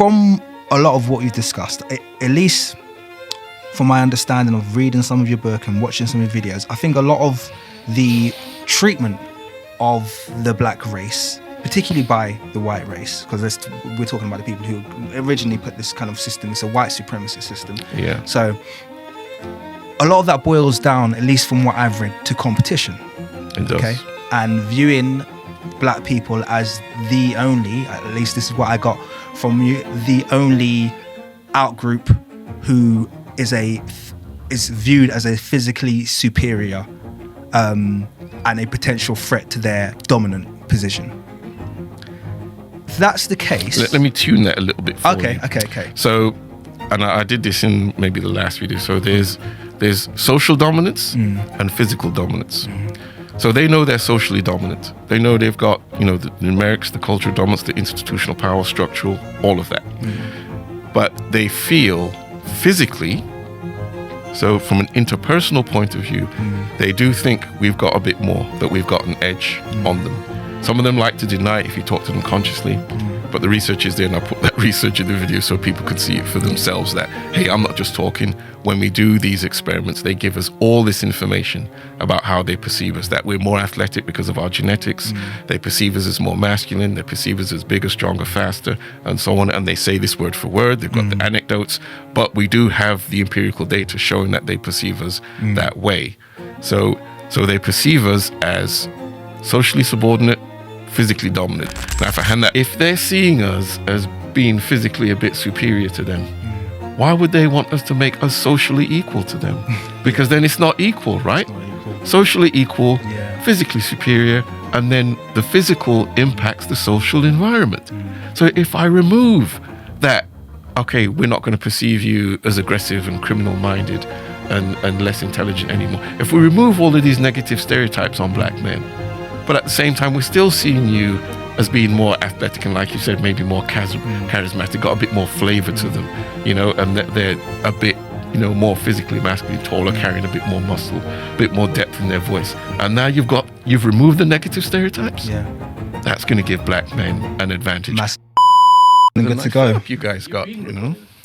from a lot of what you've discussed, at least from my understanding of reading some of your book and watching some of your videos, I think a lot of the treatment of the black race, particularly by the white race, because we're talking about the people who originally put this kind of system, it's a white supremacist system. Yeah. So a lot of that boils down, at least from what I've read, to competition. It does. Okay. And viewing black people as the only, at least this is what I got from you, the only outgroup who is viewed as a physically superior and a potential threat to their dominant position. If that's the case, Let me tune that a little bit for you. Okay. So, and I did this in maybe the last video. So there's social dominance and physical dominance. So they know they're socially dominant. They know they've got, the numerics, the cultural dominance, the institutional power, structural, all of that. But they feel physically, so from an interpersonal point of view, they do think we've got a bit more, that we've got an edge on them. Some of them like to deny it if you talk to them consciously, but the research is there, and I put that research in the video so people could see it for themselves that, hey, I'm not just talking. When we do these experiments, they give us all this information about how they perceive us, that we're more athletic because of our genetics. They perceive us as more masculine. They perceive us as bigger, stronger, faster, and so on. And they say this word for word. They've got the anecdotes, but we do have the empirical data showing that they perceive us that way. So they perceive us as socially subordinate, physically dominant. Now, if they're seeing us as being physically a bit superior to them, why would they want us to make us socially equal to them? Because then it's not equal, right? It's not equal. Socially equal, physically superior, and then the physical impacts the social environment. So if I remove that, okay, we're not going to perceive you as aggressive and criminal-minded and less intelligent anymore. If we remove all of these negative stereotypes on black men, but at the same time, we're still seeing you as being more athletic and, like you said, maybe more charismatic, got a bit more flavor to them, and that they're a bit, more physically masculine, taller, carrying a bit more muscle, a bit more depth in their voice. And now you've removed the negative stereotypes. Yeah. That's going to give black men an advantage. Good to go. You guys got,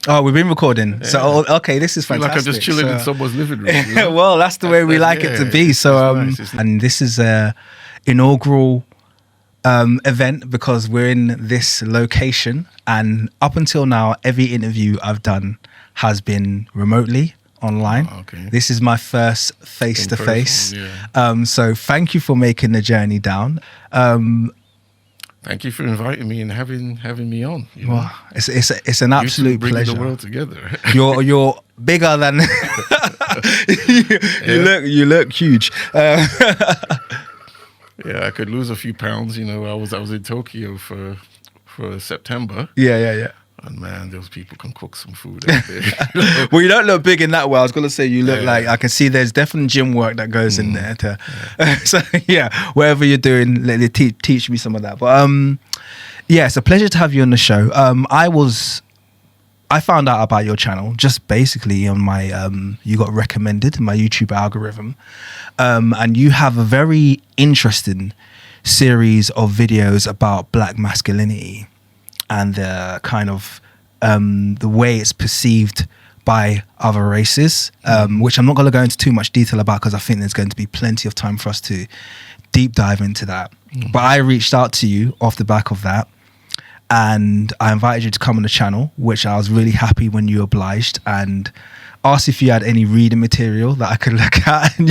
Oh, we've been recording. Yeah. So, okay, this is fantastic. Like I'm just chilling in someone's living room. Well, that's the way we like it to be. So, nice, and this is inaugural event because we're in this location, and up until now every interview I've done has been remotely online. Okay. This is my first face-to-face. So thank you for making the journey down. Thank you for inviting me and having me on. Well, it's an absolute pleasure. The world together. You're bigger than you look huge. Yeah, I could lose a few pounds. I was in Tokyo for September. Yeah. And man, those people can cook some food out there. Well, you don't look big in that way. I was gonna say you look like, I can see there's definitely gym work that goes in there. So whatever you're doing, let it teach me some of that. But it's a pleasure to have you on the show. I found out about your channel just basically on my you got recommended in my YouTube algorithm, and you have a very interesting series of videos about black masculinity and the kind of the way it's perceived by other races, which I'm not going to go into too much detail about because I think there's going to be plenty of time for us to deep dive into that. But I reached out to you off the back of that, and I invited you to come on the channel, which I was really happy when you obliged, and asked if you had any reading material that I could look at. And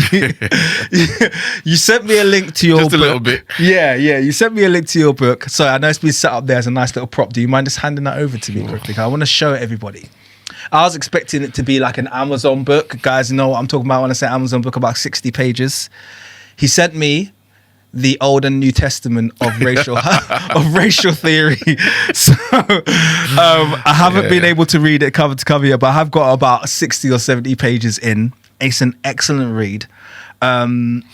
you sent me a link to your book. Just a little bit. Yeah. You sent me a link to your book. So I know it's been set up there as a nice little prop. Do you mind just handing that over to me quickly? I want to show everybody. I was expecting it to be like an Amazon book. Guys know what I'm talking about when I say Amazon book, about 60 pages. He sent me the Old and New Testament of racial theory. So I haven't been able to read it cover to cover yet, but I have got about 60 or 70 pages in. It's an excellent read. I'm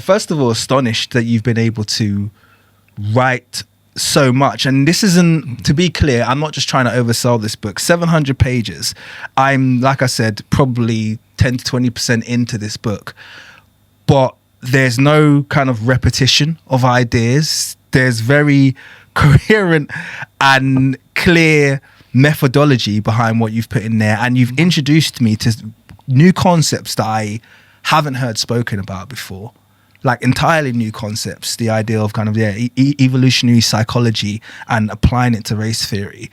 first of all astonished that you've been able to write so much. And this isn't, to be clear, I'm not just trying to oversell this book. 700 pages. I'm, like I said, probably 10 to 20% into this book. But there's no kind of repetition of ideas. There's very coherent and clear methodology behind what you've put in there, and you've introduced me to new concepts that I haven't heard spoken about before, like entirely new concepts. The idea of kind of evolutionary psychology and applying it to race theory.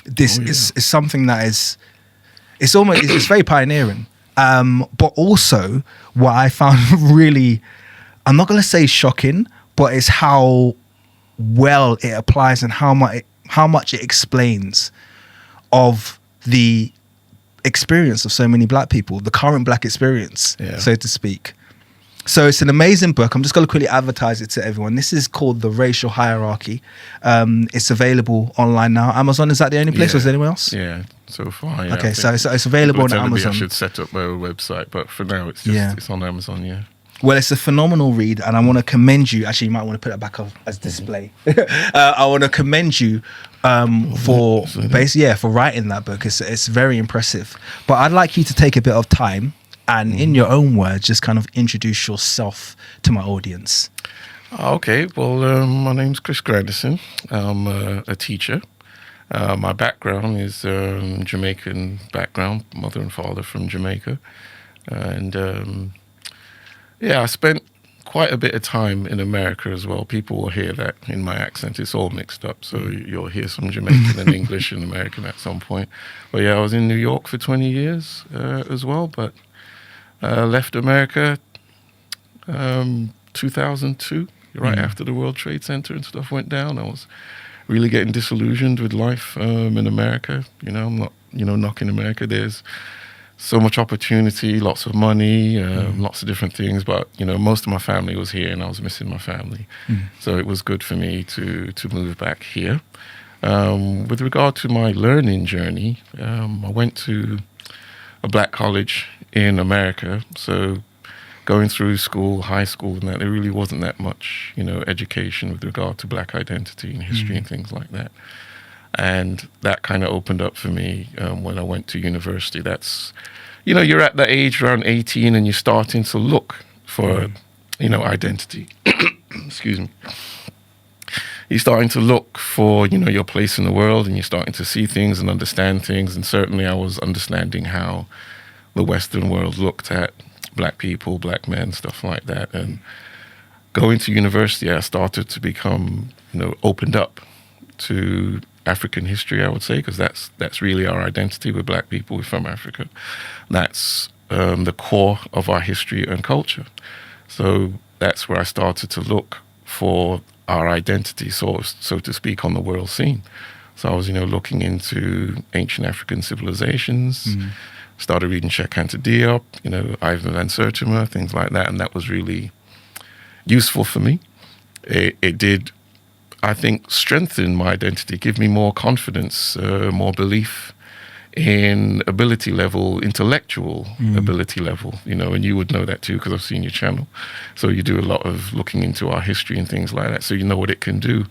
This is something that it's very pioneering. But also what I found really, I'm not going to say shocking, but it's how well it applies and how much it explains of the experience of so many black people, the current black experience, so to speak. So it's an amazing book. I'm just going to quickly advertise it to everyone. This is called The Racial Hierarchy. It's available online now. Amazon, is that the only place, or is there anyone else? Yeah, so far, yeah. Okay, so it's available on Amazon. I should set up my own website, but for now it's just it's on Amazon, yeah. Well, it's a phenomenal read, and I want to commend you. Actually, you might want to put it back up as display. I want to commend you for writing that book. It's very impressive. But I'd like you to take a bit of time and, in your own words, just kind of introduce yourself to my audience. Okay, well, my name's Chris Grandison. I'm a teacher. My background is Jamaican background, mother and father from Jamaica. And I spent quite a bit of time in America as well. People will hear that in my accent. It's all mixed up. So you'll hear some Jamaican and English and American at some point. But yeah, I was in New York for 20 years as well. But left America 2002, right after the World Trade Center and stuff went down. I was really getting disillusioned with life in America. I'm not, knocking America. There's so much opportunity, lots of money, lots of different things. But, most of my family was here and I was missing my family. So it was good for me to move back here. With regard to my learning journey, I went to a black college in America. So going through school, high school, and that, there really wasn't that much, education with regard to black identity and history and things like that. And that kind of opened up for me when I went to university. That's, you're at the age around 18 and you're starting to look for, identity. Excuse me. You're starting to look for, your place in the world, and you're starting to see things and understand things. And certainly I was understanding how the Western world looked at black people, black men, stuff like that. And going to university, I started to become, opened up to African history, I would say, because that's really our identity. We're black people, we're from Africa. That's the core of our history and culture. So that's where I started to look for our identity, so to speak, on the world scene. So I was, looking into ancient African civilizations, started reading Cheikh Anta Diop, Ivan van Sertima, things like that, and that was really useful for me. It did, I think, strengthen my identity, give me more confidence, more belief in ability level, intellectual ability level, and you would know that too because I've seen your channel. So you do a lot of looking into our history and things like that. So you know what it can do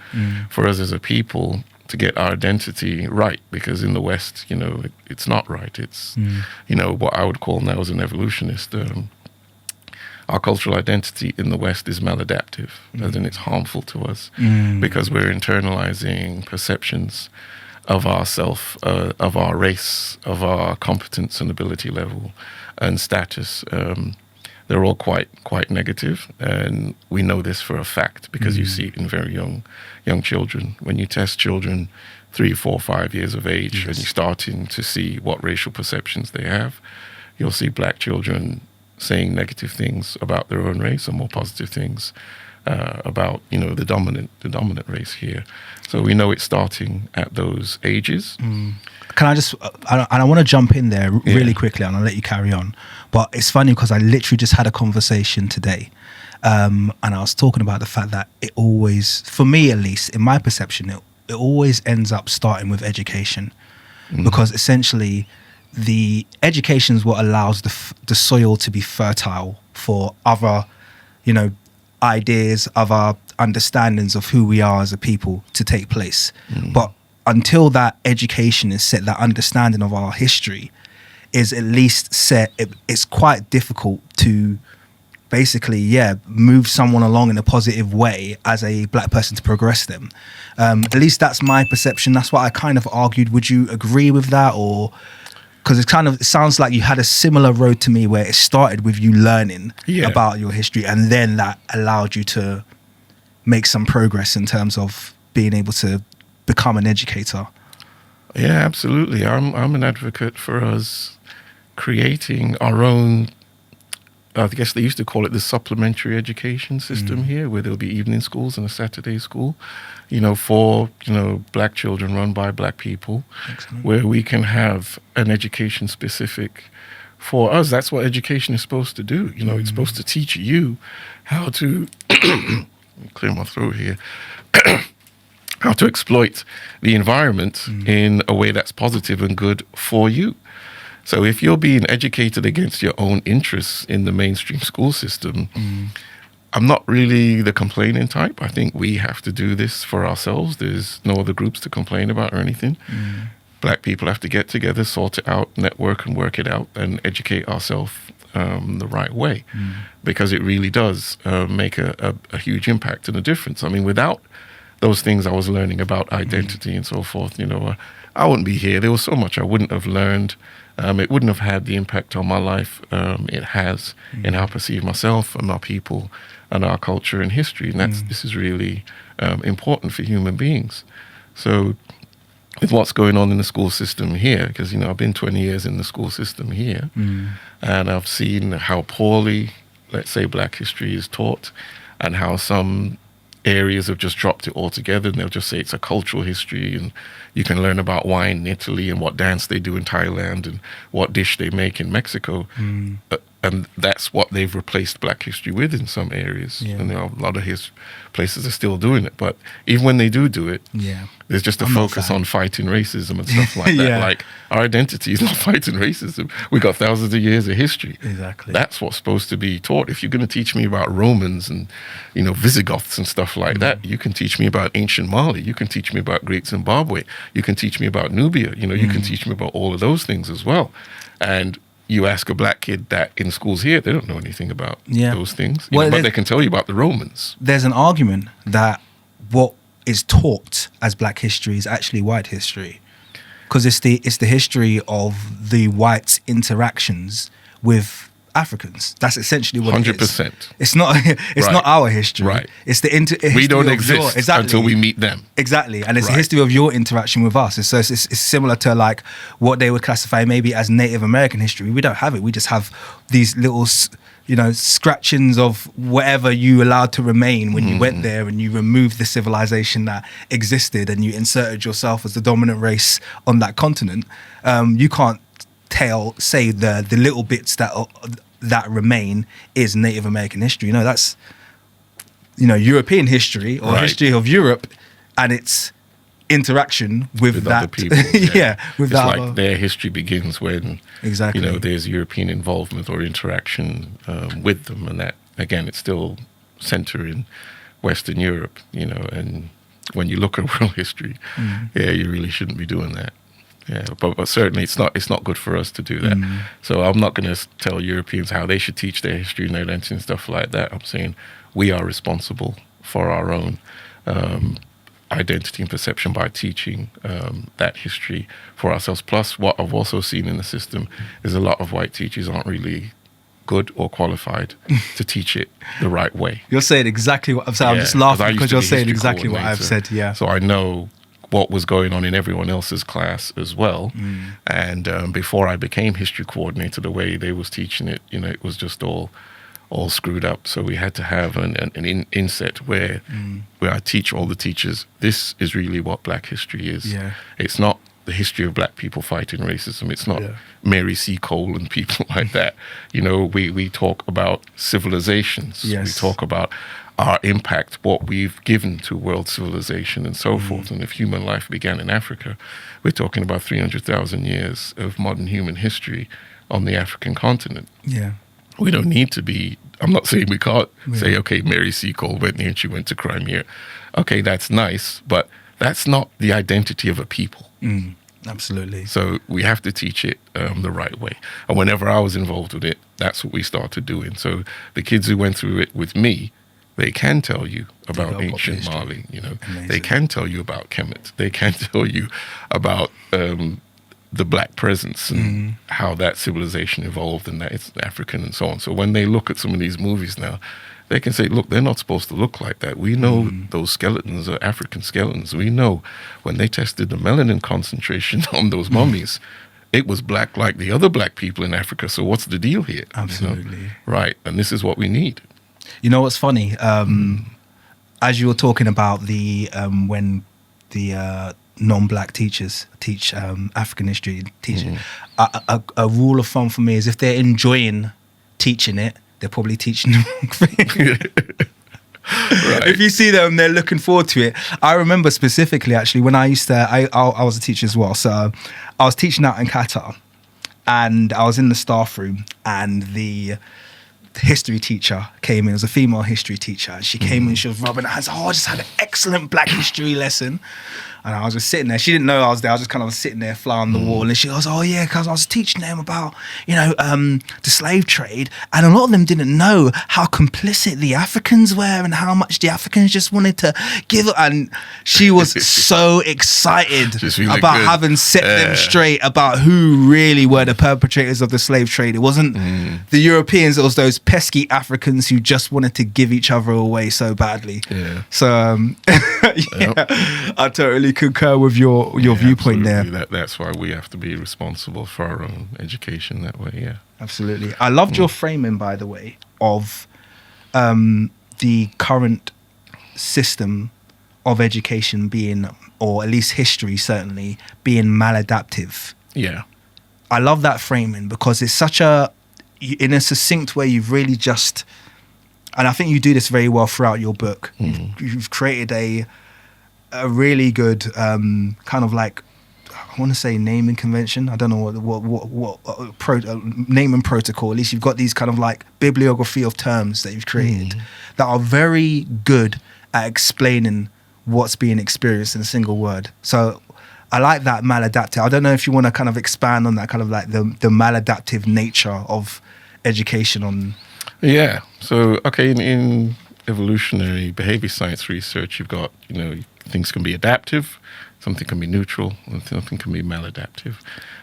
for us as a people to get our identity right, because in the West, it's not right. It's, what I would call now as an evolutionist, our cultural identity in the West is maladaptive, as in it's harmful to us because we're internalizing perceptions of ourself, of our race, of our competence and ability level and status. They're all quite negative, and we know this for a fact because you see it in very young children. When you test children 3, 4, 5 years of age, and you're starting to see what racial perceptions they have, you'll see black children saying negative things about their own race and more positive things about the dominant race here. So we know it's starting at those ages. Can I just, I want to jump in there really quickly, and I'll let you carry on. But it's funny because I literally just had a conversation today, and I was talking about the fact that it always, for me at least, in my perception, it always ends up starting with education, because essentially the education is what allows the soil to be fertile for other, ideas, other understandings of who we are as a people to take place. But until that education is set, that understanding of our history is at least set, it's quite difficult to basically, move someone along in a positive way as a black person to progress them. At least that's my perception. That's what I kind of argued. Would you agree with that? Or because it sounds like you had a similar road to me, where it started with you learning about your history, and then that allowed you to make some progress in terms of being able to become an educator. Yeah, absolutely. I'm an advocate for us creating our own, I guess they used to call it the supplementary education system here, where there'll be evening schools and a Saturday school, for, black children run by black people. Excellent. Where we can have an education specific for us. That's what education is supposed to do. It's supposed to teach you how to, clear my throat here, how to exploit the environment in a way that's positive and good for you. So if you're being educated against your own interests in the mainstream school system, I'm not really the complaining type. I think we have to do this for ourselves. There's no other groups to complain about or anything. Black people have to get together, sort it out, network and work it out, and educate ourselves the right way, because it really does make a huge impact and a difference. I mean, without those things I was learning about identity and so forth, I wouldn't be here. There was so much I wouldn't have learned. It wouldn't have had the impact on my life it has in how I perceive myself and my people and our culture and history. And this is really important for human beings. So with what's going on in the school system here, because, I've been 20 years in the school system here, and I've seen how poorly, let's say, black history is taught, and how some areas have just dropped it altogether, and they'll just say it's a cultural history, and you can learn about wine in Italy and what dance they do in Thailand and what dish they make in Mexico. And that's what they've replaced black history with in some areas. And there are a lot of places are still doing it. But even when they do it, there's just a focus on fighting racism and stuff like that. Like, our identity is not fighting racism. We got thousands of years of history. Exactly. That's what's supposed to be taught. If you're going to teach me about Romans and, Visigoths and stuff like that, you can teach me about ancient Mali. You can teach me about Great Zimbabwe. You can teach me about Nubia. You can teach me about all of those things as well. And you ask a black kid that in schools here, they don't know anything about those things. But they can tell you about the Romans. There's an argument that what is taught as black history is actually white history, because it's the history of the whites' interactions with Africans. That's essentially what 100%. It is. It's not not our history. Right. It's the we don't exist until we meet them. Exactly. And it's the history of your interaction with us. So it's similar to like what they would classify maybe as Native American history. We don't have it. We just have these little scratchings of whatever you allowed to remain when you went there, and you removed the civilization that existed and you inserted yourself as the dominant race on that continent. You can't say the little bits that remain is Native American history. That's European history, or history of Europe and its interaction with that. Other people. With it's that. Like their history begins when there's European involvement or interaction with them, and that again, it's still centered in Western Europe. And when you look at world history, you really shouldn't be doing that. Yeah, but certainly it's not good for us to do that. So I'm not going to tell Europeans how they should teach their history and their identity and stuff like that. I'm saying we are responsible for our own identity and perception by teaching that history for ourselves. Plus, what I've also seen in the system is a lot of white teachers aren't really good or qualified to teach it the right way. You're saying exactly what I've said. I'm just laughing because you're saying exactly what I've said. Yeah. So I know what was going on in everyone else's class as well. And before I became history coordinator, the way they was teaching it, it was just all screwed up. So we had to have an inset where I teach all the teachers, this is really what black history is. It's not the history of black people fighting racism. It's not Mary C. Cole and people like that. We talk about civilizations. We talk about our impact, what we've given to world civilization and so forth. And if human life began in Africa, we're talking about 300,000 years of modern human history on the African continent. We don't need to be, I'm not saying we can't say, okay, Mary C. Cole went there and she went to Crimea. Okay, that's nice, but that's not the identity of a people. Absolutely. So we have to teach it the right way. And whenever I was involved with it, that's what we started doing. So the kids who went through it with me, they can tell you about ancient Mali. Amazing. They can tell you about Kemet. They can tell you about the black presence and how that civilization evolved and that it's African and so on. So when they look at some of these movies now, they can say, look, they're not supposed to look like that. We know those skeletons are African skeletons. We know when they tested the melanin concentration on those mummies, it was black like the other black people in Africa. So what's the deal here? Absolutely. Right. And this is what we need. You know what's funny? As you were talking about when the non-black teachers teach African history, a rule of thumb for me is if they're enjoying teaching it, they're probably teaching the wrong thing. Right. If you see them, they're looking forward to it. I remember specifically, actually, when I used to, I was a teacher as well. So I was teaching out in Qatar, and I was in the staff room, and the history teacher came in. It was a female history teacher, and she came in. She was rubbing her hands. Oh, I just had an excellent Black history lesson. And I was just sitting there. She didn't know I was there. I was just kind of sitting there, fly on the wall. And she goes, oh, yeah, because I was teaching them about, the slave trade. And a lot of them didn't know how complicit the Africans were and how much the Africans just wanted to give. And she was so excited about having set them straight about who really were the perpetrators of the slave trade. It wasn't the Europeans. It was those pesky Africans who just wanted to give each other away so badly. Yeah. So, I totally concur with your viewpoint there. That's why we have to be responsible for our own education that way. Yeah, absolutely. I loved your framing, by the way, of the current system of education being, or at least history certainly, being maladaptive. Yeah, I love that framing because it's such in a succinct way, you've really just, and I think you do this very well throughout your book. You've created a really good kind of like, I want to say naming convention. I don't know what naming protocol. At least you've got these kind of like bibliography of terms that you've created that are very good at explaining what's being experienced in a single word. So I like that maladaptive. I don't know if you want to kind of expand on that kind of like the maladaptive nature of education on. Yeah. So, okay, in evolutionary behavior science research, you've got, things can be adaptive, something can be neutral, and something can be maladaptive.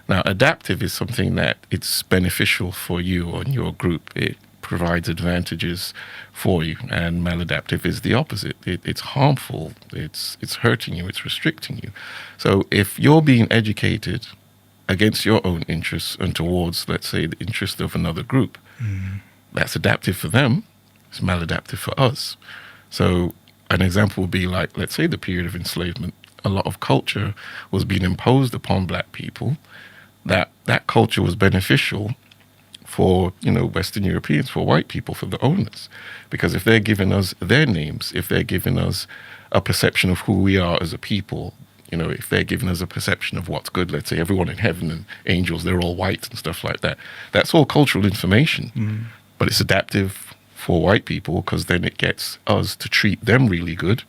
Now, adaptive is something that it's beneficial for you or your group. It provides advantages for you, and maladaptive is the opposite. It's harmful, it's hurting you, it's restricting you. So if you're being educated against your own interests and towards, let's say, the interest of another group, that's adaptive for them, it's maladaptive for us. So an example would be like, let's say, the period of enslavement. A lot of culture was being imposed upon black people. That culture was beneficial for, Western Europeans, for white people, for the owners. Because if they're giving us their names, if they're giving us a perception of who we are as a people, if they're giving us a perception of what's good, let's say everyone in heaven and angels, they're all white and stuff like that. That's all cultural information. But it's adaptive for white people because then it gets us to treat them really good,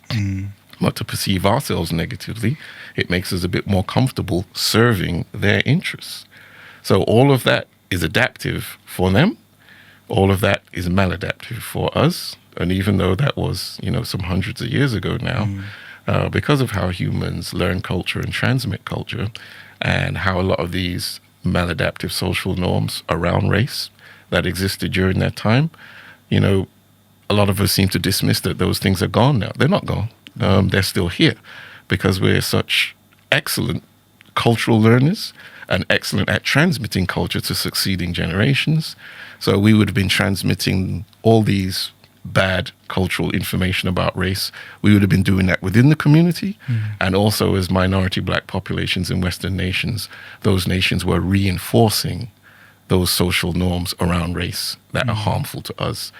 not to perceive ourselves negatively. It makes us a bit more comfortable serving their interests. So all of that is adaptive for them. All of that is maladaptive for us. And even though that was, some hundreds of years ago now, because of how humans learn culture and transmit culture, and how a lot of these maladaptive social norms around race that existed during that time, a lot of us seem to dismiss that those things are gone now. They're not gone. They're still here because we're such excellent cultural learners and excellent at transmitting culture to succeeding generations. So we would have been transmitting all these bad cultural information about race. We would have been doing that within the community, and also as minority black populations in Western nations, those nations were reinforcing those social norms around race that are harmful to us.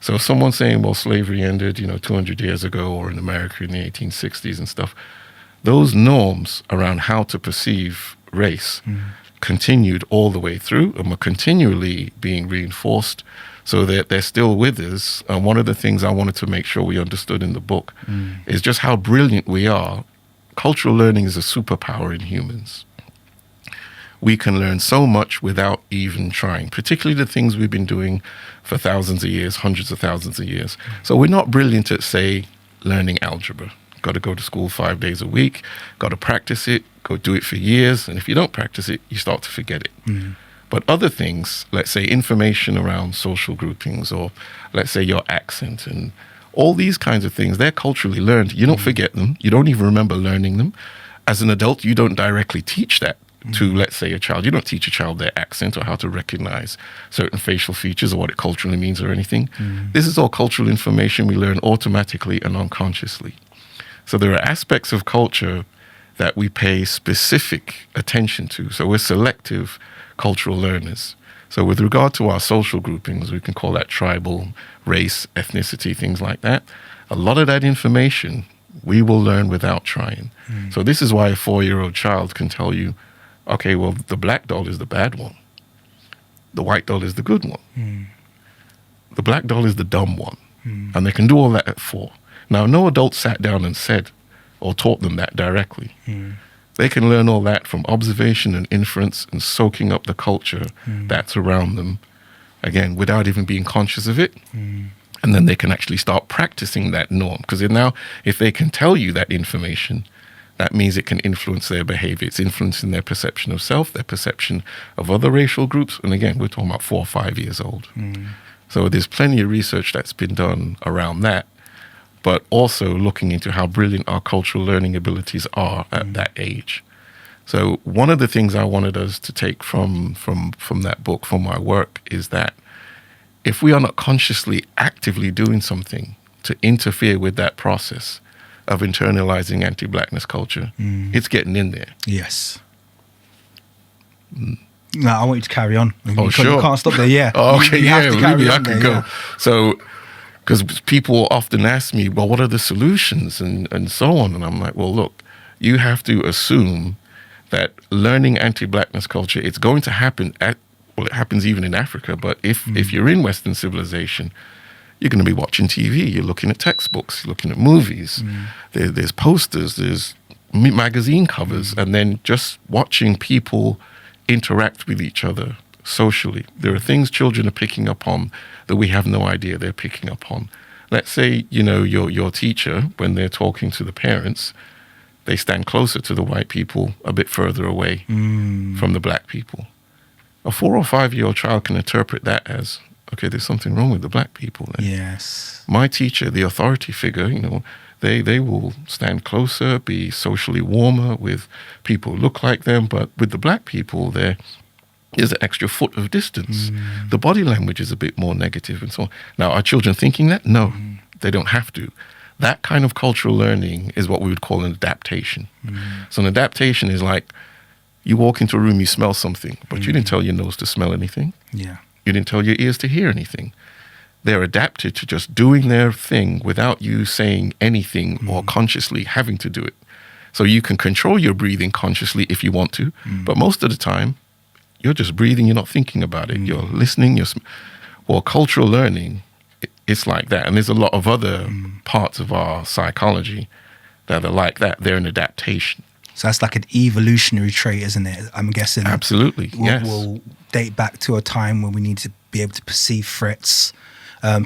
So if someone's saying, well, slavery ended, 200 years ago, or in America in the 1860s and stuff, those norms around how to perceive race continued all the way through and were continually being reinforced, so that they're still with us. And one of the things I wanted to make sure we understood in the book is just how brilliant we are. Cultural learning is a superpower in humans. we can learn so much without even trying, particularly the things we've been doing for thousands of years, hundreds of thousands of years. So we're not brilliant at, say, learning algebra. Got to go to school 5 days a week, got to practice it, go do it for years. And if you don't practice it, you start to forget it. But other things, let's say information around social groupings, or let's say your accent and all these kinds of things, they're culturally learned. You don't forget them. You don't even remember learning them. As an adult, you don't directly teach that to, let's say, a child. You don't teach a child their accent or how to recognize certain facial features or what it culturally means or anything. This is all cultural information we learn automatically and unconsciously. So there are aspects of culture that we pay specific attention to. So we're selective cultural learners. So with regard to our social groupings, we can call that tribal, race, ethnicity, things like that. A lot of that information we will learn without trying. So this is why a 4-year-old child can tell you, okay, well, the black doll is the bad one. The white doll is the good one. The black doll is the dumb one. And they can do all that at 4. Now, no adult sat down and said or taught them that directly. They can learn all that from observation and inference and soaking up the culture that's around them, again, without even being conscious of it. And then they can actually start practicing that norm. Because now, if they can tell you that information, that means it can influence their behavior. It's influencing their perception of self, their perception of other racial groups. And again, we're talking about 4 or 5 years old. So there's plenty of research that's been done around that, but also looking into how brilliant our cultural learning abilities are at that age. So one of the things I wanted us to take from that book, from my work, is that if we are not consciously, actively doing something to interfere with that process of internalizing anti-blackness culture, it's getting in there. Yes. No, I want you to carry on. Sure. You can't stop there, yeah. Okay, you have to carry maybe I on can there, go. yeah. So, because people often ask me, well, what are the solutions and so on? And I'm like, well, look, you have to assume that learning anti-blackness culture, it's going to happen it happens even in Africa, but if you're in Western civilization, you're going to be watching TV, you're looking at textbooks, you're looking at movies, there's posters, there's magazine covers, and then just watching people interact with each other socially. There are things children are picking up on that we have no idea they're picking up on. Let's say, your teacher, when they're talking to the parents, they stand closer to the white people, a bit further away from the black people. A 4 or 5-year-old child can interpret that as, okay, there's something wrong with the black people then. Yes. My teacher, the authority figure, they will stand closer, be socially warmer with people who look like them, but with the black people, there's an extra foot of distance. The body language is a bit more negative and so on. Now, are children thinking that? No, they don't have to. That kind of cultural learning is what we would call an adaptation. So an adaptation is like, you walk into a room, you smell something, but you didn't tell your nose to smell anything. Yeah. You didn't tell your ears to hear anything. They're adapted to just doing their thing without you saying anything or consciously having to do it. So you can control your breathing consciously if you want to, but most of the time, you're just breathing, you're not thinking about it. You're listening, well, cultural learning, it's like that. And there's a lot of other parts of our psychology that are like that. They're an adaptation. So that's like an evolutionary trait, isn't it? I'm guessing. Absolutely, yes. We'll date back to a time when we need to be able to perceive threats,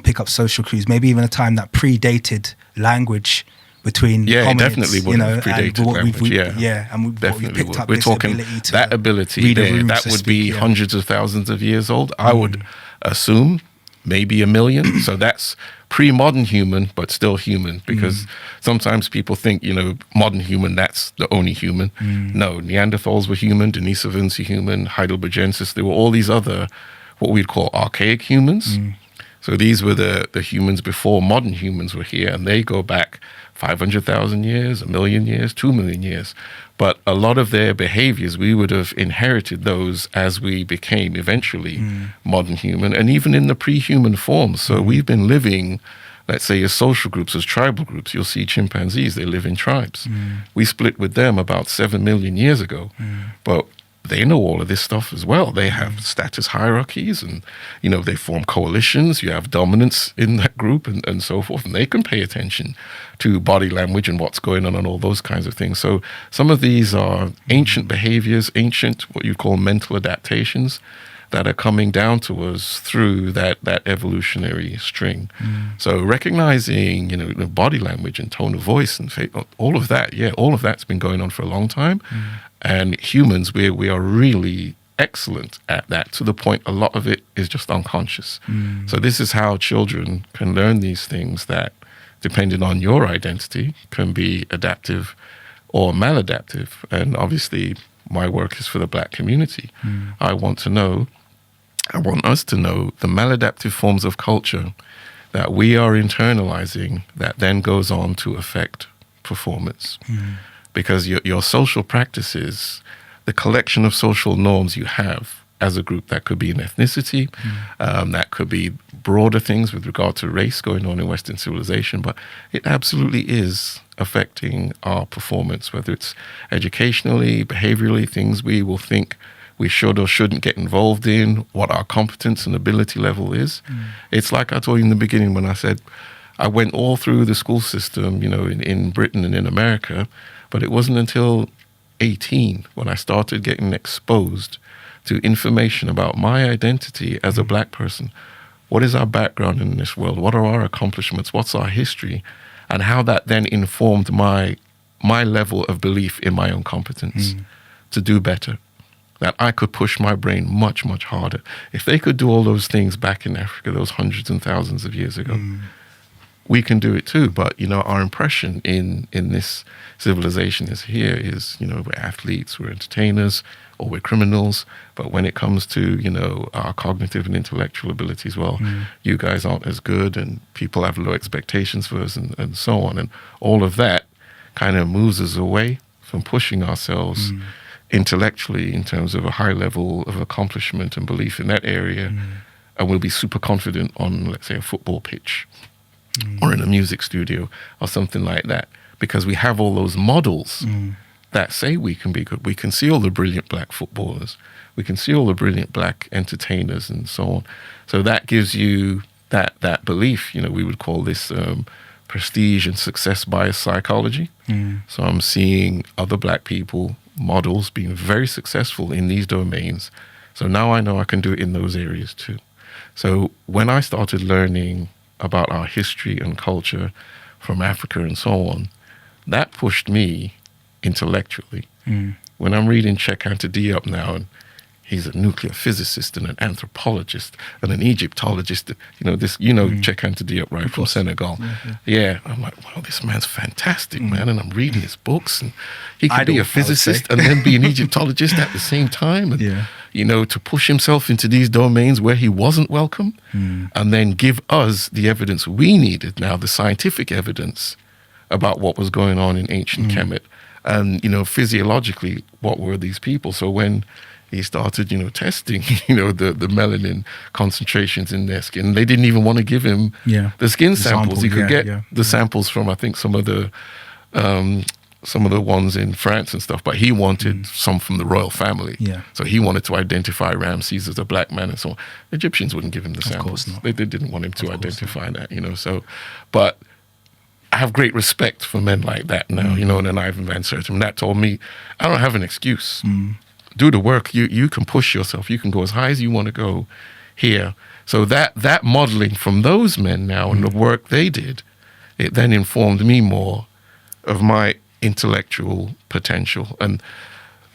pick up social cues, maybe even a time that predated language between hominids, definitely would have predated language. And definitely we picked would. up We're this talking ability to that ability read a there. room, That so would to be speak, hundreds of thousands of years old. I would assume maybe 1 million. So that's pre-modern human, but still human, because sometimes people think, modern human, that's the only human. No, Neanderthals were human, Denisovans were human, Heidelbergensis, there were all these other, what we'd call archaic humans. So these were the humans before modern humans were here, and they go back 500,000 years, 1 million years, 2 million years. But a lot of their behaviors, we would have inherited those as we became eventually modern human, and even in the pre-human forms. So we've been living, let's say, as social groups, as tribal groups. You'll see chimpanzees, they live in tribes. We split with them about 7 million years ago. But they know all of this stuff as well. They have status hierarchies, and they form coalitions. You have dominance in that group, and so forth, and they can pay attention to body language and what's going on and all those kinds of things. So some of these are ancient behaviors, ancient what you call mental adaptations that are coming down to us through that evolutionary string. So recognizing the body language and tone of voice and all of that, all of that's been going on for a long time. And humans, we are really excellent at that, to the point a lot of it is just unconscious. So this is how children can learn these things that, depending on your identity, can be adaptive or maladaptive. And obviously my work is for the Black community. I want us to know the maladaptive forms of culture that we are internalizing that then goes on to affect performance. Because your social practices, the collection of social norms you have as a group, that could be an ethnicity, that could be broader things with regard to race going on in Western civilization, but it absolutely is affecting our performance, whether it's educationally, behaviorally, things we will think we should or shouldn't get involved in, what our competence and ability level is. It's like I told you in the beginning when I said I went all through the school system, in Britain and in America, but it wasn't until 18 when I started getting exposed to information about my identity as a Black person. What is our background in this world? What are our accomplishments? What's our history? And how that then informed my level of belief in my own competence to do better. That I could push my brain much, much harder. If they could do all those things back in Africa, those hundreds and thousands of years ago, we can do it too. But, our impression in this civilization is we're athletes, we're entertainers, or we're criminals. But when it comes to, our cognitive and intellectual abilities, well, you guys aren't as good, and people have low expectations for us, and so on. And all of that kind of moves us away from pushing ourselves intellectually in terms of a high level of accomplishment and belief in that area. And we'll be super confident on, let's say, a football pitch or in a music studio or something like that, because we have all those models that say we can be good. We can see all the brilliant Black footballers. We can see all the brilliant Black entertainers and so on. So that gives you that belief. We would call this prestige and success bias psychology. So I'm seeing other Black people, models, being very successful in these domains. So now I know I can do it in those areas too. So when I started learning about our history and culture from Africa and so on, that pushed me intellectually. When I'm reading Cheikh Diop now, and he's a nuclear physicist and an anthropologist and an Egyptologist, Cheikh Diop, right, from Senegal. Yeah, I'm like, wow, this man's fantastic, man. And I'm reading his books, and he could be a physicist and then be an Egyptologist at the same time. And, to push himself into these domains where he wasn't welcome, and then give us the evidence we needed, now the scientific evidence about what was going on in ancient Kemet. And, physiologically, what were these people? So when he started, testing, the melanin concentrations in their skin, they didn't even want to give him the skin samples. He could get the samples from, I think, some of the ones in France and stuff, but he wanted some from the royal family. So he wanted to identify Ramses as a Black man and so on. The Egyptians wouldn't give him the samples. They didn't want him to identify that, so, but I have great respect for men like that now, and then Ivan Van Sertim. And that told me, I don't have an excuse. Do the work. You can push yourself. You can go as high as you want to go here. So that modeling from those men now and the work they did, it then informed me more of my intellectual potential. And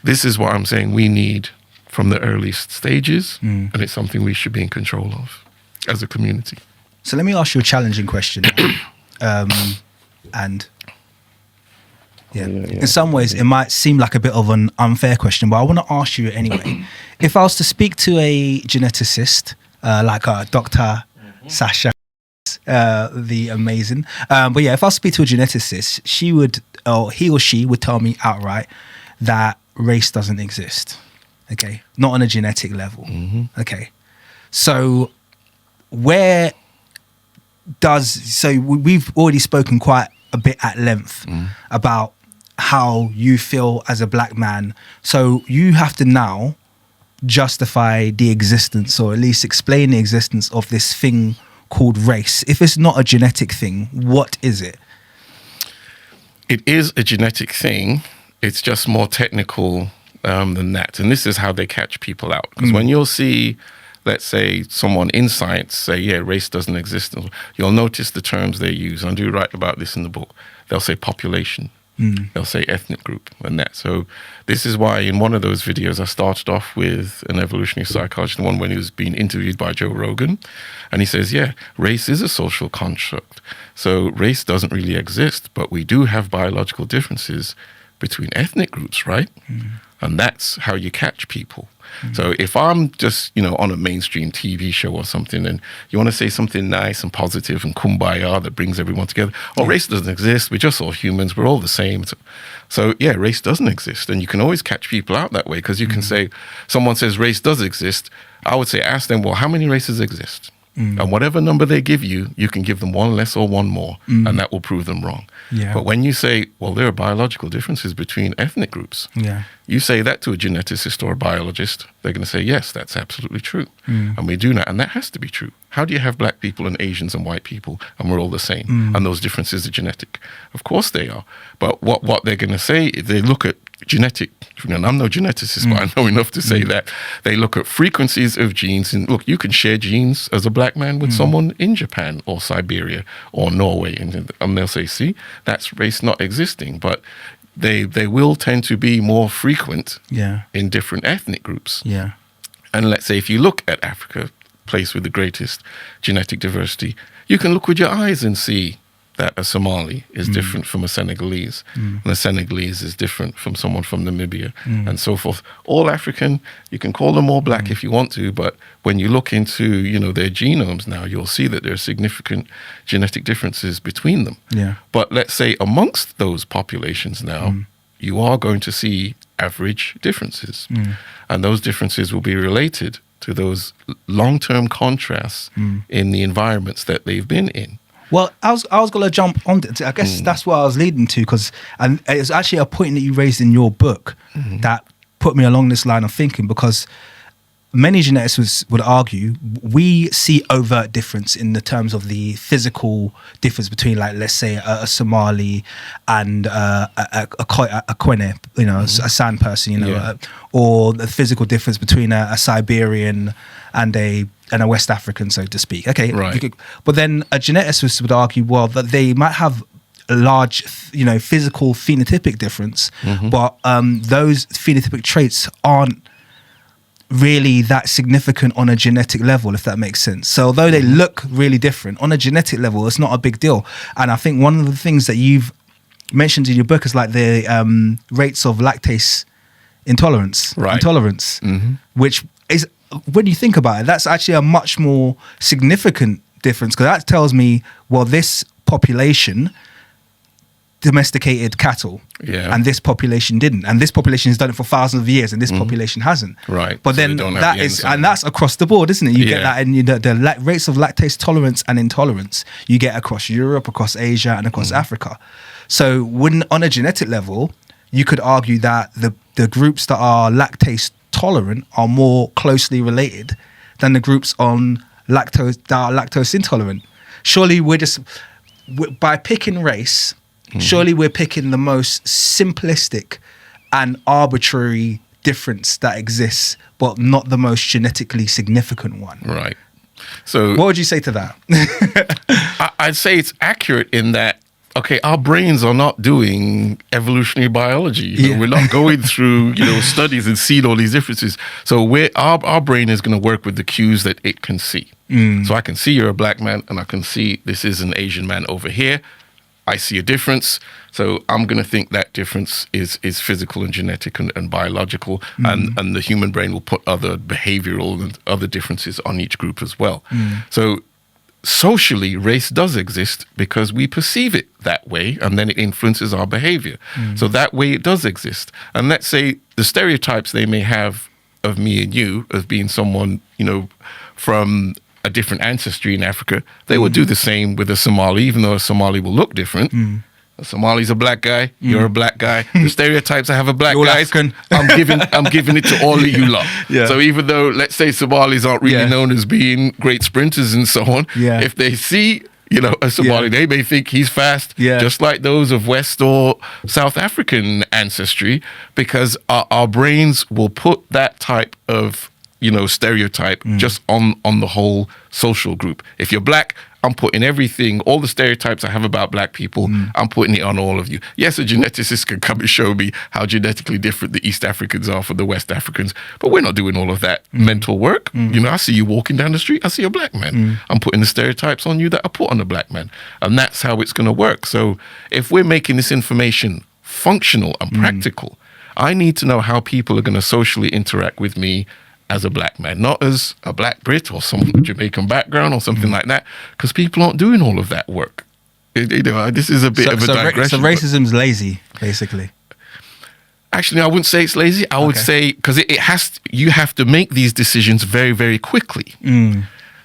this is what I'm saying we need from the earliest stages, and it's something we should be in control of as a community. So let me ask you a challenging question. In some ways, it might seem like a bit of an unfair question, but I want to ask you it anyway. If I was to speak to a geneticist, like Dr. Sasha, the amazing, but yeah, if I speak to a geneticist, he or she would tell me outright that race doesn't exist. Okay, not on a genetic level. Okay, so we've already spoken quite a bit at length about how you feel as a black man. So you have to now justify the existence, or at least explain the existence of this thing called race. If it's not a genetic thing, what is it? It is a genetic thing. It's just more technical than that. And this is how they catch people out. Because when you'll see, let's say, someone in science say, yeah, race doesn't exist, you'll notice the terms they use. I do write about this in the book. They'll say population. They'll say ethnic group and that. So this is why in one of those videos I started off with an evolutionary psychologist, the one when he was being interviewed by Joe Rogan. And he says, yeah, race is a social construct. So race doesn't really exist, but we do have biological differences between ethnic groups, right? And that's how you catch people. So if I'm just, on a mainstream TV show or something, and you want to say something nice and positive and kumbaya that brings everyone together, race doesn't exist, we're just all humans, we're all the same. So yeah, race doesn't exist. And you can always catch people out that way, because you can say, someone says race does exist, I would say, ask them, well, how many races exist? And whatever number they give you, you can give them one less or one more, and that will prove them wrong. Yeah. But when you say, well, there are biological differences between ethnic groups, you say that to a geneticist or a biologist, they're going to say, yes, that's absolutely true. And we do that, and that has to be true. How do you have black people and Asians and white people, and we're all the same, and those differences are genetic? Of course they are. But what they're going to say, if they look at genetic, and I'm no geneticist, but I know enough to say that they look at frequencies of genes, and look, you can share genes as a black man with someone in Japan or Siberia or Norway, and they'll say, see, that's race not existing. But they will tend to be more frequent in different ethnic groups. And let's say if you look at Africa, place with the greatest genetic diversity, you can look with your eyes and see that a Somali is different from a Senegalese, and a Senegalese is different from someone from Namibia, and so forth. All African, you can call them all black if you want to, but when you look into, their genomes now, you'll see that there are significant genetic differences between them. But let's say amongst those populations now, you are going to see average differences, and those differences will be related to those long-term contrasts in the environments that they've been in. Well, I was going to jump on it. I guess that's what I was leading to, and it's actually a point that you raised in your book that put me along this line of thinking, because many geneticists would argue we see overt difference in the terms of the physical difference between, like, let's say a Somali and a Kwene, a San person, or the physical difference between a Siberian and a West African, so to speak. Okay, right. But then a geneticist would argue, well, that they might have a large, physical phenotypic difference, but those phenotypic traits aren't really that significant on a genetic level, if that makes sense. So although they look really different, on a genetic level, it's not a big deal. And I think one of the things that you've mentioned in your book is like the rates of lactase intolerance, which is, when you think about it, that's actually a much more significant difference, because that tells me, well, this population domesticated cattle, and this population didn't, and this population has done it for thousands of years, and this population hasn't. Right. But so then that's across the board, isn't it? You get that in the rates of lactase tolerance and intolerance. You get across Europe, across Asia, and across Africa. So when on a genetic level, you could argue that the groups that are lactase tolerant are more closely related than the groups on lactose intolerant. Surely by picking race, surely we're picking the most simplistic and arbitrary difference that exists, but not the most genetically significant one. Right. So what would you say to that? I'd say it's accurate in that, okay, our brains are not doing evolutionary biology. We're not going through, studies and seeing all these differences. So our brain is going to work with the cues that it can see. So I can see you're a black man, and I can see this is an Asian man over here. I see a difference. So I'm going to think that difference is physical and genetic and biological. And the human brain will put other behavioral and other differences on each group as well. So socially, race does exist because we perceive it that way, and then it influences our behavior. So that way it does exist. And let's say the stereotypes they may have of me and you as being someone, from a different ancestry in Africa, they would do the same with a Somali, even though a Somali will look different. Somali's a black guy. You're a black guy. The stereotypes I have a black You're guys. African. I'm giving it to all of you lot. Yeah. So even though, let's say, Somalis aren't really Yeah. known as being great sprinters and so on, Yeah. if they see, a Somali, they may think he's fast, Yeah. just like those of West or South African ancestry, because our brains will put that type of stereotype just on the whole social group. If you're black, I'm putting everything, all the stereotypes I have about black people, I'm putting it on all of you. Yes, a geneticist can come and show me how genetically different the East Africans are from the West Africans, but we're not doing all of that mental work. I see you walking down the street, I see a black man. I'm putting the stereotypes on you that I put on a black man. And that's how it's going to work. So if we're making this information functional and practical, I need to know how people are going to socially interact with me as a black man, not as a black Brit or some Jamaican background or something like that, because people aren't doing all of that work. This is a bit of a digression. So racism's lazy, basically. Actually, I wouldn't say it's lazy. I would say, because you have to make these decisions very, very quickly.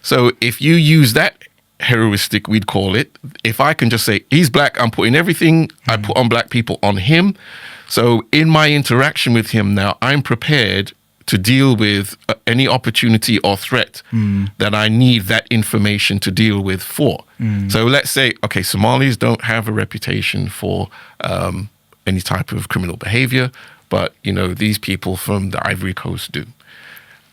So if you use that heroistic, we'd call it, if I can just say, he's black, I'm putting everything I put on black people on him. So in my interaction with him now, I'm prepared to deal with any opportunity or threat that I need that information to deal with for. So let's say, okay, Somalis don't have a reputation for any type of criminal behavior, but these people from the Ivory Coast do.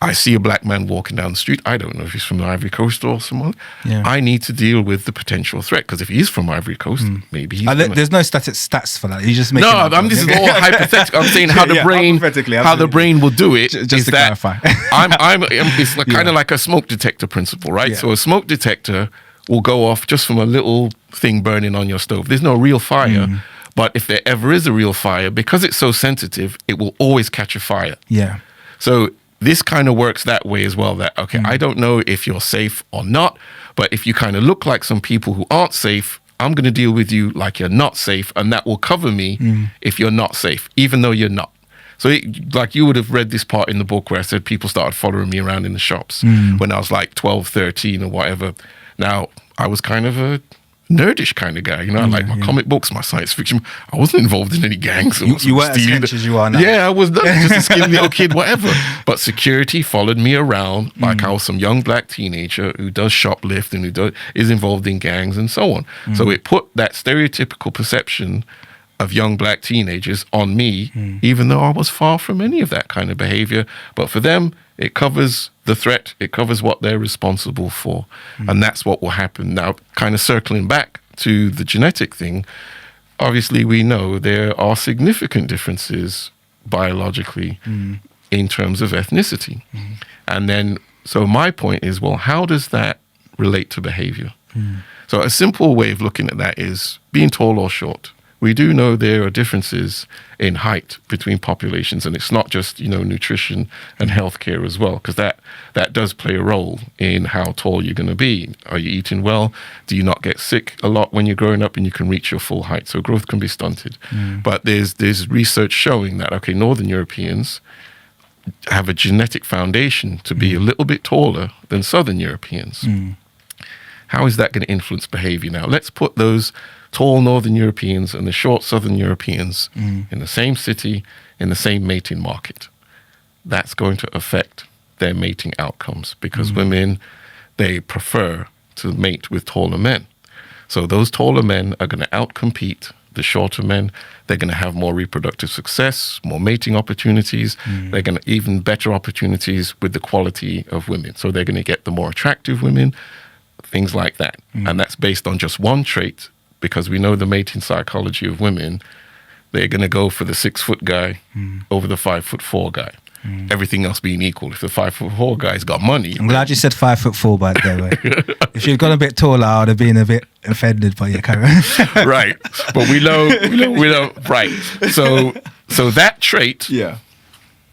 I see a black man walking down the street. I don't know if he's from the Ivory Coast or Somalia. Yeah. I need to deal with the potential threat, because if he's from Ivory Coast, maybe he's. There's no stats for that. You just make. No, this is all hypothetical. I'm saying how the brain will do it. Just to clarify, it's kind of like a smoke detector principle, right? Yeah. So a smoke detector will go off just from a little thing burning on your stove. There's no real fire. But if there ever is a real fire, because it's so sensitive, it will always catch a fire. Yeah. So this kind of works that way as well, that, okay, I don't know if you're safe or not, but if you kind of look like some people who aren't safe, I'm going to deal with you like you're not safe, and that will cover me if you're not safe, even though you're not. So like you would have read this part in the book where I said people started following me around in the shops when I was like 12, 13 or whatever. Now, I was kind of a nerdish kind of guy, I like my comic books, my science fiction. I wasn't involved in any gangs. You weren't as hench as you are now. Yeah, I was not just a skinny little kid, whatever. But security followed me around like I was some young black teenager who does shoplift and who is involved in gangs and so on. So it put that stereotypical perception of young black teenagers on me, even though I was far from any of that kind of behavior. But for them, it covers the threat, it covers what they're responsible for. And that's what will happen. Now, kind of circling back to the genetic thing, obviously we know there are significant differences biologically in terms of ethnicity. And then, so my point is, well, how does that relate to behavior? So a simple way of looking at that is being tall or short. We do know there are differences in height between populations, and it's not just, nutrition and healthcare as well, because that does play a role in how tall you're going to be. Are you eating well? Do you not get sick a lot when you're growing up and you can reach your full height? So growth can be stunted. But there's research showing that, okay, Northern Europeans have a genetic foundation to be a little bit taller than Southern Europeans. How is that going to influence behavior? Now, let's put those tall Northern Europeans and the short Southern Europeans in the same city, in the same mating market. That's going to affect their mating outcomes, because women, they prefer to mate with taller men. So those taller men are going to outcompete the shorter men. They're going to have more reproductive success, more mating opportunities. They're going to even better opportunities with the quality of women. So they're going to get the more attractive women, things like that. And that's based on just one trait, because we know the mating psychology of women. They're going to go for the 6-foot guy over the 5'4" guy. Everything else being equal. If the 5'4" guy's got money. I'm glad you said 5'4", by the way. If you'd gone a bit taller, I would have been a bit offended by your comment. Right. But we know, right. So that trait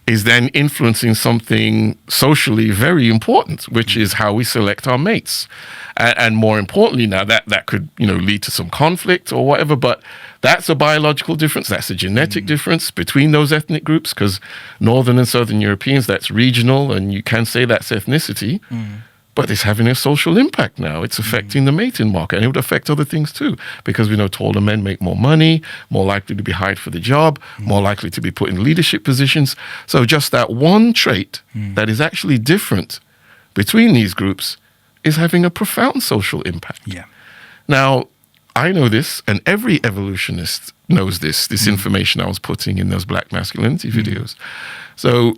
is then influencing something socially very important, which is how we select our mates. And more importantly now, that could lead to some conflict or whatever, but that's a biological difference. That's a genetic difference between those ethnic groups, because Northern and Southern Europeans, that's regional, and you can say that's ethnicity. But it's having a social impact now. It's affecting the mating market, and it would affect other things too, because we know taller men make more money, more likely to be hired for the job, more likely to be put in leadership positions. So just that one trait that is actually different between these groups is having a profound social impact. Yeah. Now, I know this, and every evolutionist knows this information I was putting in those Black masculinity videos. So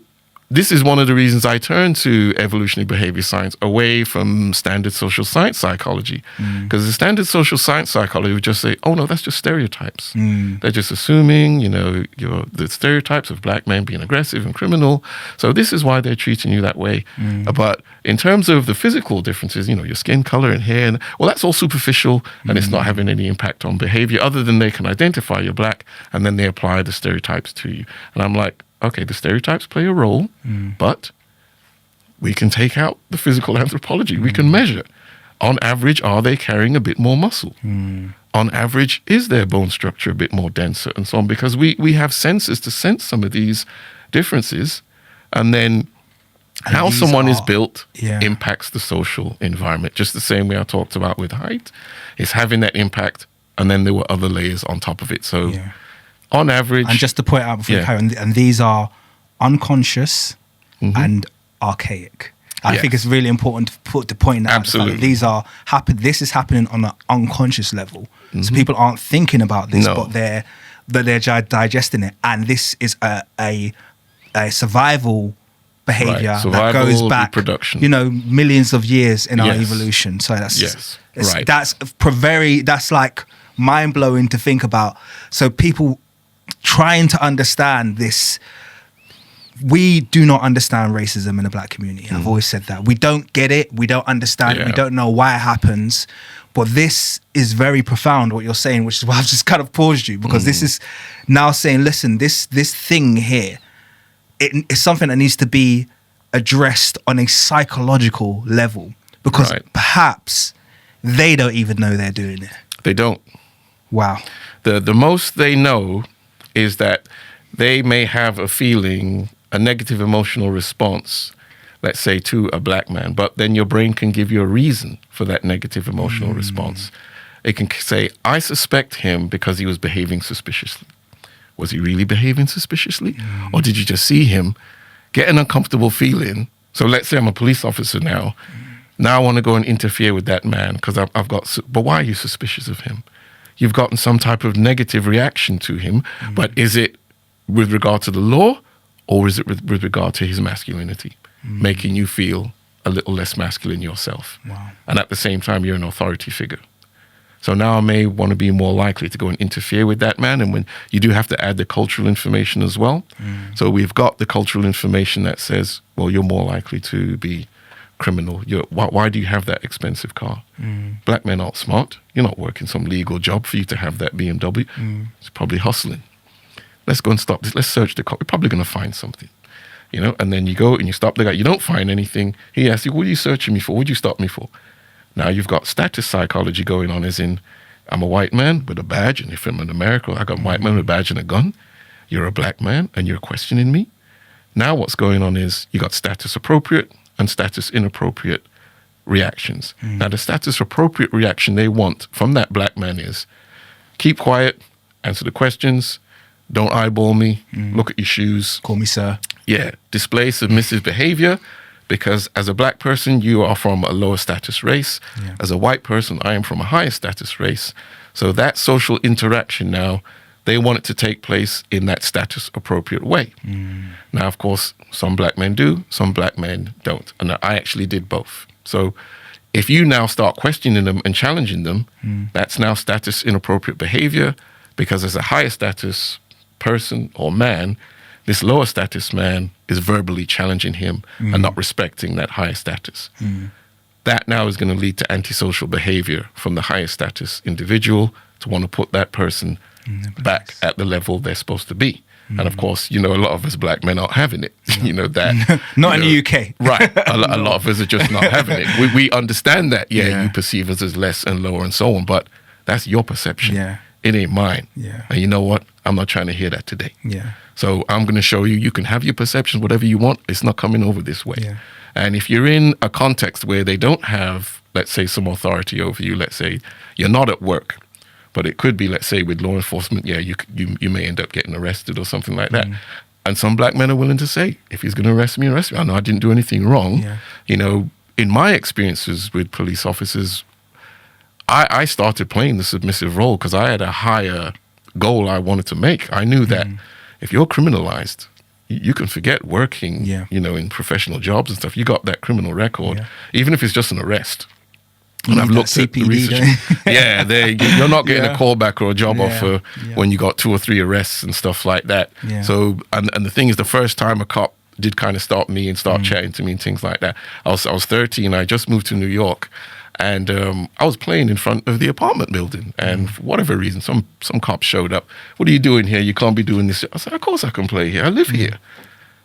this is one of the reasons I turned to evolutionary behavior science away from standard social science psychology. Because the standard social science psychology would just say, oh no, that's just stereotypes. They're just assuming, the stereotypes of Black men being aggressive and criminal. So this is why they're treating you that way. But in terms of the physical differences, your skin color and hair, well, that's all superficial, and it's not having any impact on behavior other than they can identify you're Black, and then they apply the stereotypes to you. And I'm like, okay, the stereotypes play a role, but we can take out the physical anthropology. We can measure. On average, are they carrying a bit more muscle? On average, is their bone structure a bit more denser and so on? Because we have sensors to sense some of these differences, and then how someone is built impacts the social environment. Just the same way I talked about with height, is having that impact, and then there were other layers on top of it. So on average... And just to point out before you carry on, and these are unconscious and archaic. I think it's really important to point out. Absolutely. This is happening on an unconscious level. So people aren't thinking about this, but they're digesting it. And this is a survival behavior that goes back, millions of years in our evolution. So that's like mind blowing to think about. So people trying to understand this. We do not understand racism in the Black community. I've always said that. We don't get it. We don't understand it. We don't know why it happens. But this is very profound, what you're saying, which is why I've just kind of paused you, because this is now saying, listen, this thing here, it is something that needs to be addressed on a psychological level, because perhaps they don't even know they're doing it. They don't. Wow. The most they know is that they may have a feeling, a negative emotional response, let's say, to a Black man, but then your brain can give you a reason for that negative emotional response. It can say, I suspect him because he was behaving suspiciously. Was he really behaving suspiciously? Or did you just see him get an uncomfortable feeling? So let's say I'm a police officer now. Now I want to go and interfere with that man because I've got... But why are you suspicious of him? You've gotten some type of negative reaction to him, but is it with regard to the law, or is it with regard to his masculinity, making you feel a little less masculine yourself? Wow. And at the same time, you're an authority figure. So now I may want to be more likely to go and interfere with that man. And when you do have to add the cultural information as well. So we've got the cultural information that says, well, you're more likely to be criminal. Why do you have that expensive car? Black men aren't smart. You're not working some legal job for you to have that BMW. It's probably hustling. Let's go and stop this. Let's search the car. We're probably going to find something, and then you go and you stop the guy. You don't find anything. He asks you, what are you searching me for? What did you stop me for? Now you've got status psychology going on, as in, I'm a white man with a badge, and if I'm in America, I got a white man with a badge and a gun. You're a Black man and you're questioning me. Now what's going on is you got status appropriate and status inappropriate reactions. Now the status appropriate reaction they want from that Black man is, keep quiet, answer the questions, don't eyeball me, look at your shoes. Call me sir. Yeah, display submissive behavior, because as a Black person, you are from a lower status race. As a white person, I am from a higher status race. So that social interaction now, they want it to take place in that status appropriate way. Now, of course, some Black men do, some Black men don't. And I actually did both. So if you now start questioning them and challenging them, that's now status inappropriate behavior, because as a higher status person or man, this lower status man is verbally challenging him and not respecting that higher status. That now is going to lead to antisocial behavior from the higher status individual to want to put that person back at the level they're supposed to be. And of course, a lot of us Black men aren't having it. Not in the UK. Right. A lot of us are just not having it. We understand that, you perceive us as less and lower and so on, but that's your perception. It ain't mine. And you know what? I'm not trying to hear that today. So I'm going to show you, you can have your perceptions, whatever you want. It's not coming over this way. Yeah. And if you're in a context where they don't have, let's say, some authority over you, let's say you're not at work, but it could be, let's say, with law enforcement, you may end up getting arrested or something like that. And some black men are willing to say, if he's going to arrest me, arrest me. I know I didn't do anything wrong. Yeah. You know, in my experiences with police officers, I started playing the submissive role because I had a higher goal I wanted to make. I knew that if you're criminalized, you can forget working, you know, in professional jobs and stuff. You got that criminal record, even if it's just an arrest. And I've looked at the research. You're not getting a callback or a job offer when you got 2 or 3 arrests and stuff like that. So, and the thing is, the first time a cop did kind of stop me and start chatting to me and things like that, I was 13. I just moved to New York, and I was playing in front of the apartment building, and for whatever reason, some cops showed up. What are you doing here? You can't be doing this. I said, of course I can play here. I live here.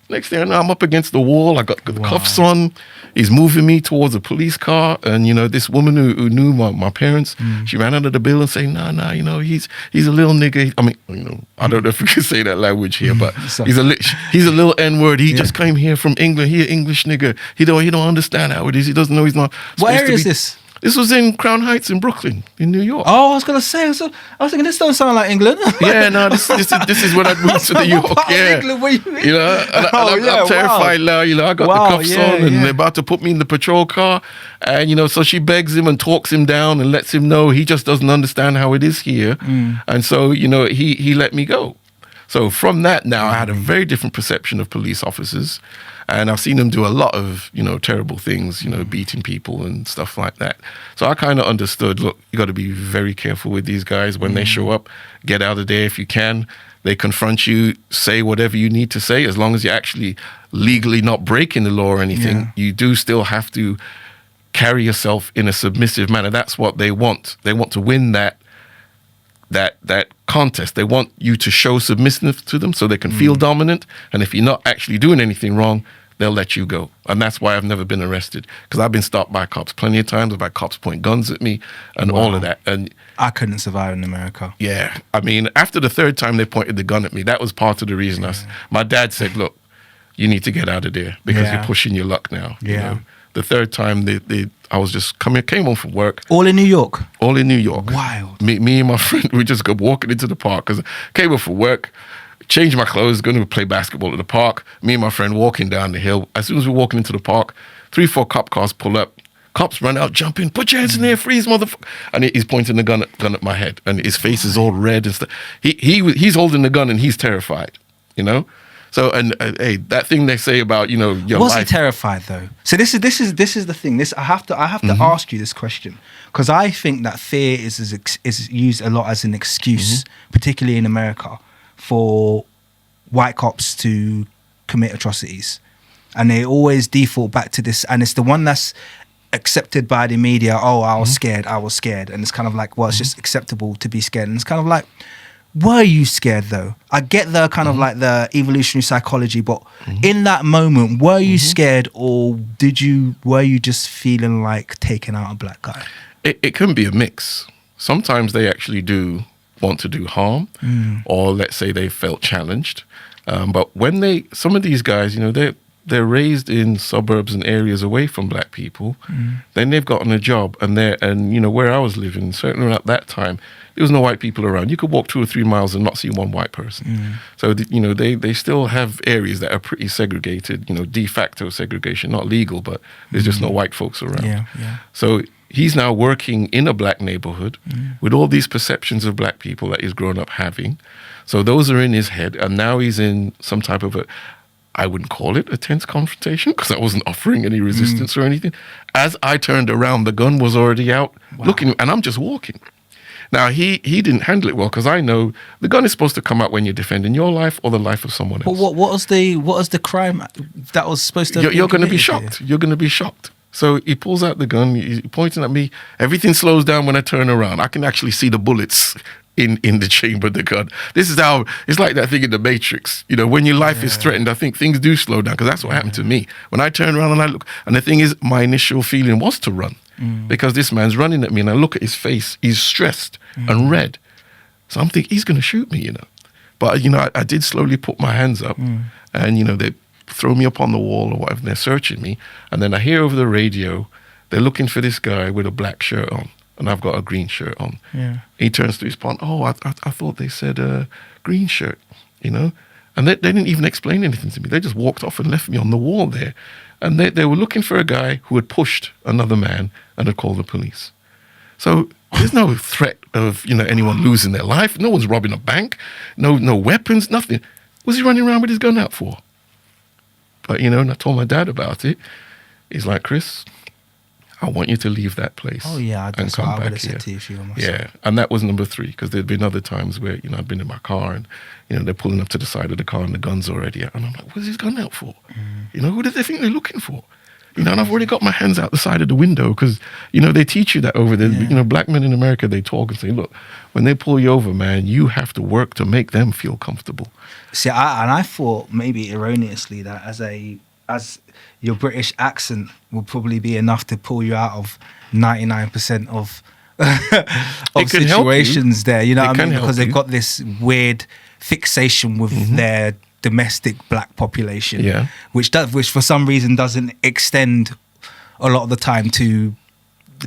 Next thing I know, I'm up against the wall. I got the cuffs on. He's moving me towards a police car. And, you know, this woman who knew my parents, she ran under the bill and saying, nah, you know, he's a little nigga. I mean, you know, I don't know if we can say that language here, but he's a little N-word. He just came here from England. He an English nigga. He don't understand how it is. He doesn't know he's not. What area is this? This was in Crown Heights in Brooklyn, in New York. Oh, I was going to say, I was thinking, this don't sound like England. This is when I moved to New York. England, what you mean? You know, and I'm terrified now. You know, I got the cuffs on, and they're about to put me in the patrol car. And, you know, so she begs him and talks him down and lets him know he just doesn't understand how it is here. And so, you know, he let me go. So from that now, I had a very different perception of police officers. And I've seen them do a lot of, you know, terrible things, you know, beating people and stuff like that. So I kind of understood, look, you got to be very careful with these guys. When they show up, get out of there if you can. They confront you, say whatever you need to say. As long as you're actually legally not breaking the law or anything, you do still have to carry yourself in a submissive manner. That's what they want. They want to win that contest. They want you to show submissiveness to them so they can feel dominant. And if you're not actually doing anything wrong, they'll let you go. And that's why I've never been arrested, because I've been stopped by cops plenty of times. I've had cops point guns at me and all of that. And I couldn't survive in America. Yeah. I mean, after the 3rd time they pointed the gun at me, that was part of the reason. My dad said, look, you need to get out of there because you're pushing your luck now. You know? The 3rd time I was just came home from work. All in New York? All in New York. Wild. Me and my friend, we just go walking into the park because I came home from work, changed my clothes, going to play basketball at the park. Me and my friend walking down the hill. As soon as we're walking into the park, 3-4 cop cars pull up. Cops run out, jump in, put your hands in there, freeze, motherfucker. And he's pointing the gun at my head. And his face is all red and stuff. He's holding the gun and he's terrified, you know? So, and hey, that thing they say about, you know, your was life. he terrified though? So this is the thing. I have to ask you this question, because I think that fear is used a lot as an excuse, particularly in America, for white cops to commit atrocities, and they always default back to this, and it's the one that's accepted by the media. Oh, I was scared, and it's kind of like, well, it's just acceptable to be scared, and it's kind of like, were you scared though? I get the kind of like the evolutionary psychology, but in that moment, were you scared, or were you just feeling like taking out a black guy? It can be a mix. Sometimes they actually do want to do harm, or let's say they felt challenged. But when some of these guys, you know, they're raised in suburbs and areas away from black people, then they've gotten a job, and you know, where I was living, certainly at that time, there was no white people around. You could walk 2 or 3 miles and not see one white person. So, you know, they still have areas that are pretty segregated, you know, de facto segregation, not legal, but there's just no white folks around. So he's now working in a black neighborhood with all these perceptions of black people that he's grown up having. So those are in his head, and now he's in some type of I wouldn't call it a tense confrontation because I wasn't offering any resistance or anything. As I turned around, the gun was already out, looking, and I'm just walking. Now, he didn't handle it well, because I know the gun is supposed to come out when you're defending your life or the life of someone else. But what was the crime that was supposed to? You're going to be shocked. You're going to be shocked. So he pulls out the gun, he's pointing at me. Everything slows down when I turn around. I can actually see the bullets in the chamber of the gun. This is how, it's like that thing in The Matrix. You know, when your life is threatened, I think things do slow down, because that's what happened to me. When I turn around and I look, and the thing is, my initial feeling was to run, because this man's running at me, and I look at his face, he's stressed and red. So I'm thinking, he's going to shoot me, you know. But, I did slowly put my hands up and, they throw me up on the wall or whatever, and they're searching me. And then I hear over the radio, they're looking for this guy with a black shirt on, and I've got a green shirt on. Yeah. He turns to his partner, I thought they said green shirt, And they didn't even explain anything to me. They just walked off and left me on the wall there. And they were looking for a guy who had pushed another man and had called the police. So there's no threat of, anyone losing their life. No one's robbing a bank. No weapons, nothing. What's he running around with his gun out for? But, and I told my dad about it. He's like, Chris, I want you to leave that place. Oh, yeah, that's what I would have said to you if you were my son. Yeah, and that was number 3, because there'd been other times where, I'd been in my car and, they're pulling up to the side of the car and the gun's already out. And I'm like, what's his gun out for? Who do they think they're looking for? And I've already got my hands out the side of the window because, they teach you that over there. Yeah. Black men in America, they talk and say, look, when they pull you over, man, you have to work to make them feel comfortable. See, I thought maybe erroneously that as your British accent will probably be enough to pull you out of 99% of situations there. You know what I mean? Because they've got this weird fixation with their domestic black population, which for some reason doesn't extend a lot of the time to.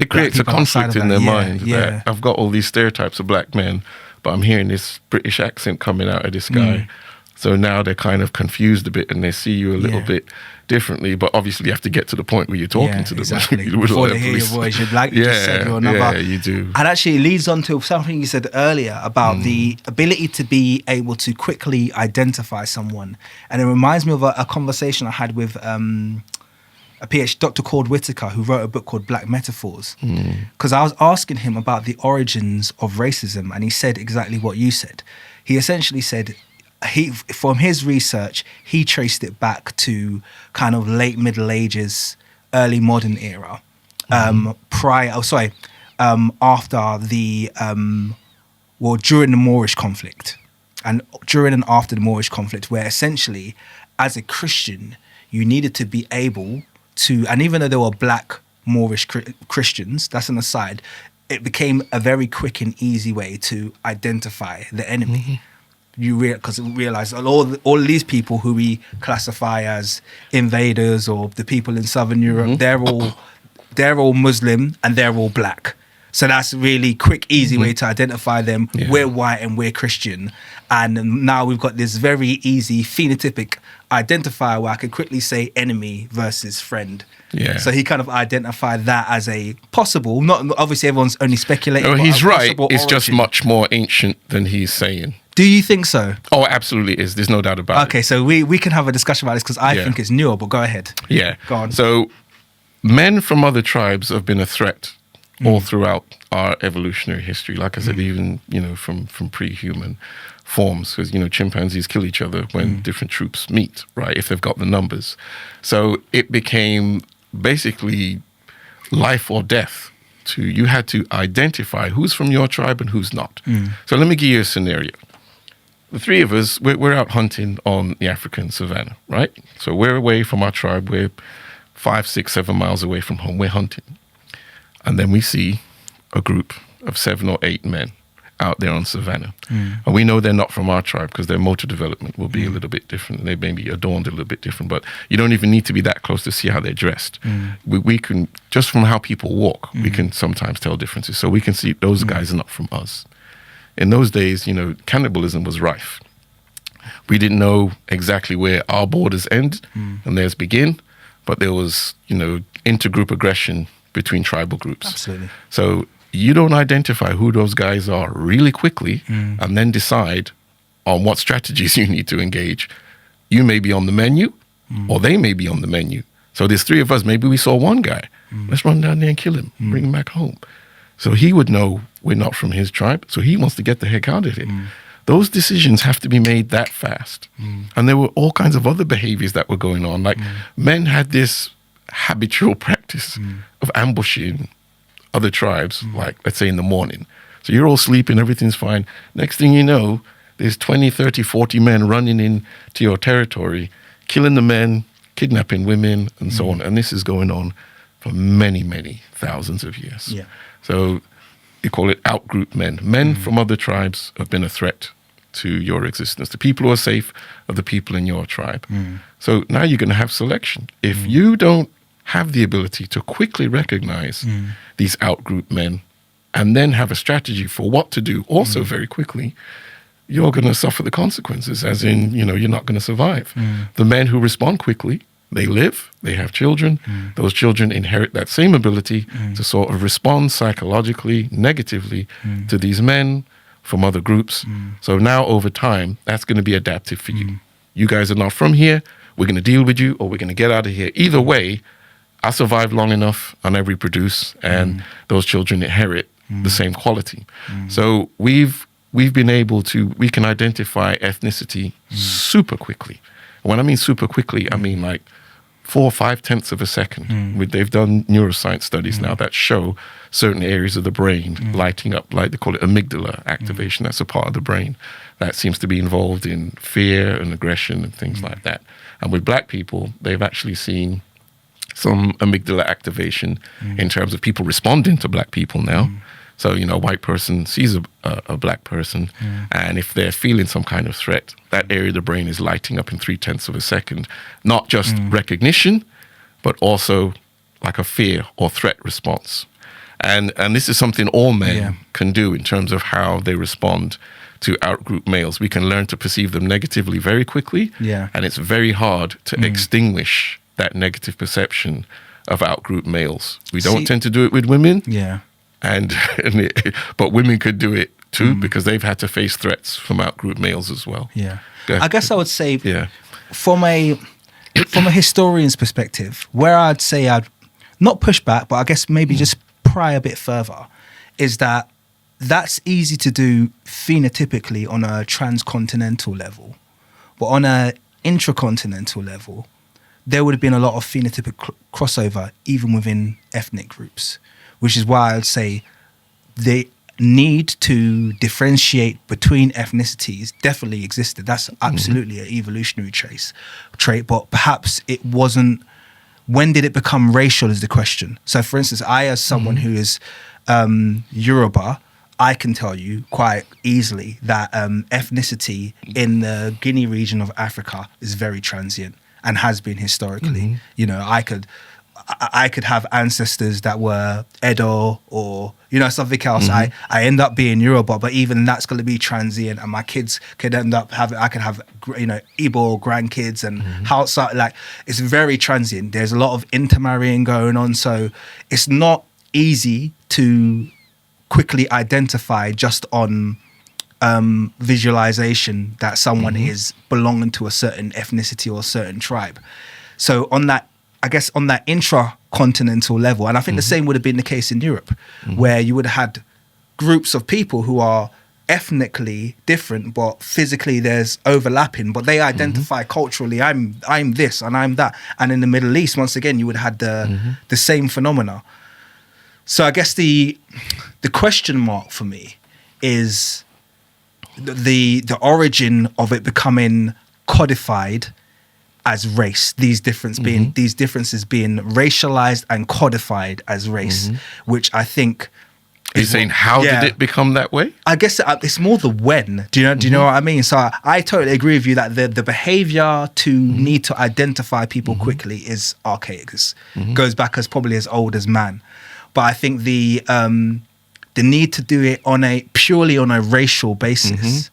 It creates a conflict in their mind. Yeah. I've got all these stereotypes of black men, but I'm hearing this British accent coming out of this guy. So now they're kind of confused a bit and they see you a little bit differently. But obviously you have to get to the point where you're talking to them. Exactly. Before they hear your voice, you'd like you just said you're another. Yeah, you do. And actually it leads on to something you said earlier about the ability to be able to quickly identify someone. And it reminds me of a conversation I had with a PhD, Dr. Cord Whitaker, who wrote a book called Black Metaphors. Because I was asking him about the origins of racism, and he said exactly what you said. He essentially said, from his research, he traced it back to kind of late Middle Ages, early modern era, after the, during the Moorish conflict, and during and after the Moorish conflict, where essentially, as a Christian, you needed to be able to, and even though there were black Moorish Christians, that's an aside, it became a very quick and easy way to identify the enemy. You realize all these people who we classify as invaders or the people in Southern Europe, they're all Muslim and they're all black. So that's a really quick, easy way to identify them. Yeah. We're white and we're Christian. And now we've got this very easy phenotypic identifier where I could quickly say enemy versus friend. Yeah. So he kind of identified that as a possible, not obviously everyone's only speculating. No, he's right. It's origin. Just much more ancient than he's saying. Do you think so? Oh, absolutely is. There's no doubt about it. Okay, so we can have a discussion about this because I think it's newer, but go ahead. Yeah. Go on. So men from other tribes have been a threat all throughout our evolutionary history. Like I said, even, from pre-human forms, because, chimpanzees kill each other when different troops meet, right, if they've got the numbers. So it became basically life or death. You had to identify who's from your tribe and who's not. So let me give you a scenario. The three of us, we're out hunting on the African savannah, right? So we're away from our tribe. We're 5, 6, 7 miles away from home. We're hunting. And then we see a group of 7 or 8 men out there on savannah. And we know they're not from our tribe because their motor development will be a little bit different. They may be adorned a little bit different, but you don't even need to be that close to see how they're dressed. We can, just from how people walk, we can sometimes tell differences. So we can see those guys are not from us. In those days, cannibalism was rife. We didn't know exactly where our borders end and theirs begin, but there was, intergroup aggression between tribal groups. Absolutely. So you don't identify who those guys are really quickly and then decide on what strategies you need to engage. You may be on the menu or they may be on the menu. So there's 3 of us. Maybe we saw one guy. Let's run down there and kill him, bring him back home. So he would know we're not from his tribe. So he wants to get the heck out of here. Those decisions have to be made that fast. And there were all kinds of other behaviors that were going on. Like men had this habitual practice of ambushing other tribes, like let's say in the morning. So you're all sleeping, everything's fine. Next thing you know, there's 20, 30, 40 men running into your territory, killing the men, kidnapping women, and so on. And this is going on for many, many thousands of years. Yeah. So you call it outgroup men. Men from other tribes have been a threat to your existence. The people who are safe are the people in your tribe. So now you're going to have selection. If you don't have the ability to quickly recognize these outgroup men and then have a strategy for what to do also very quickly, you're going to suffer the consequences, as in, you're not going to survive. The men who respond quickly, they live, they have children. Those children inherit that same ability to sort of respond psychologically, negatively to these men from other groups. So now over time, that's going to be adaptive for you. You guys are not from here, we're going to deal with you, or we're going to get out of here. Either way, I survive long enough and I reproduce, and those children inherit the same quality. So we've been able to, we can identify ethnicity super quickly. When I mean super quickly, I mean like 4 or 5 tenths of a second. They've done neuroscience studies now that show certain areas of the brain lighting up, like they call it amygdala activation. That's a part of the brain that seems to be involved in fear and aggression and things like that. And with black people, they've actually seen some amygdala activation in terms of people responding to black people now. So, a white person sees a black person, and if they're feeling some kind of threat, that area of the brain is lighting up in 3 tenths of a second. Not just recognition, but also like a fear or threat response. And this is something all men can do in terms of how they respond to outgroup males. We can learn to perceive them negatively very quickly, and it's very hard to extinguish that negative perception of outgroup males. We don't tend to do it with women. But women could do it too because they've had to face threats from outgroup males as well. I guess I would say from a historian's perspective, where I'd say I'd not push back, but I guess maybe just pry a bit further, is that's easy to do phenotypically on a transcontinental level, but on a intracontinental level, there would have been a lot of phenotypic crossover even within ethnic groups, which is why I'd say the need to differentiate between ethnicities definitely existed. That's absolutely an evolutionary trait, but perhaps it wasn't. When did it become racial is the question. So for instance, I, as someone who is Yoruba, I can tell you quite easily that ethnicity in the Guinea region of Africa is very transient and has been historically. I could have ancestors that were Edo or something else. I end up being Yoruba, but even that's going to be transient, and my kids could end up having. I could have Igbo grandkids and outside. Like, it's very transient. There's a lot of intermarrying going on, so it's not easy to quickly identify just on visualization that someone is belonging to a certain ethnicity or a certain tribe. So on that intracontinental level, and I think the same would have been the case in Europe, where you would have had groups of people who are ethnically different, but physically there's overlapping, but they identify culturally, I'm this and I'm that. And in the Middle East, once again, you would have had the same phenomena. So I guess the question mark for me is the origin of it becoming codified as race, these differences being racialized and codified as race, which I think Are you saying how did it become that way? I guess it's more the when. Do you know what I mean? So I totally agree with you that the behavior to need to identify people quickly is archaic. It goes back as probably as old as man. But I think the need to do it purely on a racial basis,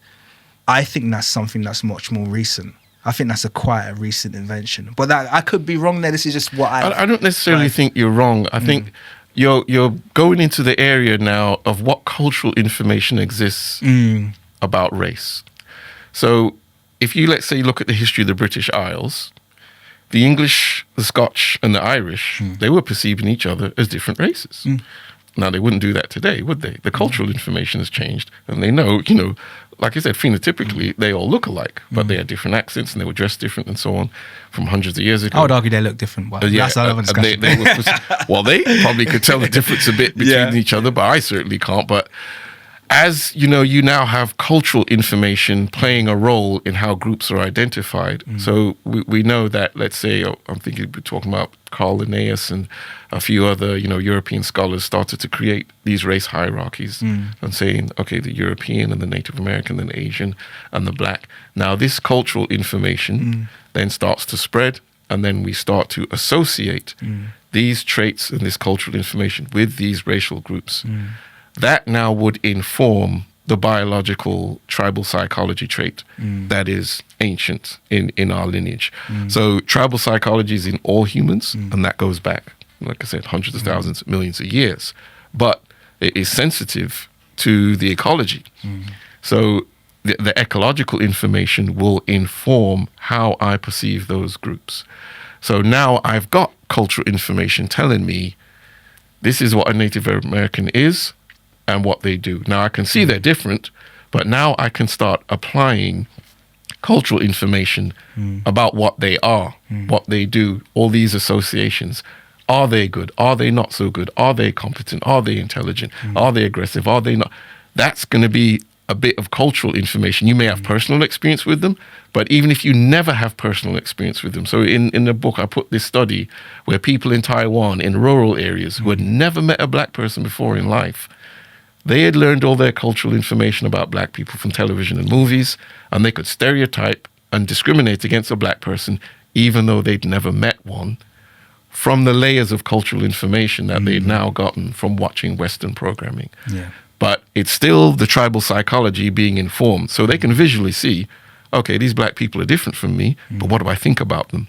I think that's something that's much more recent. I think that's quite a recent invention. But I could be wrong there. This is just what I don't necessarily think you're wrong. I think you're going into the area now of what cultural information exists about race. So if you, let's say, look at the history of the British Isles, the English, the Scotch, and the Irish, they were perceiving each other as different races. Now, they wouldn't do that today, would they? The cultural information has changed, and they know, like I said, phenotypically, they all look alike, but they had different accents, and they were dressed different, and so on, from hundreds of years ago. I would argue they look different, but that's another discussion. They probably could tell the difference a bit between each other, but I certainly can't. But as you know, you now have cultural information playing a role in how groups are identified. So we know that, let's say, I'm thinking we're talking about Carl Linnaeus and a few other, European scholars started to create these race hierarchies and saying, okay, the European and the Native American and the Asian and the Black. Now, this cultural information then starts to spread, and then we start to associate these traits and this cultural information with these racial groups. That now would inform the biological tribal psychology trait that is ancient in our lineage. So tribal psychology is in all humans, and that goes back, like I said, hundreds of thousands, millions of years. But it is sensitive to the ecology. So the ecological information will inform how I perceive those groups. So now I've got cultural information telling me this is what a Native American is and what they do. Now I can see they're different, but now I can start applying cultural information about what they are, what they do, all these associations. Are they good? Are they not so good? Are they competent? Are they intelligent? Are they aggressive? Are they not? That's going to be a bit of cultural information. You may have personal experience with them, but even if you never have personal experience with them. So in the book, I put this study where people in Taiwan, in rural areas, who had never met a Black person before in life, they had learned all their cultural information about Black people from television and movies, and they could stereotype and discriminate against a Black person, even though they'd never met one, from the layers of cultural information that they'd now gotten from watching Western programming. Yeah. But it's still the tribal psychology being informed. So they can visually see, okay, these Black people are different from me, but what do I think about them?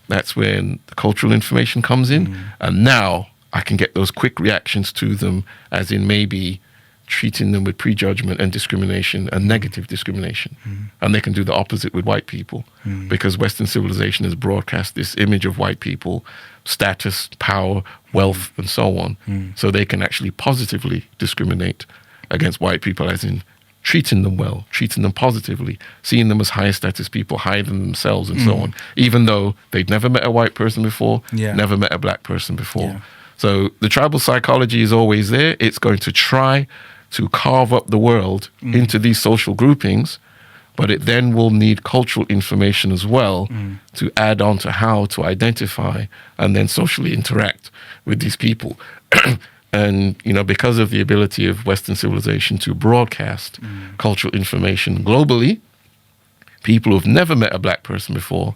That's when the cultural information comes in, and now I can get those quick reactions to them, as in maybe treating them with prejudgment and discrimination and negative discrimination. And they can do the opposite with white people, because Western civilization has broadcast this image of white people, status, power, wealth, and so on. So they can actually positively discriminate against white people, as in treating them well, treating them positively, seeing them as higher status people, higher than themselves, and so on, even though they'd never met a white person before, never met a Black person before. So the tribal psychology is always there. It's going to try to carve up the world into these social groupings, but it then will need cultural information as well to add on to how to identify and then socially interact with these people. And, because of the ability of Western civilization to broadcast cultural information globally, people who've never met a Black person before,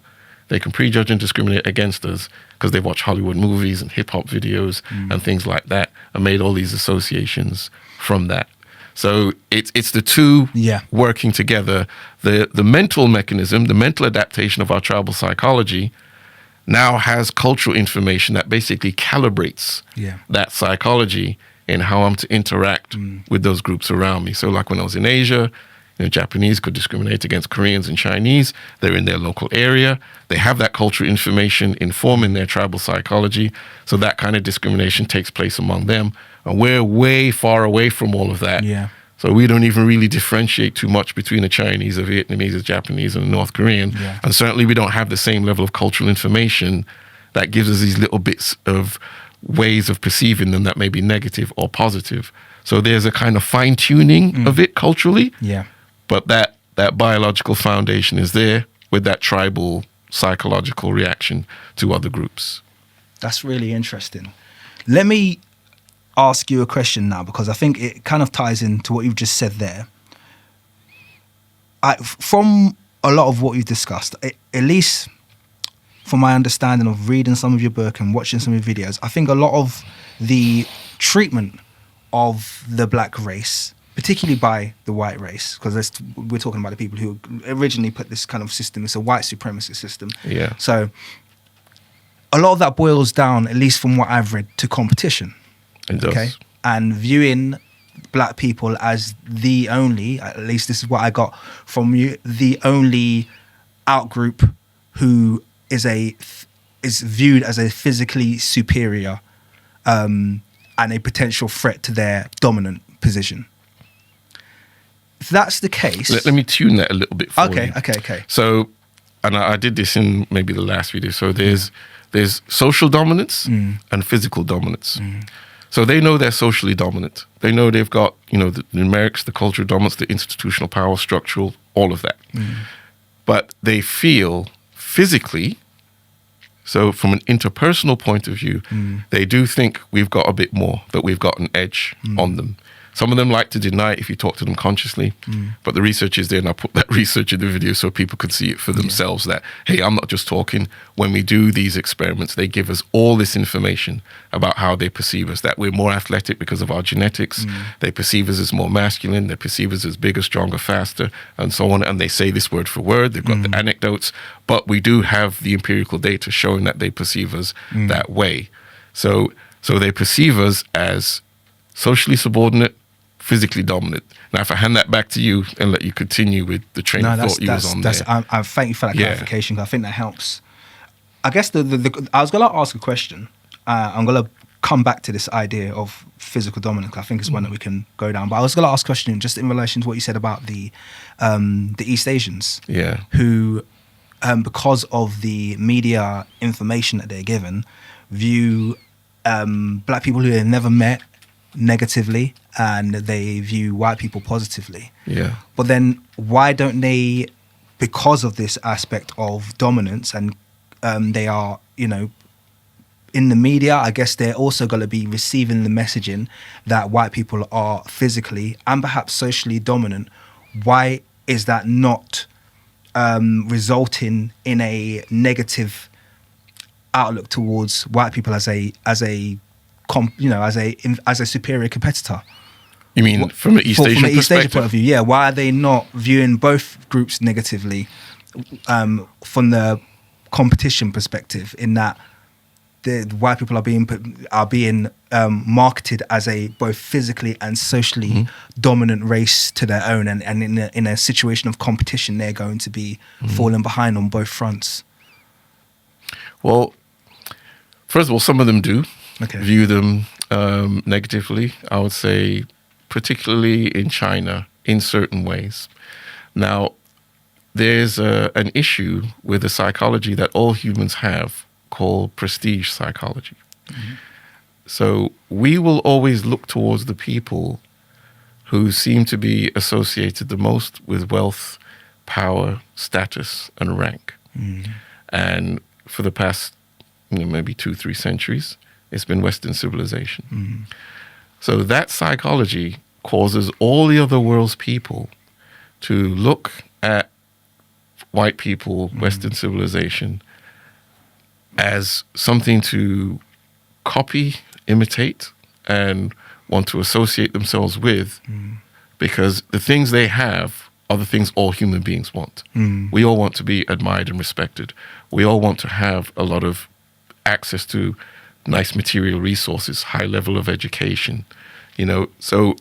they can prejudge and discriminate against us because they've watched Hollywood movies and hip-hop videos and things like that, and made all these associations from that. So it's the two working together. The mental mechanism, the mental adaptation of our tribal psychology now has cultural information that basically calibrates that psychology in how I'm to interact with those groups around me. So like when I was in Asia, Japanese could discriminate against Koreans and Chinese. They're in their local area. They have that cultural information informing their tribal psychology. So that kind of discrimination takes place among them. And we're way far away from all of that. So we don't even really differentiate too much between a Chinese, a Vietnamese, a Japanese, and a North Korean. And certainly we don't have the same level of cultural information that gives us these little bits of ways of perceiving them that may be negative or positive. So there's a kind of fine-tuning of it culturally. But that biological foundation is there with that tribal psychological reaction to other groups. That's really interesting. Let me ask you a question now, because I think it kind of ties into what you've just said there. From a lot of what you've discussed, at least from my understanding of reading some of your book and watching some of your videos, I think a lot of the treatment of the Black race, particularly by the white race, because we're talking about the people who originally put this kind of system, it's a white supremacist system. So a lot of that boils down, at least from what I've read, to competition. It does. And viewing Black people as the only, at least this is what I got from you, the only outgroup who is viewed as a physically superior and a potential threat to their dominant position. If that's the case... Let me tune that a little bit for you. Okay. So, and I did this in maybe the last video. So there's social dominance and physical dominance. So they know they're socially dominant. They know they've got, the numerics, the cultural dominance, the institutional power, structural, all of that. But they feel physically, so from an interpersonal point of view, they do think we've got a bit more, that we've got an edge on them. Some of them like to deny it if you talk to them consciously, but the research is there, and I put that research in the video so people could see it for themselves that, hey, I'm not just talking. When we do these experiments, they give us all this information about how they perceive us, that we're more athletic because of our genetics. They perceive us as more masculine. They perceive us as bigger, stronger, faster, and so on. And they say this word for word. They've got the anecdotes, but we do have the empirical data showing that they perceive us that way. So they perceive us as socially subordinate, physically dominant. Now, if I hand that back to you and let you continue with the train of thought you was on there. I thank you for that clarification, because I think that helps. I guess I was going to ask a question. I'm going to come back to this idea of physical dominance. I think it's one that we can go down. But I was going to ask a question just in relation to what you said about the East Asians, who, because of the media information that they're given, view black people who they've never met negatively, and they view white people positively. But then why don't they, because of this aspect of dominance, and they are, in the media, I guess they're also going to be receiving the messaging that white people are physically and perhaps socially dominant. Why is that not resulting in a negative outlook towards white people as a superior competitor? You mean from an East Asian perspective? Point of view, yeah. Why are they not viewing both groups negatively from the competition perspective? In that the white people are being marketed as a both physically and socially dominant race to their own, and in a situation of competition, they're going to be falling behind on both fronts. Well, first of all, some of them do view them negatively. I would say, particularly in China, in certain ways. Now, there's an issue with the psychology that all humans have called prestige psychology. So we will always look towards the people who seem to be associated the most with wealth, power, status, and rank. And for the past maybe 2-3 centuries, it's been Western civilization. So that psychology causes all the other world's people to look at white people, Western civilization, as something to copy, imitate, and want to associate themselves with, because the things they have are the things all human beings want. We all want to be admired and respected. We all want to have a lot of access to nice material resources, high level of education, so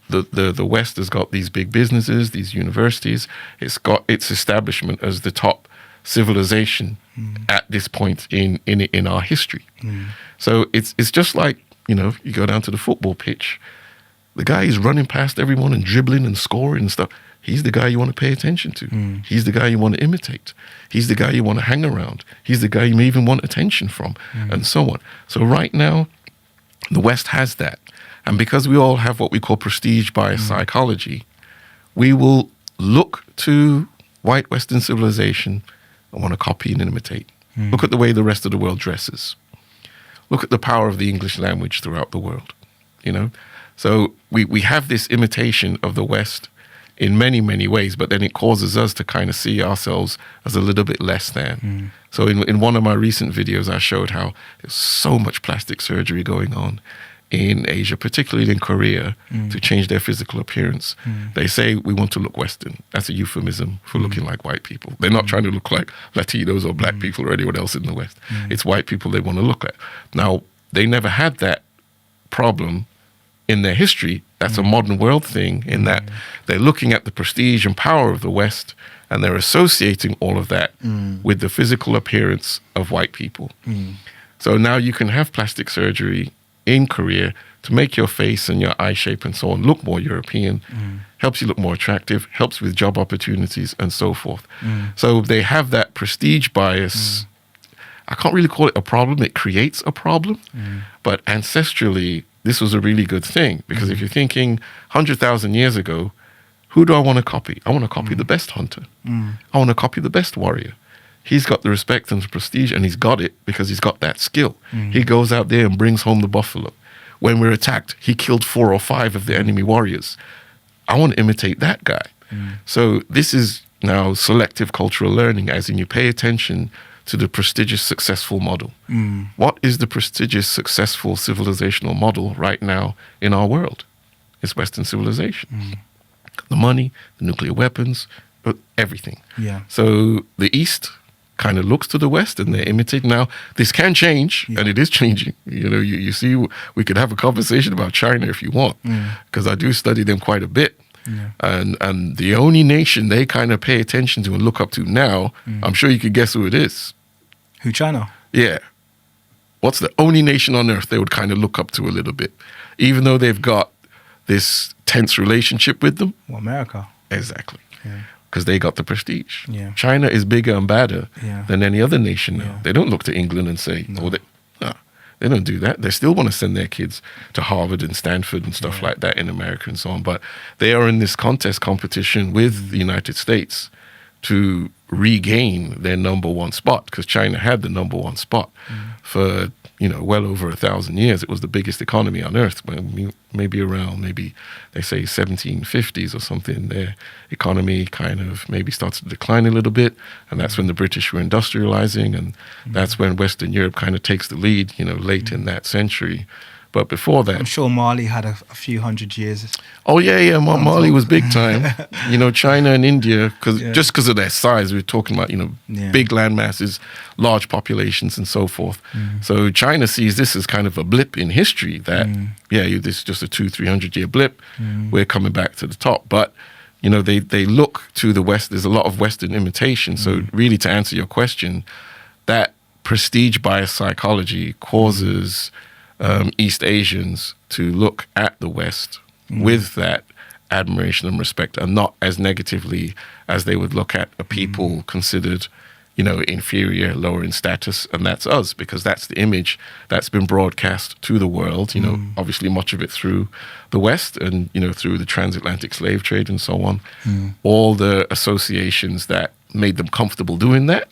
the West has got these big businesses, these universities. It's got its establishment as the top civilization at this point in our history. So it's just like, you go down to the football pitch, the guy is running past everyone and dribbling and scoring and stuff. He's the guy you want to pay attention to. He's the guy you want to imitate. He's the guy you want to hang around. He's the guy you may even want attention from, and so on. So right now, the West has that. And because we all have what we call prestige bias psychology, we will look to white Western civilization and want to copy and imitate. Look at the way the rest of the world dresses. Look at the power of the English language throughout the world, So we have this imitation of the West in many, many ways, but then it causes us to kind of see ourselves as a little bit less than. So in one of my recent videos, I showed how there's so much plastic surgery going on in Asia, particularly in Korea, to change their physical appearance. They say we want to look Western. That's a euphemism for looking like white people. They're not trying to look like Latinos or black people or anyone else in the West. It's white people they want to look at. Now, they never had that problem in their history. That's a modern world thing, in that they're looking at the prestige and power of the West, and they're associating all of that with the physical appearance of white people. So now you can have plastic surgery in Korea to make your face and your eye shape and so on look more European, helps you look more attractive, helps with job opportunities and so forth. So they have that prestige bias. I can't really call it a problem. It creates a problem. But ancestrally, this was a really good thing, because if you're thinking 100,000 years ago, who do I want to copy? I want to copy the best hunter. I want to copy the best warrior. He's got the respect and the prestige, and he's got it because he's got that skill. He goes out there and brings home the buffalo. When we're attacked, he killed 4 or 5 of the enemy warriors. I want to imitate that guy. So this is now selective cultural learning, as in you pay attention to the prestigious successful model. What is the prestigious successful civilizational model right now in our world? It's Western civilization. The money, the nuclear weapons, everything. Yeah. So the East kind of looks to the West and they imitate. Now, this can change, and it is changing. You know, you see, we could have a conversation about China if you want, because I do study them quite a bit. And the only nation they kind of pay attention to and look up to now, I'm sure you could guess who it is. Who, China? Yeah. What's the only nation on earth they would kind of look up to a little bit, even though they've got this tense relationship with them? Well, America. Exactly. Yeah. Because they got the prestige. Yeah. China is bigger and badder than any other nation now. Yeah. They don't look to England and say, no, they don't do that. They still want to send their kids to Harvard and Stanford and stuff like that in America and so on. But they are in this competition with the United States to regain their number one spot, because China had the number one spot for, well over 1,000 years. It was the biggest economy on earth. Maybe around, they say 1750s or something. Their economy kind of maybe starts to decline a little bit, and that's when the British were industrializing, and that's when Western Europe kind of takes the lead, late in that century. But before that, I'm sure Mali had a few hundred years. Oh yeah, Mali was big time. China and India, just because of their size, we're talking about big land masses, large populations, and so forth. So China sees this as kind of a blip in history. That this is just a 200-300 year blip. We're coming back to the top, but they look to the West. There's a lot of Western imitation. So really, to answer your question, that prestige bias psychology causes East Asians to look at the West with that admiration and respect, and not as negatively as they would look at a people considered, inferior, lower in status, and that's us, because that's the image that's been broadcast to the world, obviously much of it through the West and, through the transatlantic slave trade and so on. All the associations that made them comfortable doing that,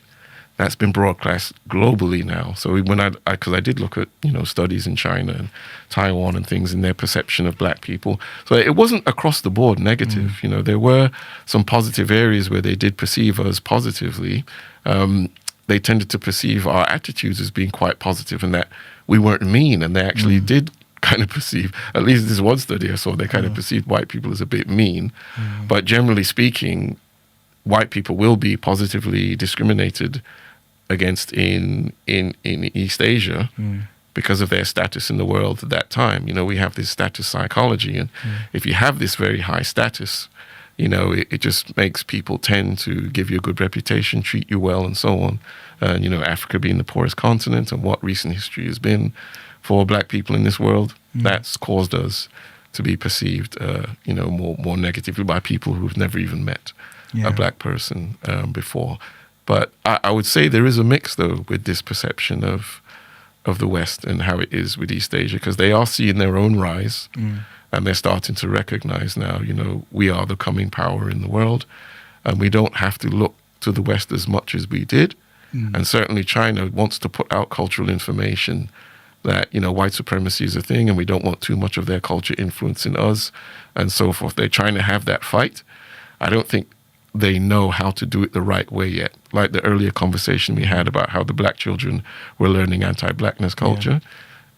that's been broadcast globally now. So because I did look at, studies in China and Taiwan and things in their perception of black people. So it wasn't across the board negative. There were some positive areas where they did perceive us positively. They tended to perceive our attitudes as being quite positive, and that we weren't mean. And they actually did kind of perceive, at least this one study I saw, they kind of perceived white people as a bit mean. But generally speaking, white people will be positively discriminated against in East Asia because of their status in the world at that time. We have this status psychology, and if you have this very high status, it just makes people tend to give you a good reputation, treat you well, and so on. And Africa being the poorest continent, and what recent history has been for black people in this world, that's caused us to be perceived, more negatively by people who've never even met a black person before. But I would say there is a mix, though, with this perception of the West and how it is with East Asia, because they are seeing their own rise, and they're starting to recognize now, we are the coming power in the world, and we don't have to look to the West as much as we did. And certainly China wants to put out cultural information that, white supremacy is a thing, and we don't want too much of their culture influencing us, and so forth. They're trying to have that fight. I don't think they know how to do it the right way yet. Like the earlier conversation we had about how the black children were learning anti-blackness culture.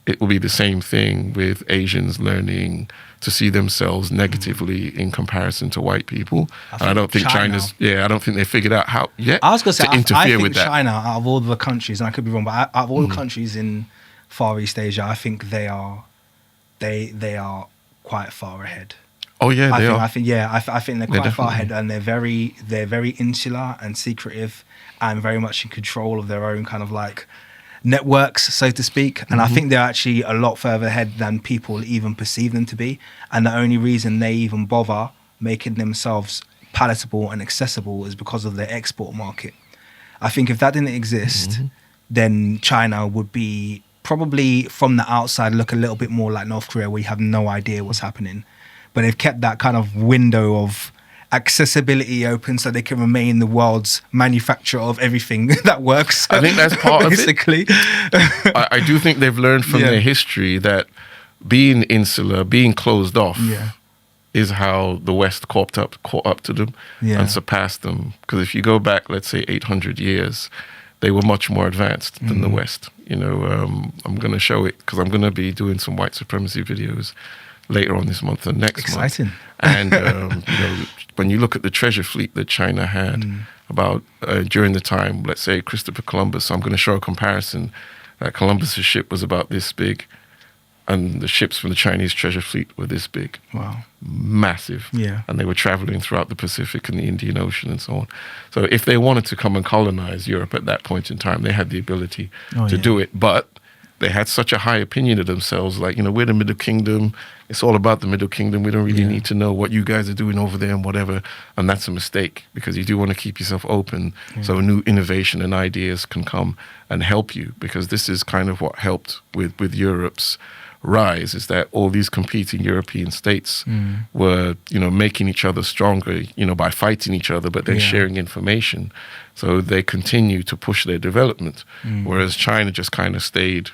It will be the same thing with Asians learning to see themselves negatively in comparison to white people. I don't think I don't think they figured out how yet I was going to say, interfere I think with that. China, out of all the countries, and I could be wrong, but out of all the countries in Far East Asia, I think they are quite far ahead. Oh yeah, they are. I think they're quite far ahead, and they're very insular and secretive, and very much in control of their own kind of like networks, so to speak. And I think they're actually a lot further ahead than people even perceive them to be. And the only reason they even bother making themselves palatable and accessible is because of their export market. I think if that didn't exist, then China would be probably from the outside look a little bit more like North Korea, where you have no idea what's happening. But they've kept that kind of window of accessibility open so they can remain the world's manufacturer of everything that works. I think that's part of it. basically. I do think they've learned from their history that being insular, being closed off, is how the West caught up to them and surpassed them. Because if you go back, let's say 800 years, they were much more advanced than the West. You know, I'm going to show it because I'm going to be doing some white supremacy videos later on this month and next Exciting. month. And, you know, when you look at the treasure fleet that China had about during the time, let's say Christopher Columbus, so I'm going to show a comparison. Columbus's ship was about this big, and the ships from the Chinese treasure fleet were this big. Wow. Massive. Yeah. And they were traveling throughout the Pacific and the Indian Ocean and so on. So if they wanted to come and colonize Europe at that point in time, they had the ability to do it. But they had such a high opinion of themselves, like, you know, we're the Middle Kingdom. It's all about the Middle Kingdom. We don't really need to know what you guys are doing over there and whatever. And that's a mistake, because you do want to keep yourself open so new innovation and ideas can come and help you, because this is kind of what helped with Europe's rise, is that all these competing European states were, you know, making each other stronger, you know, by fighting each other, but then sharing information. So they continue to push their development, whereas China just kind of stayed,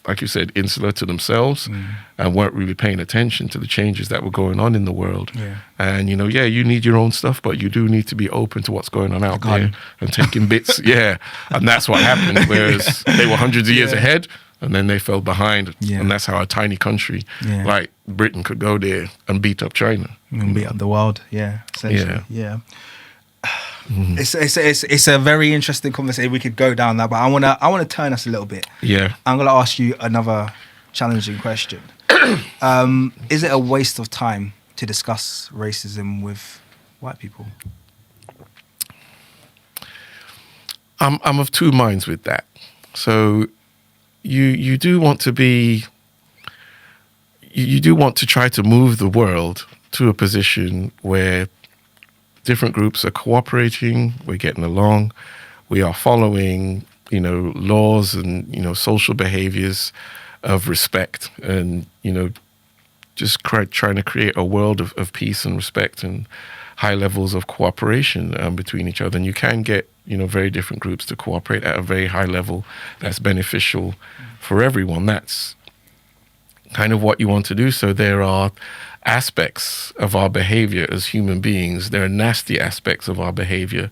like you said, insular to themselves and weren't really paying attention to the changes that were going on in the world. Yeah. And, you know, you need your own stuff, but you do need to be open to what's going on out there and taking bits. And that's what happened, whereas they were hundreds of years ahead and then they fell behind. And that's how a tiny country like Britain could go there and beat up China. And beat up the world, essentially. It's a very interesting conversation. We could go down that, but I wanna turn us a little bit. I'm gonna ask you another challenging question. Is it a waste of time to discuss racism with white people? I'm of two minds with that. So you do want to be, you do want to try to move the world to a position where different groups are cooperating, we're getting along, we are following, you know, laws and, you know, social behaviors of respect, and, you know, just trying to create a world of peace and respect and high levels of cooperation between each other. And you can get, you know, very different groups to cooperate at a very high level that's beneficial for everyone. That's kind of what you want to do. So there are aspects of our behavior as human beings, there are nasty aspects of our behavior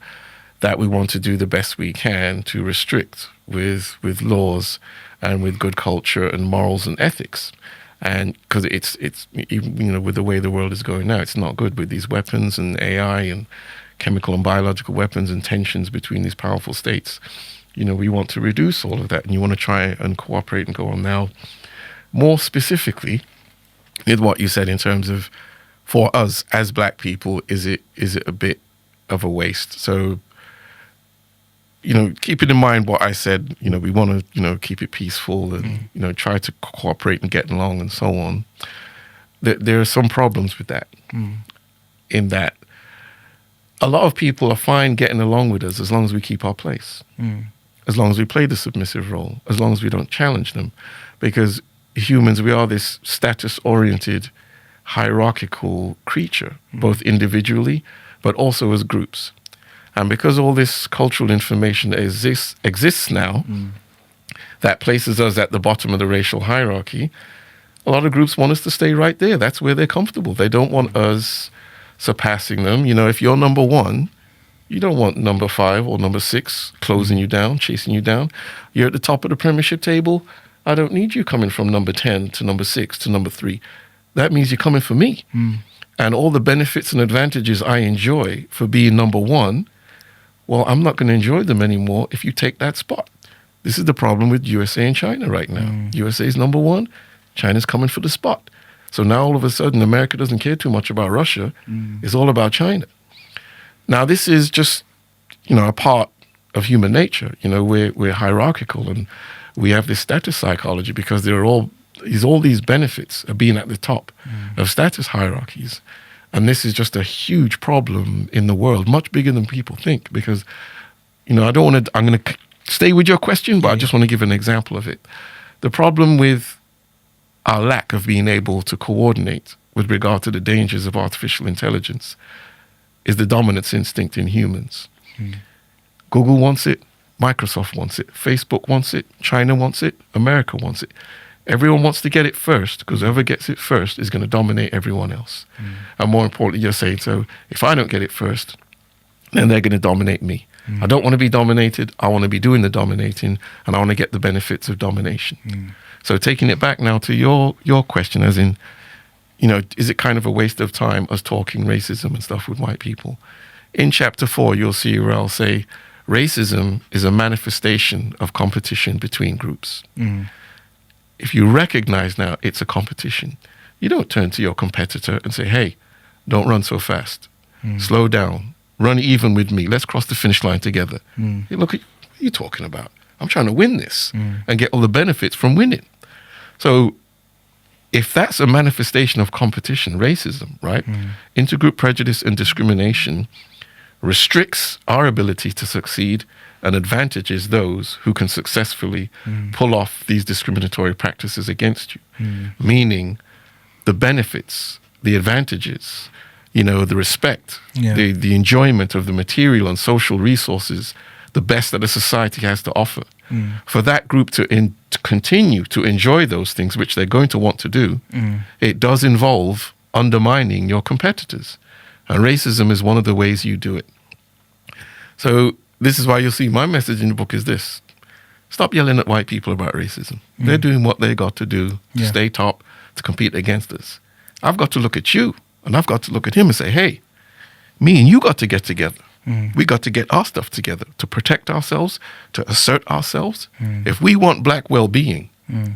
that we want to do the best we can to restrict with laws and with good culture and morals and ethics. And because it's you know, with the way the world is going now, it's not good with these weapons and AI and chemical and biological weapons and tensions between these powerful states. You know, we want to reduce all of that, and you want to try and cooperate and go on. Now, more specifically, with what you said in terms of, for us as black people, is it a bit of a waste? So, you know, keeping in mind what I said, you know, we want to, you know, keep it peaceful and, you know, try to cooperate and get along and so on. There are some problems with that, in that a lot of people are fine getting along with us as long as we keep our place, as long as we play the submissive role, as long as we don't challenge them. Because humans, we are this status-oriented, hierarchical creature, both individually, but also as groups. And because all this cultural information exists now, that places us at the bottom of the racial hierarchy, a lot of groups want us to stay right there. That's where they're comfortable. They don't want us surpassing them. You know, if you're number one, you don't want number 5 or number 6 closing you down, chasing you down. You're at the top of the premiership table. I don't need you coming from number 10 to number 6 to number 3. That means you're coming for me. And all the benefits and advantages I enjoy for being number 1, well, I'm not going to enjoy them anymore if you take that spot. This is the problem with USA and China right now. USA is number 1. China's coming for the spot. So now all of a sudden, America doesn't care too much about Russia. It's all about China. Now, this is just, you know, a part of human nature. You know, we're hierarchical, and we have this status psychology because there are all these benefits of being at the top of status hierarchies. And this is just a huge problem in the world, much bigger than people think. Because, you know, I'm going to stay with your question, but I just want to give an example of it. The problem with our lack of being able to coordinate with regard to the dangers of artificial intelligence is the dominance instinct in humans. Google wants it, Microsoft wants it, Facebook wants it, China wants it, America wants it. Everyone wants to get it first, because whoever gets it first is going to dominate everyone else. And more importantly, you're saying, so if I don't get it first, then they're going to dominate me. I don't want to be dominated. I want to be doing the dominating, and I want to get the benefits of domination. So taking it back now to your question, as in, you know, is it kind of a waste of time us talking racism and stuff with white people? In chapter 4, you'll see where I'll say, racism is a manifestation of competition between groups. If you recognize now it's a competition, you don't turn to your competitor and say, hey, don't run so fast. Slow down. Run even with me. Let's cross the finish line together. Hey, look, what are you talking about? I'm trying to win this and get all the benefits from winning. So if that's a manifestation of competition, racism, right? Intergroup prejudice and discrimination restricts our ability to succeed and advantages those who can successfully pull off these discriminatory practices against you. Meaning the benefits, the advantages, you know, the respect, the enjoyment of the material and social resources, the best that a society has to offer. For that group to continue to enjoy those things, which they're going to want to do, it does involve undermining your competitors. And racism is one of the ways you do it. So this is why you'll see my message in the book is this. Stop yelling at white people about racism. They're doing what they got to do to stay top, to compete against us. I've got to look at you, and I've got to look at him and say, hey, me and you got to get together. We got to get our stuff together to protect ourselves, to assert ourselves. If we want black well-being,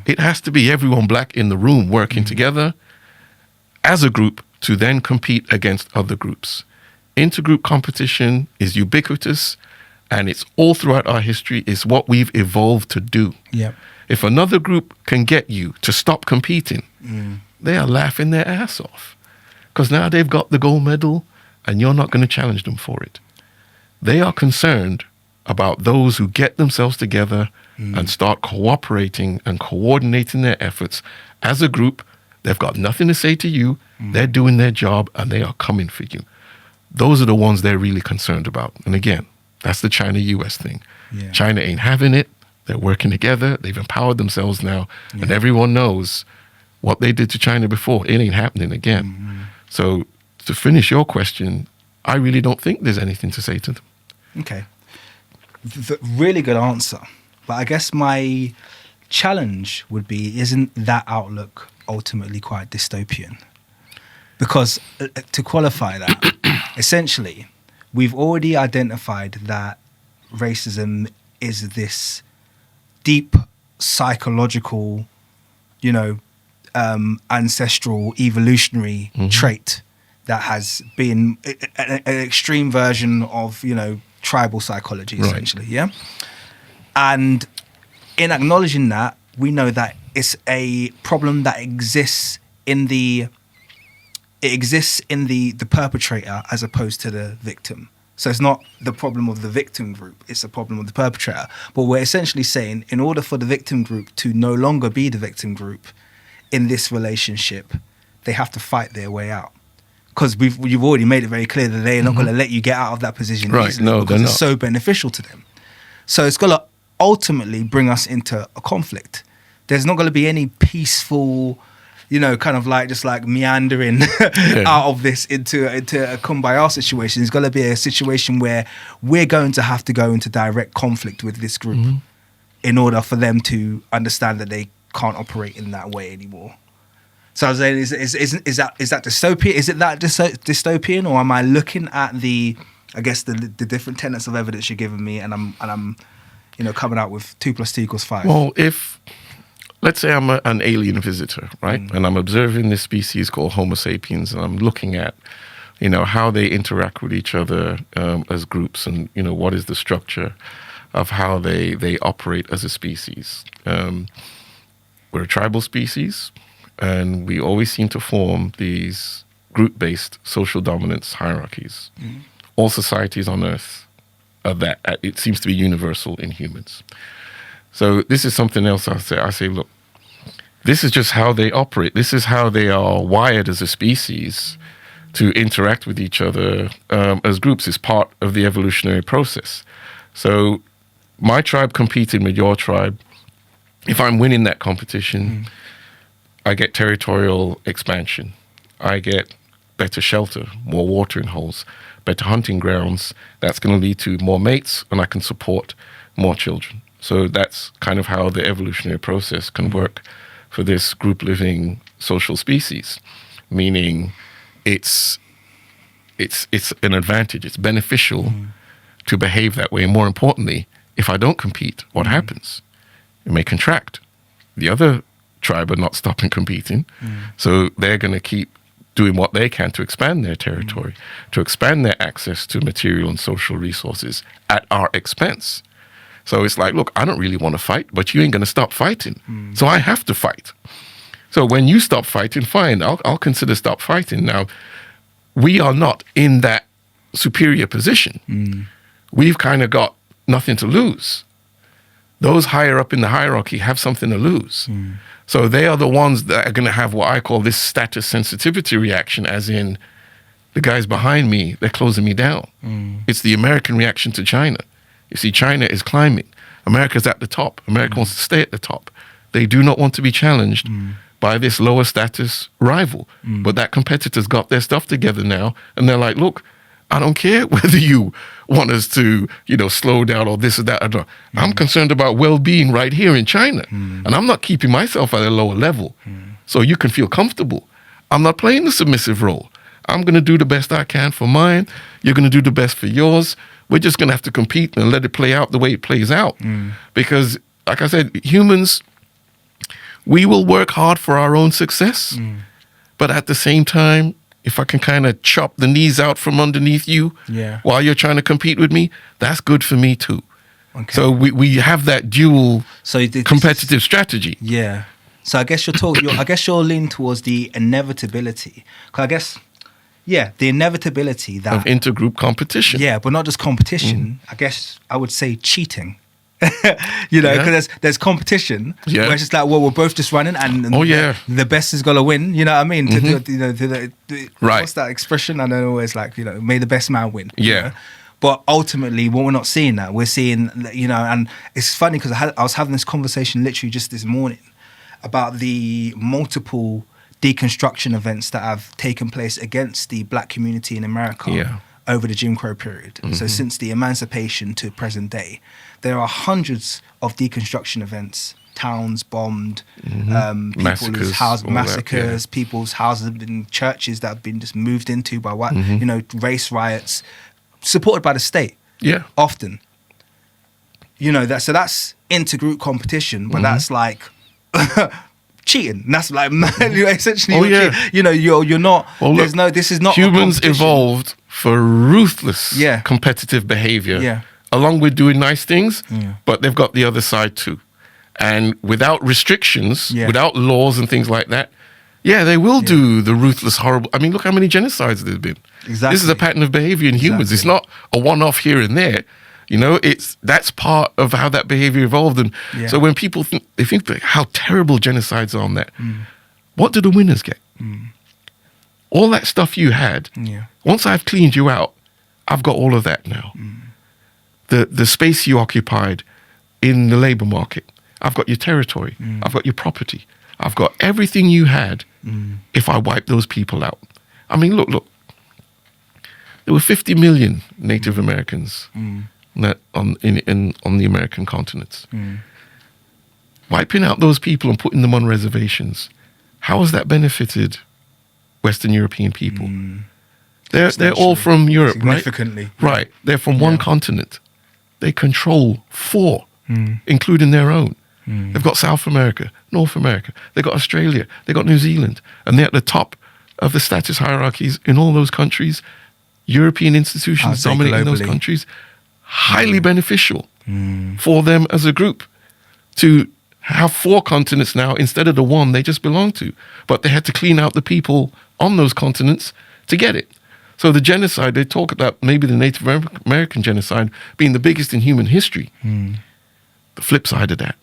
it has to be everyone black in the room working together as a group to then compete against other groups. Intergroup competition is ubiquitous, and it's all throughout our history. It's what we've evolved to do. If another group can get you to stop competing, they are laughing their ass off, because now they've got the gold medal and you're not going to challenge them for it. They are concerned about those who get themselves together and start cooperating and coordinating their efforts as a group. They've got nothing to say to you. They're doing their job and they are coming for you. Those are the ones they're really concerned about. And again, that's the China-US thing. China ain't having it. They're working together. They've empowered themselves now. And everyone knows what they did to China before. It ain't happening again. So to finish your question, I really don't think there's anything to say to them. Okay. Really good answer. But I guess my challenge would be, isn't that outlook ultimately quite dystopian? Because to qualify that, essentially, we've already identified that racism is this deep psychological, you know, ancestral evolutionary trait that has been an extreme version of, you know, tribal psychology, essentially, And in acknowledging that, we know that it's a problem that exists in the perpetrator as opposed to the victim. So it's not the problem of the victim group, it's a problem of the perpetrator. But we're essentially saying, in order for the victim group to no longer be the victim group in this relationship, they have to fight their way out. Because you've already made it very clear that they're not going to let you get out of that position easily, because it's so beneficial to them. So it's going to ultimately bring us into a conflict. There's not going to be any peaceful, you know, kind of like just like meandering out of this into a kumbaya situation. It's going to be a situation where we're going to have to go into direct conflict with this group in order for them to understand that they can't operate in that way anymore. So I was saying, is that dystopian? Is it that dystopian, or am I looking at the different tenets of evidence you're giving me, and I'm you know, coming out with 2 + 2 = 5? Well, if let's say I'm an alien visitor, right, and I'm observing this species called Homo sapiens, and I'm looking at, you know, how they interact with each other as groups, and you know, what is the structure of how they operate as a species. We're a tribal species. And we always seem to form these group-based social dominance hierarchies. All societies on Earth are that. It seems to be universal in humans. So this is something else I say, look, This is just how they operate. This is how they are wired as a species to interact with each other as groups. Is part of the evolutionary process. So my tribe competing with your tribe, if I'm winning that competition, I get territorial expansion. I get better shelter, more watering holes, better hunting grounds. That's going to lead to more mates, and I can support more children. So that's kind of how the evolutionary process can work for this group living social species, meaning it's an advantage. It's beneficial to behave that way. And more importantly, if I don't compete, what happens? It may contract. The other tribe are not stopping competing, so they're going to keep doing what they can to expand their territory, to expand their access to material and social resources at our expense. So it's like, look, I don't really want to fight, but you ain't going to stop fighting. So I have to fight. So when you stop fighting, fine, I'll consider stop fighting. Now, we are not in that superior position. We've kind of got nothing to lose. Those higher up in the hierarchy have something to lose. So they are the ones that are going to have what I call this status sensitivity reaction, as in the guys behind me, they're closing me down. It's the American reaction to China. You see, China is climbing. America's at the top. America wants to stay at the top. They do not want to be challenged by this lower status rival. But that competitor's got their stuff together now, and they're like, look, I don't care whether you want us to, slow down or this or that. I'm concerned about well-being right here in China. And I'm not keeping myself at a lower level. So you can feel comfortable. I'm not playing the submissive role. I'm going to do the best I can for mine. You're going to do the best for yours. We're just going to have to compete and let it play out the way it plays out. Because, like I said, humans, we will work hard for our own success. But at the same time, if I can kind of chop the knees out from underneath you while you're trying to compete with me, that's good for me too. Okay. So we have that dual competitive strategy. Yeah. So I guess you're leaning towards the inevitability. 'Cause I guess, the inevitability that of intergroup competition. Yeah, but not just competition. I guess I would say cheating. Because there's competition where it's just like, well, we're both just running and the best is gonna win. You know what I mean? Right. What's that expression? I don't know. It's like, may the best man win. Yeah. You know? But ultimately, we're not seeing that. We're seeing, and it's funny because I was having this conversation literally just this morning about the multiple deconstruction events that have taken place against the black community in America over the Jim Crow period. So since the emancipation to present day, there are hundreds of deconstruction events, towns bombed, people's massacres, people's houses have been, churches that have been just moved into by white, race riots, supported by the state. Yeah. Often. So that's intergroup competition, but that's like cheating. That's like essentially you're not. Well, look, this is not humans evolved for ruthless competitive behavior, along with doing nice things, but they've got the other side too. And without restrictions, without laws and things like that, they will do the ruthless, horrible. I mean, look how many genocides there's been. Exactly. This is a pattern of behavior in humans. It's not a one-off here and there. That's part of how that behavior evolved. And so when people think how terrible genocides are on that, what do the winners get? All that stuff you had, once I've cleaned you out, I've got all of that now. The space you occupied in the labor market, I've got your territory, I've got your property, I've got everything you had if I wipe those people out. I mean, look, there were 50 million Native Americans on the American continents. Wiping out those people and putting them on reservations, how has that benefited Western European people? They're all from Europe, significantly, right? They're from one continent. They control 4, including their own. They've got South America, North America. They've got Australia. They've got New Zealand. And they're at the top of the status hierarchies in all those countries. European institutions dominating those countries. Highly beneficial for them as a group to have 4 continents now instead of the one they just belong to. But they had to clean out the people on those continents to get it. So the genocide, they talk about maybe the Native American genocide being the biggest in human history. The flip side of that,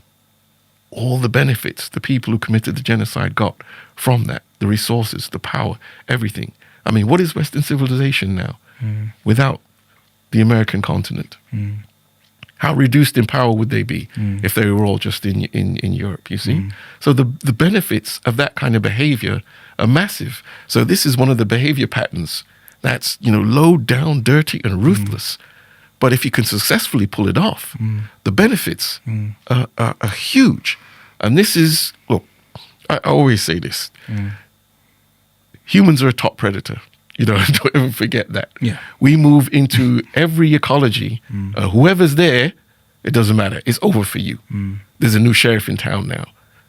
all the benefits the people who committed the genocide got from that, the resources, the power, everything. I mean, what is Western civilization now without the American continent? How reduced in power would they be if they were all just in Europe, you see? So the benefits of that kind of behavior are massive. So this is one of the behavior patterns that's, low down, dirty, and ruthless. But if you can successfully pull it off, the benefits are huge. And this is, look, I always say this. Humans are a top predator. Don't ever forget that. Yeah. We move into every ecology. Whoever's there, it doesn't matter. It's over for you. There's a new sheriff in town now.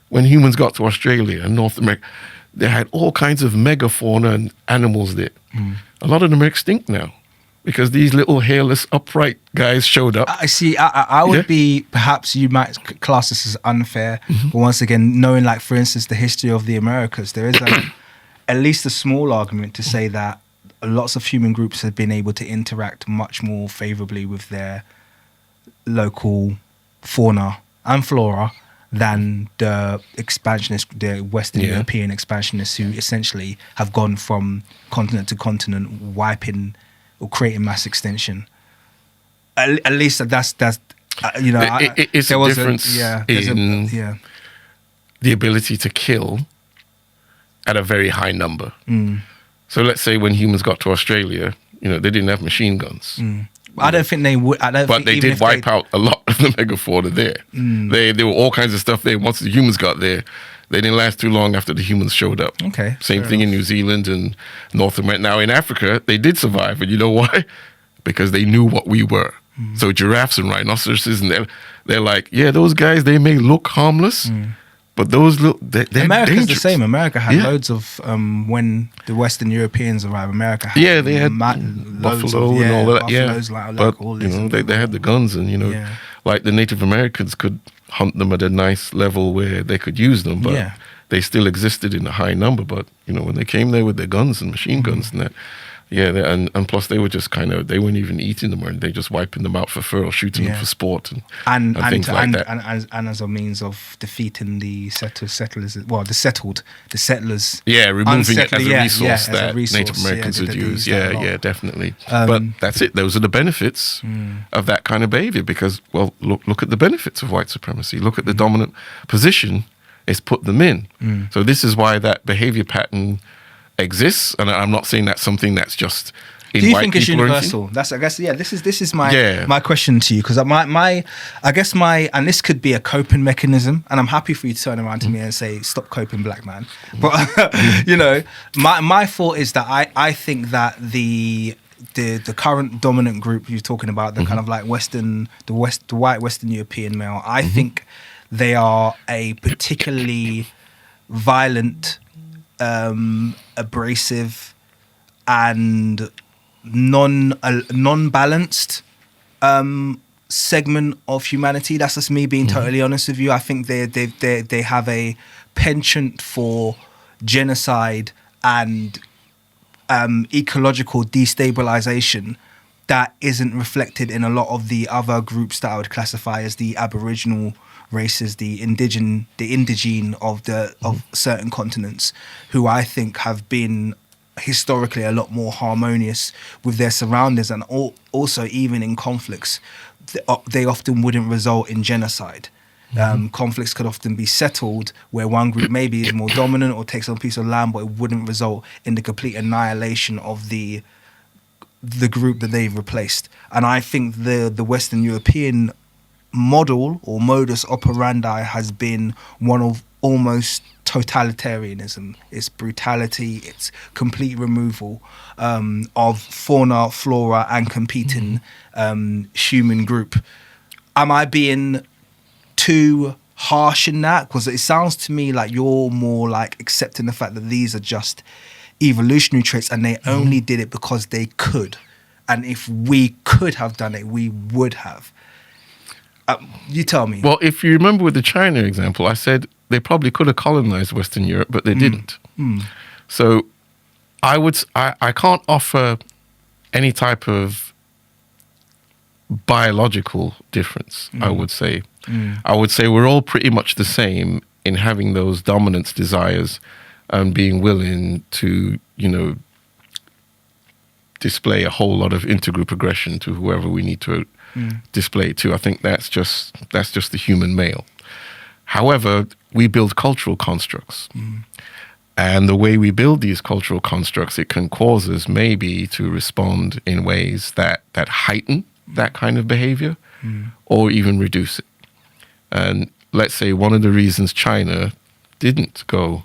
When humans got to Australia and North America, they had all kinds of megafauna and animals there. A lot of them are extinct now because these little hairless, upright guys showed up. I see. I would be, perhaps you might class this as unfair, but once again, knowing, like, for instance, the history of the Americas, there is at least a small argument to say that lots of human groups have been able to interact much more favorably with their local fauna and flora than the expansionists, the Western European expansionists, who essentially have gone from continent to continent, wiping or creating mass extinction. At least that's it's a difference in the ability to kill at a very high number. So let's say when humans got to Australia, they didn't have machine guns. I don't think they would. But they did wipe out a lot of the megafauna there. There were all kinds of stuff there. Once the humans got there, they didn't last too long after the humans showed up. Okay. Same thing in New Zealand and North America. Now in Africa, they did survive. And you know why? Because they knew what we were. So giraffes and rhinoceroses, and they're like, yeah, those guys, they may look harmless, but those they're America's dangerous. the same. America had loads of when the Western Europeans arrived. America had they had buffalo and all that. But all this they had the guns, and like the Native Americans could hunt them at a nice level where they could use them, but they still existed in a high number. But when they came there with their guns and machine guns and that. And plus they were just they weren't even eating them, or they just wiping them out for fur or shooting them for sport and things like that. And as a means of defeating the settlers, the settlers. Yeah, removing it as a resource that Native Americans would use. Yeah, definitely. But that's it. Those are the benefits of that kind of behavior because, well, look at the benefits of white supremacy. Look at the dominant position it's put them in. So this is why that behavior pattern exists, and I'm not saying that's something that's just in do you white think it's people universal? That's, I guess, this is my question to you, because and this could be a coping mechanism, and I'm happy for you to turn around to me and say, stop coping, black man. But my thought is that I think that the current dominant group you're talking about, the kind of like the white Western European male, I think they are a particularly violent, abrasive and non-balanced segment of humanity. That's just me being totally honest with you. I think they have a penchant for genocide and ecological destabilization that isn't reflected in a lot of the other groups that I would classify as the Aboriginal races, the indigene of certain continents, who I think have been historically a lot more harmonious with their surroundings, and also even in conflicts, they often wouldn't result in genocide. Conflicts could often be settled where one group maybe is more dominant or takes on a piece of land, but it wouldn't result in the complete annihilation of the group that they've replaced. And I think the Western European model or modus operandi has been one of almost totalitarianism. It's brutality, it's complete removal of fauna, flora and competing human group. Am I being too harsh in that? Because it sounds to me like you're more like accepting the fact that these are just evolutionary traits and they only did it because they could. And if we could have done it, we would have. You tell me. Well, if you remember with the China example, I said they probably could have colonized Western Europe, but they didn't. So I can't offer any type of biological difference, I would say. I would say we're all pretty much the same in having those dominance desires and being willing to, display a whole lot of intergroup aggression to whoever we need to display it to. I think that's just the human male. However, we build cultural constructs. And the way we build these cultural constructs, it can cause us maybe to respond in ways that heighten that kind of behavior or even reduce it. And let's say one of the reasons China didn't go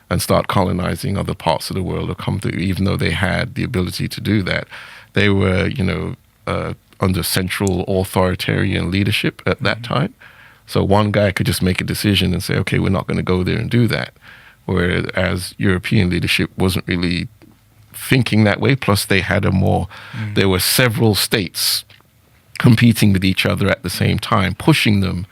and start colonizing other parts of the world or come to, even though they had the ability to do that, they were, under central authoritarian leadership at that time. So one guy could just make a decision and say, okay, we're not going to go there and do that. Whereas European leadership wasn't really thinking that way. Plus they had there were several states competing with each other at the same time, pushing them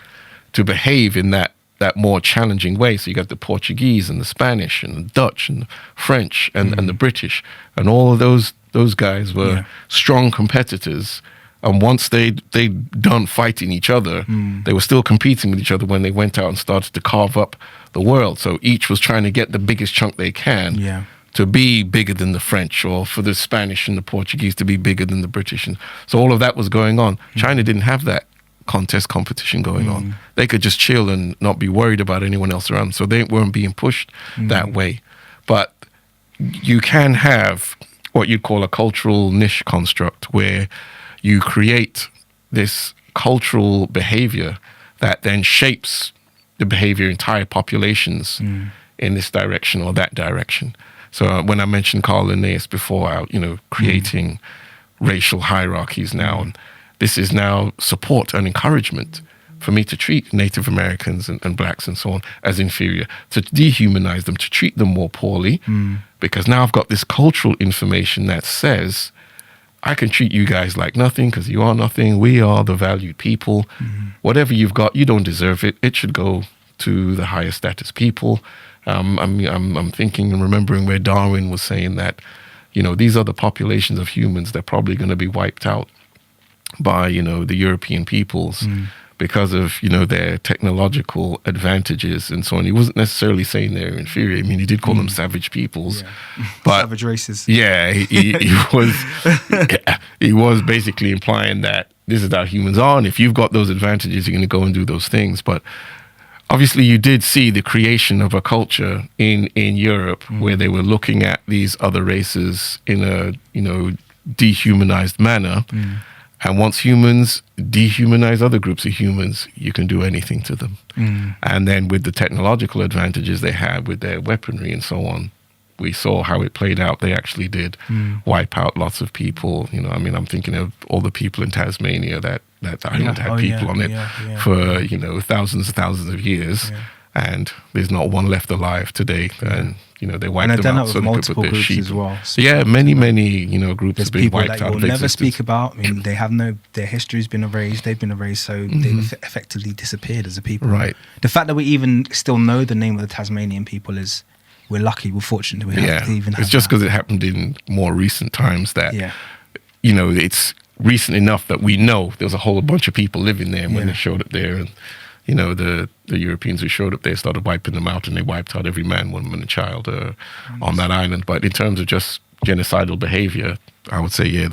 to behave in that more challenging way. So you got the Portuguese and the Spanish and the Dutch and the French and the British. And all of those guys were strong competitors. And once they'd done fighting each other, they were still competing with each other when they went out and started to carve up the world. So each was trying to get the biggest chunk they can to be bigger than the French, or for the Spanish and the Portuguese to be bigger than the British. And so all of that was going on. China didn't have that competition going on. They could just chill and not be worried about anyone else around. So they weren't being pushed that way. But you can have what you'd call a cultural niche construct where you create this cultural behavior that then shapes the behavior of entire populations in this direction or that direction. So when I mentioned Carl Linnaeus before, creating racial hierarchies now, and this is now support and encouragement for me to treat Native Americans and blacks and so on as inferior, to dehumanize them, to treat them more poorly, because now I've got this cultural information that says, I can treat you guys like nothing because you are nothing. We are the valued people. Whatever you've got, you don't deserve it. It should go to the higher status people. I'm thinking and remembering where Darwin was saying that, these are the populations of humans. They're probably going to be wiped out by, the European peoples because of, their technological advantages and so on. He wasn't necessarily saying they're inferior. I mean, he did call them savage peoples. But savage races. Yeah, he was basically implying that this is how humans are, and if you've got those advantages, you're going to go and do those things. But obviously you did see the creation of a culture in Europe where they were looking at these other races in a, dehumanized manner. And once humans dehumanize other groups of humans, you can do anything to them. And then with the technological advantages they had with their weaponry and so on, we saw how it played out. They actually did wipe out lots of people. I'm thinking of all the people in Tasmania that island had people on it for, thousands and thousands of years. And there's not one left alive today. And, they wiped them out so they could put their sheep. As well. So many, groups have been wiped out. People never speak about. I mean, they have their history's been erased. They've been erased. So they've effectively disappeared as a people. Right. The fact that we even still know the name of the Tasmanian people we're lucky, we're fortunate. It's just because it happened in more recent times that, it's recent enough that we know there was a whole bunch of people living there when they showed up there. And, the Europeans who showed up there started wiping them out, and they wiped out every man, woman, and child on that island. But in terms of just genocidal behavior, I would say,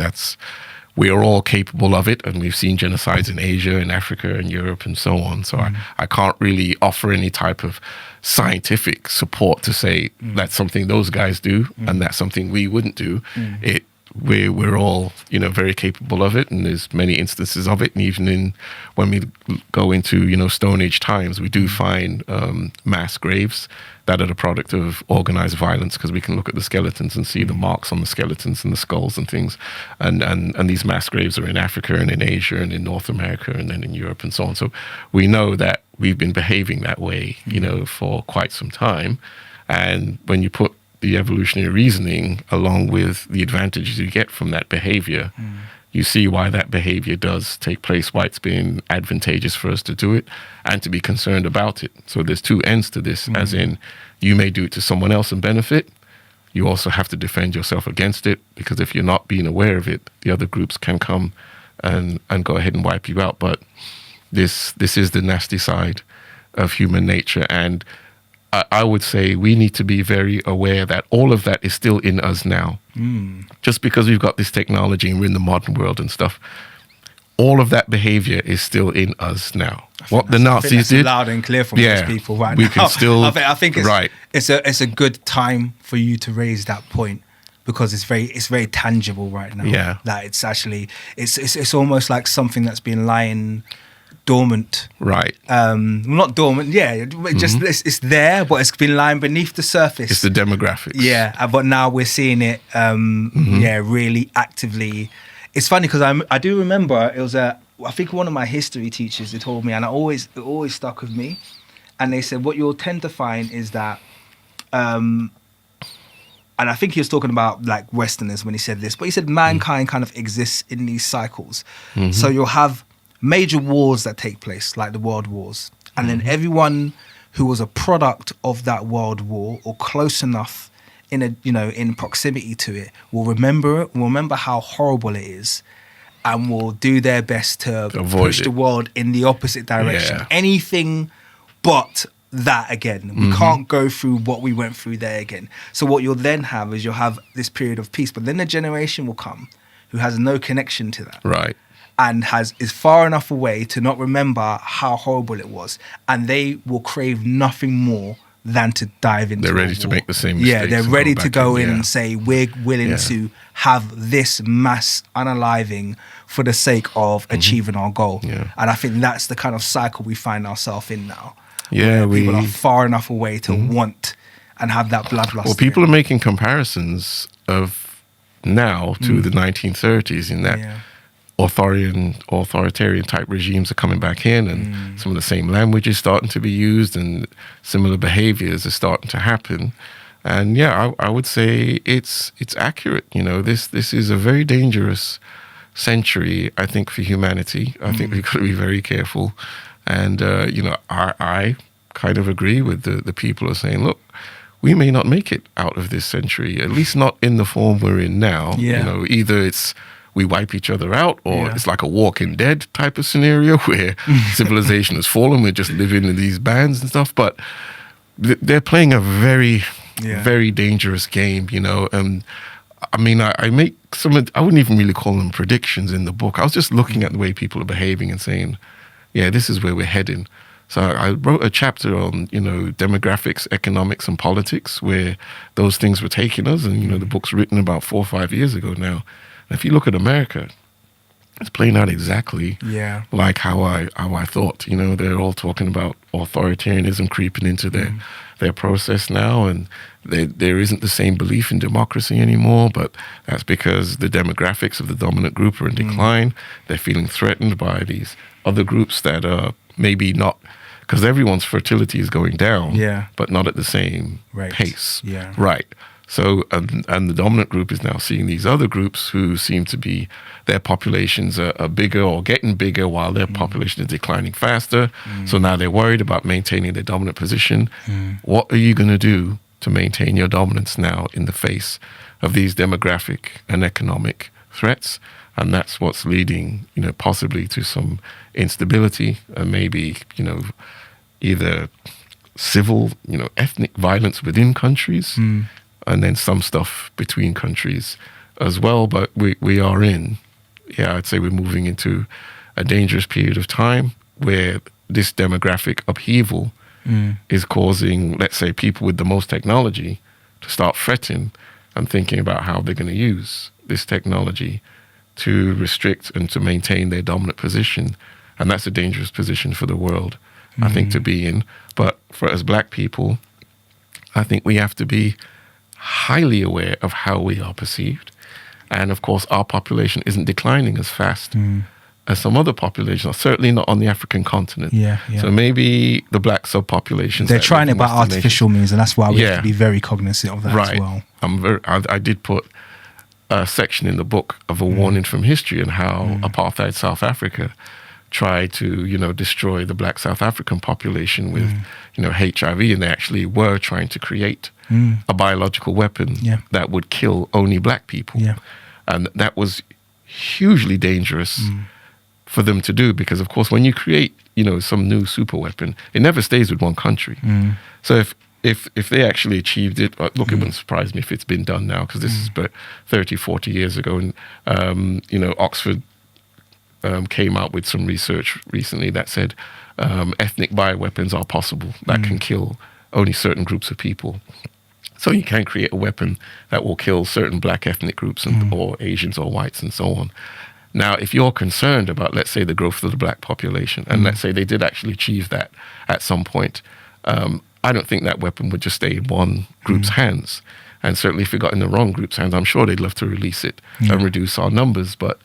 we are all capable of it, and we've seen genocides in Asia and Africa and Europe and so on. So I can't really offer any type of scientific support to say that's something those guys do and that's something we wouldn't do. We're all, very capable of it, and there's many instances of it. And even when we go into, Stone Age times, we do find mass graves that are the product of organized violence, because we can look at the skeletons and see the marks on the skeletons and the skulls and things. And these mass graves are in Africa and in Asia and in North America and then in Europe and so on. So we know that we've been behaving that way, for quite some time. And when you put the evolutionary reasoning along with the advantages you get from that behavior, you see why that behavior does take place, why it's been advantageous for us to do it and to be concerned about it. So there's two ends to this, as in you may do it to someone else and benefit. You also have to defend yourself against it, because if you're not being aware of it, the other groups can come and go ahead and wipe you out. But this is the nasty side of human nature, and I would say we need to be very aware that all of that is still in us now. Just because we've got this technology and we're in the modern world and stuff, all of that behavior is still in us now. What the Nazis did, loud and clear from most people right we now. can still. I think it's, right. It's a good time for you to raise that point, because it's very tangible right now. Yeah. That it's actually it's almost like something that's been lying dormant. Right. Not dormant. Yeah. It just it's there, but it's been lying beneath the surface. It's the demographics. Yeah. But now we're seeing it. Really actively. It's funny because I do remember it was I think one of my history teachers, they told me, and it always stuck with me. And they said what you'll tend to find is that, and I think he was talking about like Westerners when he said this, but he said mankind kind of exists in these cycles. So you'll have major wars that take place, like the world wars, and then everyone who was a product of that world war or close enough in proximity to it will remember it, will remember how horrible it is, and will do their best to push the world in the opposite direction. Yeah. Anything but that again. We can't go through what we went through there again. So what you'll then have is you'll have this period of peace, but then a generation will come who has no connection to that. Right. And is far enough away to not remember how horrible it was. And they will crave nothing more than to dive into They're ready to make the same mistakes. Yeah, they're and ready go to back go in yeah. and say, we're willing to have this mass unaliving for the sake of achieving our goal. Yeah. And I think that's the kind of cycle we find ourselves in now. Yeah, people are far enough away to want and have that bloodlust. Well, people are making comparisons of now to the 1930s in that authoritarian type regimes are coming back in, and some of the same language is starting to be used, and similar behaviors are starting to happen. And yeah, I would say it's accurate. You know, this is a very dangerous century, I think, for humanity. I think we've got to be very careful. And you know, I kind of agree with the people who are saying, look, we may not make it out of this century, at least not in the form we're in now. Yeah. You know, either it's we wipe each other out, or it's like a Walking Dead type of scenario where civilization has fallen. We're just living in these bands and stuff. But they're playing a very, very dangerous game, you know. And I mean, I make I wouldn't even really call them predictions in the book. I was just looking at the way people are behaving and saying, yeah, this is where we're heading. So I wrote a chapter on, you know, demographics, economics, and politics, where those things were taking us. And, you know, the book's written about 4 or 5 years ago now. And if you look at America, it's playing out exactly like how I thought. You know, they're all talking about authoritarianism creeping into their process now, and there isn't the same belief in democracy anymore, but that's because the demographics of the dominant group are in decline. They're feeling threatened by these other groups that are maybe not, because everyone's fertility is going down, but not at the same pace. Yeah. Right. So, and the dominant group is now seeing these other groups who seem to be, their populations are bigger or getting bigger while their population is declining faster. So now they're worried about maintaining their dominant position. What are you going to do to maintain your dominance now in the face of these demographic and economic threats? And that's what's leading, you know, possibly to some instability and maybe, you know, either civil, you know, ethnic violence within countries, and then some stuff between countries as well. But we are I'd say we're moving into a dangerous period of time where this demographic upheaval is causing, let's say, people with the most technology to start fretting and thinking about how they're going to use this technology to restrict and to maintain their dominant position. And that's a dangerous position for the world, I think, to be in. But for us black people, I think we have to be highly aware of how we are perceived. And of course, our population isn't declining as fast as some other populations, certainly not on the African continent. So maybe the black subpopulations. They're trying it by artificial means, and that's why we have to be very cognizant of that as well. I did put a section in the book of a warning from history and how apartheid South Africa tried to, you know, destroy the black South African population with, you know, HIV, and they actually were trying to create a biological weapon that would kill only black people. And that was hugely dangerous for them to do, because of course when you create, you know, some new super weapon, it never stays with one country. So if they actually achieved it, look, it wouldn't surprise me if it's been done now, because this is about 30, 40 years ago. And, you know, Oxford came out with some research recently that said ethnic bioweapons are possible that can kill only certain groups of people. So you can create a weapon that will kill certain black ethnic groups or Asians or whites and so on. Now, if you're concerned about, let's say, the growth of the black population, and let's say they did actually achieve that at some point, I don't think that weapon would just stay in one group's hands. And certainly if it got in the wrong group's hands, I'm sure they'd love to release it and reduce our numbers. But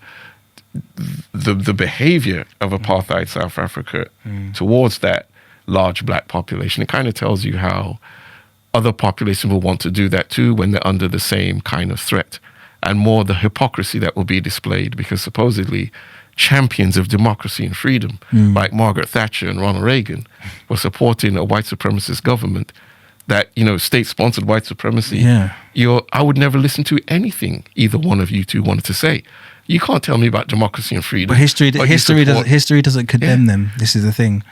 the behavior of apartheid South Africa towards that large black population, it kind of tells you how other populations will want to do that too when they're under the same kind of threat. And more the hypocrisy that will be displayed, because supposedly champions of democracy and freedom like Margaret Thatcher and Ronald Reagan were supporting a white supremacist government that, you know, state-sponsored white supremacy. I would never listen to anything either one of you two wanted to say. You can't tell me about democracy and freedom. But history doesn't condemn them. This is the thing.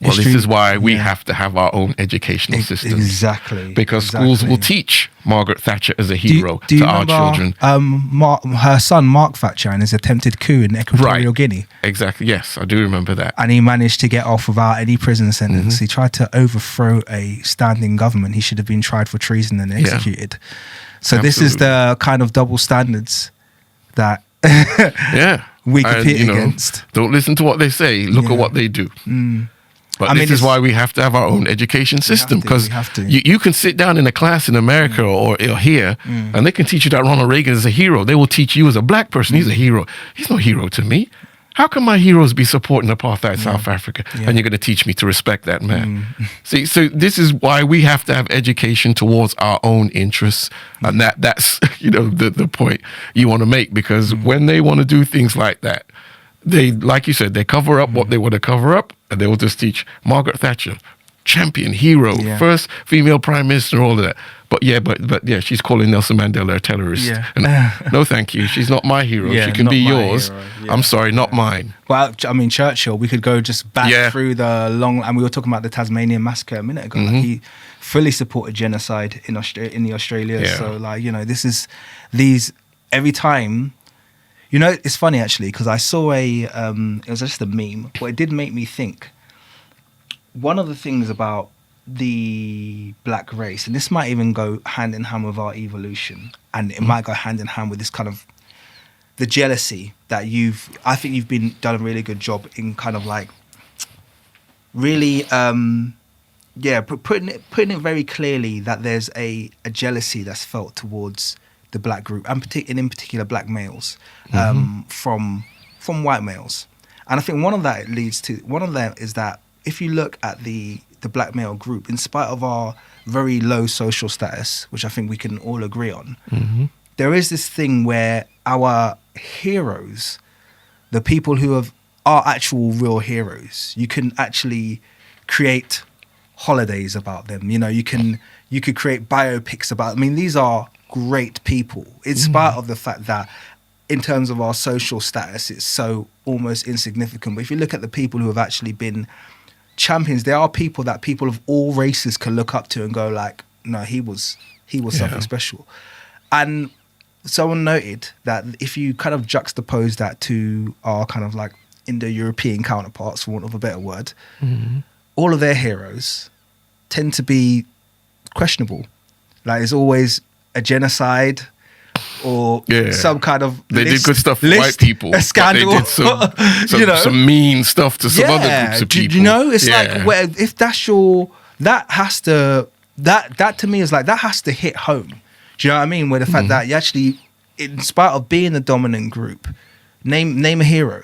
Well, this is why we have to have our own educational system. Exactly. Because schools will teach Margaret Thatcher as a hero to our children. Her son, Mark Thatcher, and his attempted coup in Equatorial Guinea. Exactly. Yes, I do remember that. And he managed to get off without any prison sentence. He tried to overthrow a standing government. He should have been tried for treason and executed. So this is the kind of double standards that we compete against. Don't listen to what they say. Look at what they do. But this is why we have to have our own education system, because you can sit down in a class in America or here and they can teach you that Ronald Reagan is a hero. They will teach you as a black person, he's a hero. He's no hero to me. How can my heroes be supporting apartheid South Africa? And you're going to teach me to respect that man. See, so this is why we have to have education towards our own interests. And that's you know, the point you want to make, because when they want to do things like that, they, like you said, they cover up what they want to cover up, and they will just teach Margaret Thatcher, champion, hero, first female prime minister, all of that. But she's calling Nelson Mandela a terrorist. And no, thank you. She's not my hero. She can be yours. I'm sorry, not mine. Well, I mean, Churchill, we could go just back through the long, and we were talking about the Tasmanian massacre a minute ago. Like, he fully supported genocide in the Australia. So, like, you know, this is every time. You know, it's funny actually, because I saw it was just a meme, but it did make me think. One of the things about the black race, and this might even go hand in hand with our evolution, and it might go hand in hand with this kind of the jealousy that I think you've done a really good job in kind of like really, putting it very clearly that there's a jealousy that's felt towards the black group, and in particular black males, from white males. And I think one of them is that if you look at the black male group, in spite of our very low social status, which I think we can all agree on, there is this thing where our heroes, the people who are actual real heroes, you can actually create holidays about them. You know, you could create biopics about. I mean, these are great people, in spite of the fact that in terms of our social status it's so almost insignificant. But if you look at the people who have actually been champions, there are people that people of all races can look up to and go like, no, he was something special. And someone noted that if you kind of juxtapose that to our kind of like Indo-European counterparts, for want of a better word, all of their heroes tend to be questionable. Like, there's always a genocide or some kind of they did good stuff for white people, a scandal, but they did some mean stuff to some other groups of people. You know, it's like, where, if that's that to me is like, that has to hit home. Do you know what I mean? Where the fact that you actually, in spite of being the dominant group, name a hero.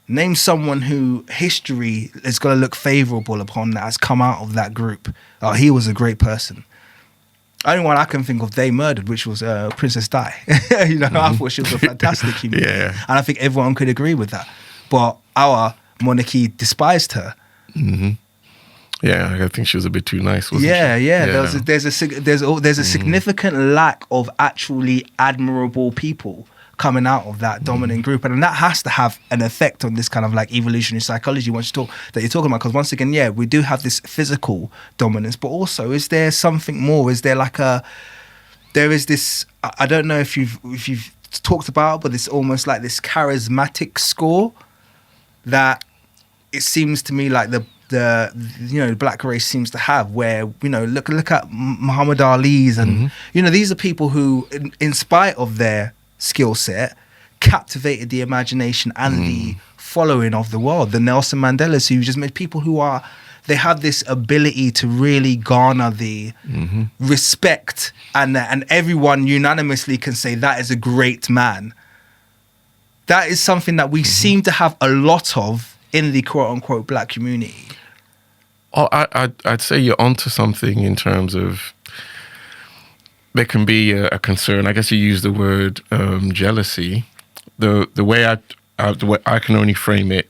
Name someone who history is going to look favourable upon that has come out of that group. Oh, he was a great person. Only one I can think of they murdered, which was Princess Di. You know, I thought she was a fantastic human being. And I think everyone could agree with that. But our monarchy despised her. Yeah, I think she was a bit too nice, wasn't she? There's a significant lack of actually admirable people coming out of that dominant group, and that has to have an effect on this kind of like evolutionary psychology that you're talking about. Because once again, yeah, we do have this physical dominance, but also is there something more? Is there like there is this, I don't know if you've talked about, but it's almost like this charismatic score that it seems to me like the black race seems to have, where look at Muhammad Ali's, and these are people who in spite of their skill set captivated the imagination and the following of the world. The Nelson Mandelas, who just made people they have this ability to really garner the respect, and everyone unanimously can say that is a great man. That is something that we seem to have a lot of in the quote-unquote black community. Oh, I'd say you're onto something in terms of there can be a concern. I guess you use the word jealousy. The way I can only frame it,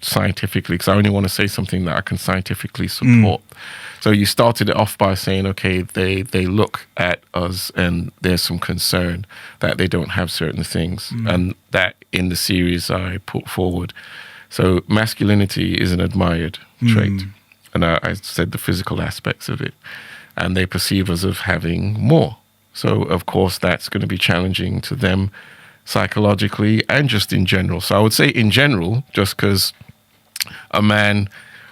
scientifically, because I only want to say something that I can scientifically support. So you started it off by saying, okay, they look at us and there's some concern that they don't have certain things, and that in the series I put forward. So masculinity is an admired trait. And I said the physical aspects of it. And they perceive us of having more. So, of course, that's going to be challenging to them psychologically and just in general. So I would say in general, just because a man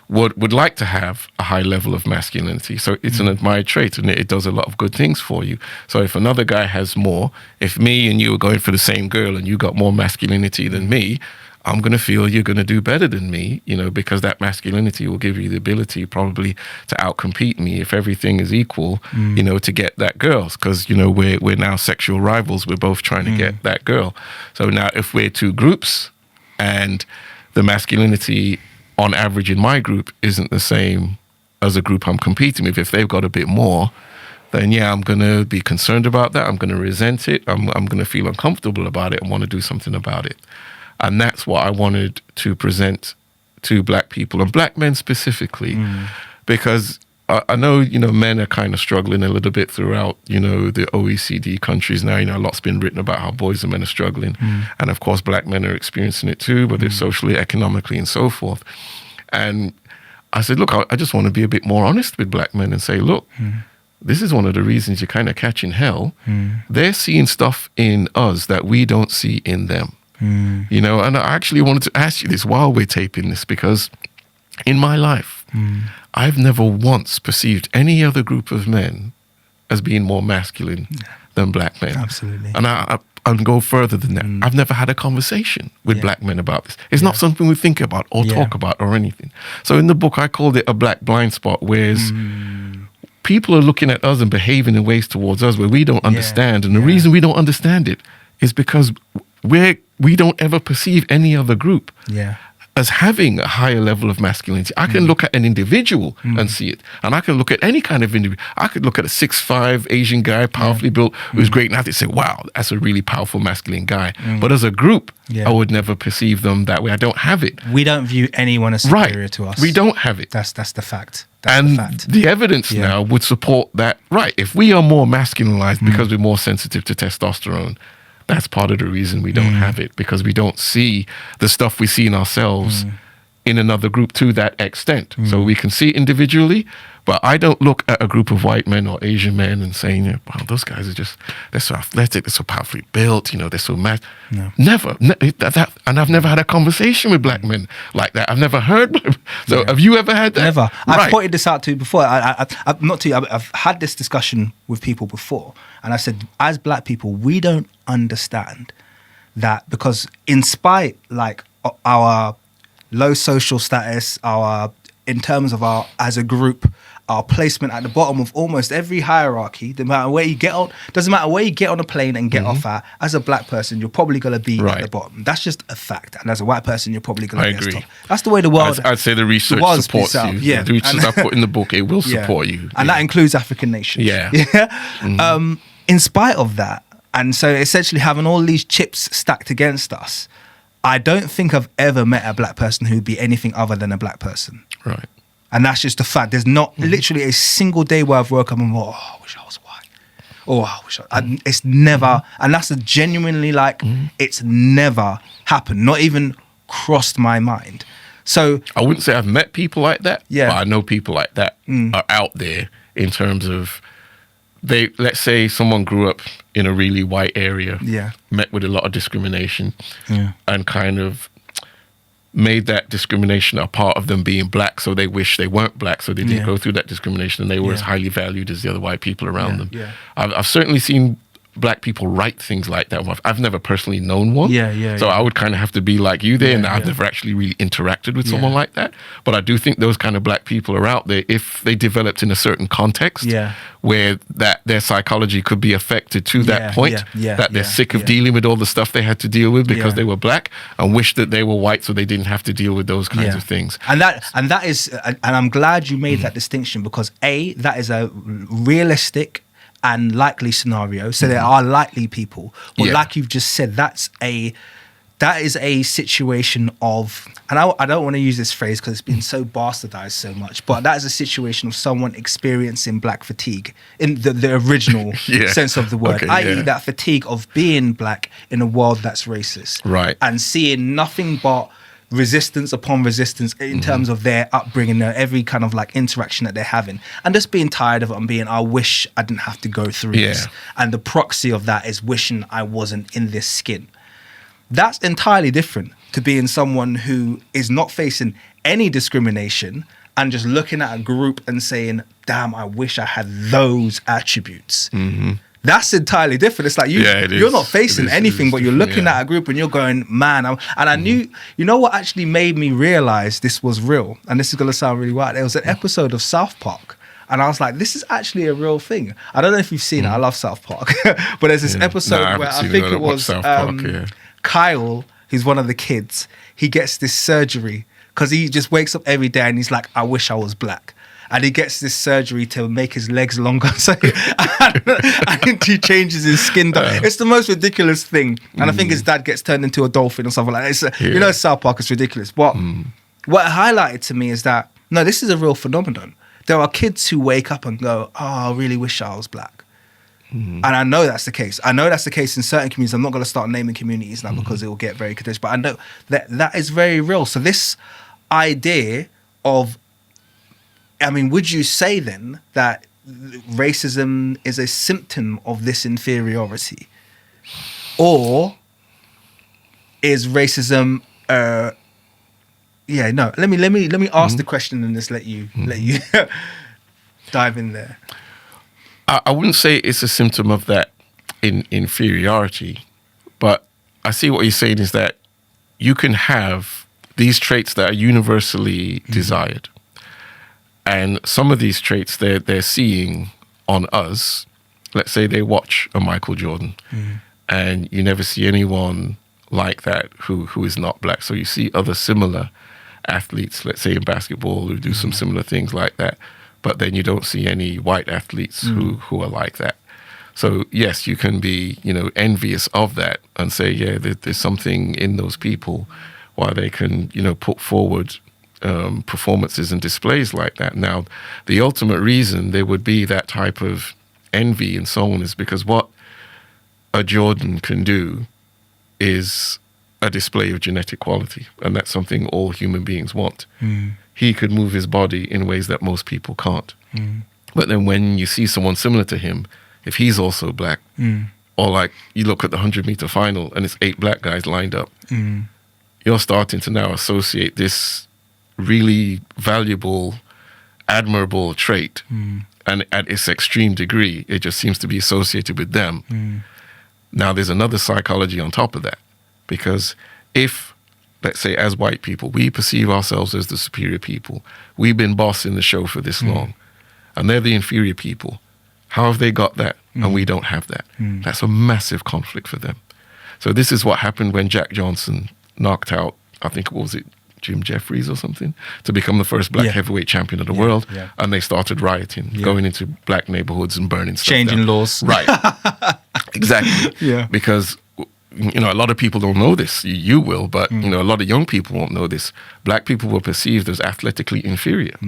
would like to have a high level of masculinity. So it's an admired trait, and it does a lot of good things for you. So if another guy has more, if me and you are going for the same girl and you got more masculinity than me, I'm going to feel you're going to do better than me, because that masculinity will give you the ability probably to outcompete me if everything is equal, to get that girl. Because, we're now sexual rivals. We're both trying to get that girl. So now if we're two groups and the masculinity on average in my group isn't the same as a group I'm competing with, if they've got a bit more, then yeah, I'm going to be concerned about that. I'm going to resent it. I'm going to feel uncomfortable about it and want to do something about it. And that's what I wanted to present to black people, and black men specifically, because I know, men are kind of struggling a little bit throughout, the OECD countries now. A lot's been written about how boys and men are struggling. And of course, black men are experiencing it too, but they're socially, economically, and so forth. And I said, look, I just want to be a bit more honest with black men and say, look, this is one of the reasons you're kind of catching hell. They're seeing stuff in us that we don't see in them. And I actually wanted to ask you this while we're taping this, because in my life, I've never once perceived any other group of men as being more masculine than black men. Absolutely. And I'll go further than that. I've never had a conversation with black men about this. It's not something we think about or talk about or anything. So in the book, I called it a black blind spot, whereas people are looking at us and behaving in ways towards us where we don't understand. And the reason we don't understand it is because we don't ever perceive any other group as having a higher level of masculinity. I can look at an individual and see it. And I can look at any kind of individual. I could look at a 6'5" Asian guy, powerfully built, who's great, and I could say, wow, that's a really powerful masculine guy. But as a group, I would never perceive them that way. I don't have it. We don't view anyone as superior to us. We don't have it. That's the fact. The evidence now would support that. Right, if we are more masculinized because we're more sensitive to testosterone, that's part of the reason we don't have it, because we don't see the stuff we see in ourselves in another group to that extent. So we can see it individually, but I don't look at a group of white men or Asian men and saying, wow, those guys they're so athletic, they're so powerfully built, they're so mad. No. Never. And I've never had a conversation with black men like that. I've never heard. So have you ever had that? Never. I've pointed this out to you before. I've had this discussion with people before, and I said, as black people, we don't understand that, because in spite our low social status, in terms of as a group, our placement at the bottom of almost every hierarchy, doesn't matter where you get on a plane and get off at, as a black person, you're probably going to be at the bottom. That's just a fact. And as a white person, you're probably going to be at the top. That's the way the world... I'd say the research supports you. Yeah. The research I put in the book, it will support you. And that includes African nations. In spite of that, and so essentially having all these chips stacked against us, I don't think I've ever met a black person who'd be anything other than a black person. Right. And that's just a fact. There's not literally a single day where I've woke up and thought, I wish I was white. Oh, I wish it's never, and that's a genuinely like, it's never happened, not even crossed my mind. So I wouldn't say I've met people like that, Yeah. but I know people like that are out there in terms of let's say someone grew up in a really white area, Yeah. met with a lot of discrimination, Yeah. and kind of made that discrimination a part of them being black, so they wish they weren't black, so they didn't Yeah. go through that discrimination, and they were as Yeah. highly valued as the other white people around them. Yeah. I've certainly seen black people write things like that. I've never personally known one. So I would kind of have to be like you there, and I've never actually really interacted with someone like that. But I do think those kind of black people are out there if they developed in a certain context where that their psychology could be affected to that point, that they're sick of dealing with all the stuff they had to deal with because they were black and wish that they were white so they didn't have to deal with those kinds of things. And that is, and I'm glad you made that distinction, because that is a realistic and likely scenario. So there are likely people, but like you've just said, that is a situation of, and I don't want to use this phrase because it's been so bastardized so much, but that is a situation of someone experiencing black fatigue in the original sense of the word, i.e. that fatigue of being black in a world that's racist, right? And seeing nothing but resistance upon resistance in terms of their upbringing, every kind of like interaction that they're having, and just being tired of it and being, I wish I didn't have to go through this. And the proxy of that is wishing I wasn't in this skin. That's entirely different to being someone who is not facing any discrimination and just looking at a group and saying, damn, I wish I had those attributes. That's entirely different. It's like you're not facing anything, but you're looking at a group and you're going, man. And I knew, you know what actually made me realize this was real? And this is going to sound really wild. There was an episode of South Park, and I was like, this is actually a real thing. I don't know if you've seen it. I love South Park. But there's this episode where I think it was Kyle, who's one of the kids, he gets this surgery because he just wakes up every day and he's like, I wish I was black. And he gets this surgery to make his legs longer. So and he changes his skin. It's the most ridiculous thing. And I think his dad gets turned into a dolphin or something like that. You know, South Park is ridiculous. But what it highlighted to me is that, no, this is a real phenomenon. There are kids who wake up and go, oh, I really wish I was black. And I know that's the case. I know that's the case in certain communities. I'm not going to start naming communities now because it will get very contentious. But I know that is very real. So this idea of, I mean, would you say then that racism is a symptom of this inferiority? Or is racism let me ask the question and just let you dive in there. I wouldn't say it's a symptom of that inferiority, but I see what you're saying is that you can have these traits that are universally desired. And some of these traits they're seeing on us. Let's say they watch a Michael Jordan and you never see anyone like that who is not black. So you see other similar athletes, let's say in basketball, who do some similar things like that. But then you don't see any white athletes who are like that. So yes, you can be, envious of that and say, yeah, there's something in those people why they can, put forward performances and displays like that. Now, the ultimate reason there would be that type of envy and so on is because what a Jordan can do is a display of genetic quality, and that's something all human beings want. He could move his body in ways that most people can't. But then when you see someone similar to him, if he's also black, or like you look at the 100-meter final and it's 8 black guys lined up, you're starting to now associate this really valuable, admirable trait, and at its extreme degree, it just seems to be associated with them. Now, there's another psychology on top of that, because if, let's say, as white people, we perceive ourselves as the superior people, we've been bossing the show for this long, and they're the inferior people. How have they got that, and we don't have that? That's a massive conflict for them. So this is what happened when Jack Johnson knocked out, I think, what was it, Jim Jeffries or something, to become the first black heavyweight champion of the world. And they started rioting, going into black neighborhoods and burning stuff Changing down. laws. Right. Exactly. Because, a lot of people don't know this. You will, but, a lot of young people won't know this. Black people were perceived as athletically inferior.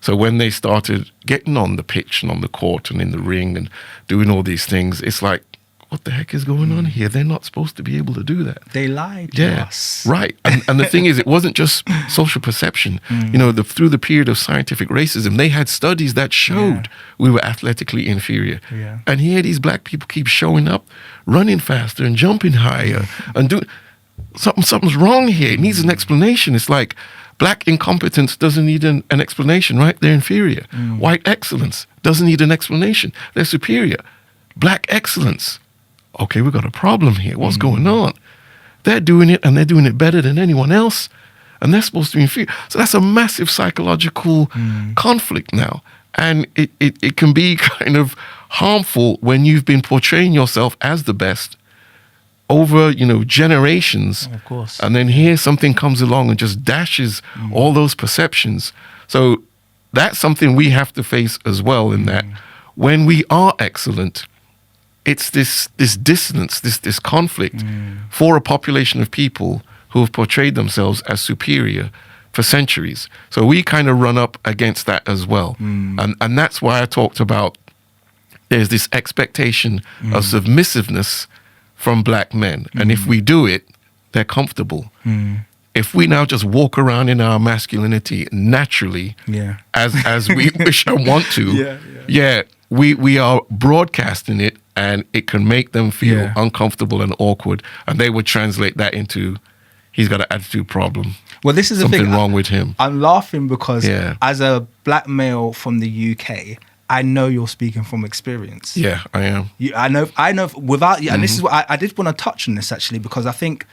So when they started getting on the pitch and on the court and in the ring and doing all these things, it's like, what the heck is going on here? They're not supposed to be able to do that. They lied to us. Right. And the thing is, it wasn't just social perception. You know, through the period of scientific racism, they had studies that showed we were athletically inferior. Yeah. And here these black people keep showing up, running faster and jumping higher and doing something's wrong here. It needs an explanation. It's like black incompetence doesn't need an explanation, right? They're inferior. White excellence doesn't need an explanation. They're superior. Black excellence. Okay, we've got a problem here. What's going on? They're doing it, and they're doing it better than anyone else, and they're supposed to be inferior. So that's a massive psychological conflict now, and it can be kind of harmful when you've been portraying yourself as the best over, you know, generations. Of course. And then here something comes along and just dashes all those perceptions. So that's something we have to face as well, in that when we are excellent, it's this dissonance, this conflict for a population of people who have portrayed themselves as superior for centuries. So we kind of run up against that as well. And that's why I talked about there's this expectation of submissiveness from black men. And if we do it, they're comfortable. If we now just walk around in our masculinity naturally, as we wish and want to, we are broadcasting it, and it can make them feel uncomfortable and awkward, and they would translate that into, he's got an attitude problem. Well, this is the something thing. wrong with him. I'm laughing because as a black male from the UK, I know you're speaking from experience. Yeah, I am. I know without, and this is what I did want to touch on this actually, because I think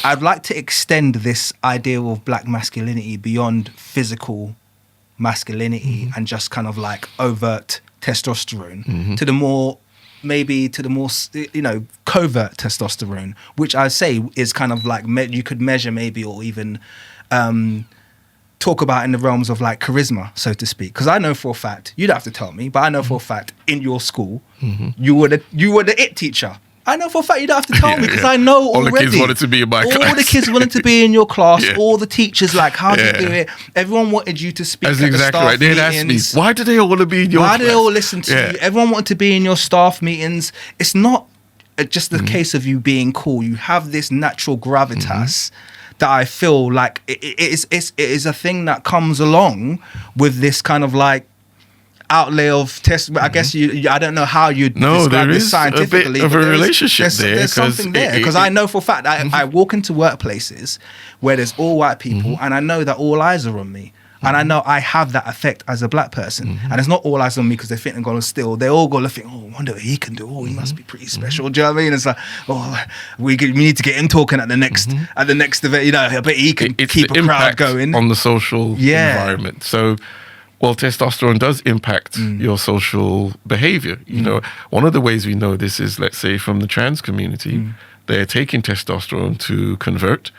I'd like to extend this idea of black masculinity beyond physical masculinity and just kind of like overt testosterone to the more, you know, covert testosterone, which I say is kind of like you could measure maybe, or even talk about in the realms of like charisma, so to speak. Because I know for a fact, you don't have to tell me, but I know for a fact in your school, you were the it teacher. I know for a fact you don't have to tell me, because I know all already. the kids wanted to be in my class. All the kids wanted to be in your class. All the teachers, like, how do you do it? Everyone wanted you to speak That's at exactly the staff right. They'd ask meetings. me, why do they all want to be in your class? Why do they all listen to you? Everyone wanted to be in your staff meetings. It's not just the case of you being cool. You have this natural gravitas that I feel like it is a thing that comes along with this kind of like outlay of test. I guess I don't know how you'd describe this scientifically. A bit of a relationship there's something there, because I know for a fact I walk into workplaces where there's all white people, and I know that all eyes are on me. And I know I have that effect as a black person. And it's not all eyes on me because they think they're going to steal. They all go to think, oh, I wonder what he can do. Oh, he must be pretty special. Do you know what I mean? It's like, oh, we need to get him talking at the next event. You know, I bet he can keep a crowd going. On the social environment. So, well, testosterone does impact your social behavior. You know, one of the ways we know this is, let's say, from the trans community, they're taking testosterone to convert,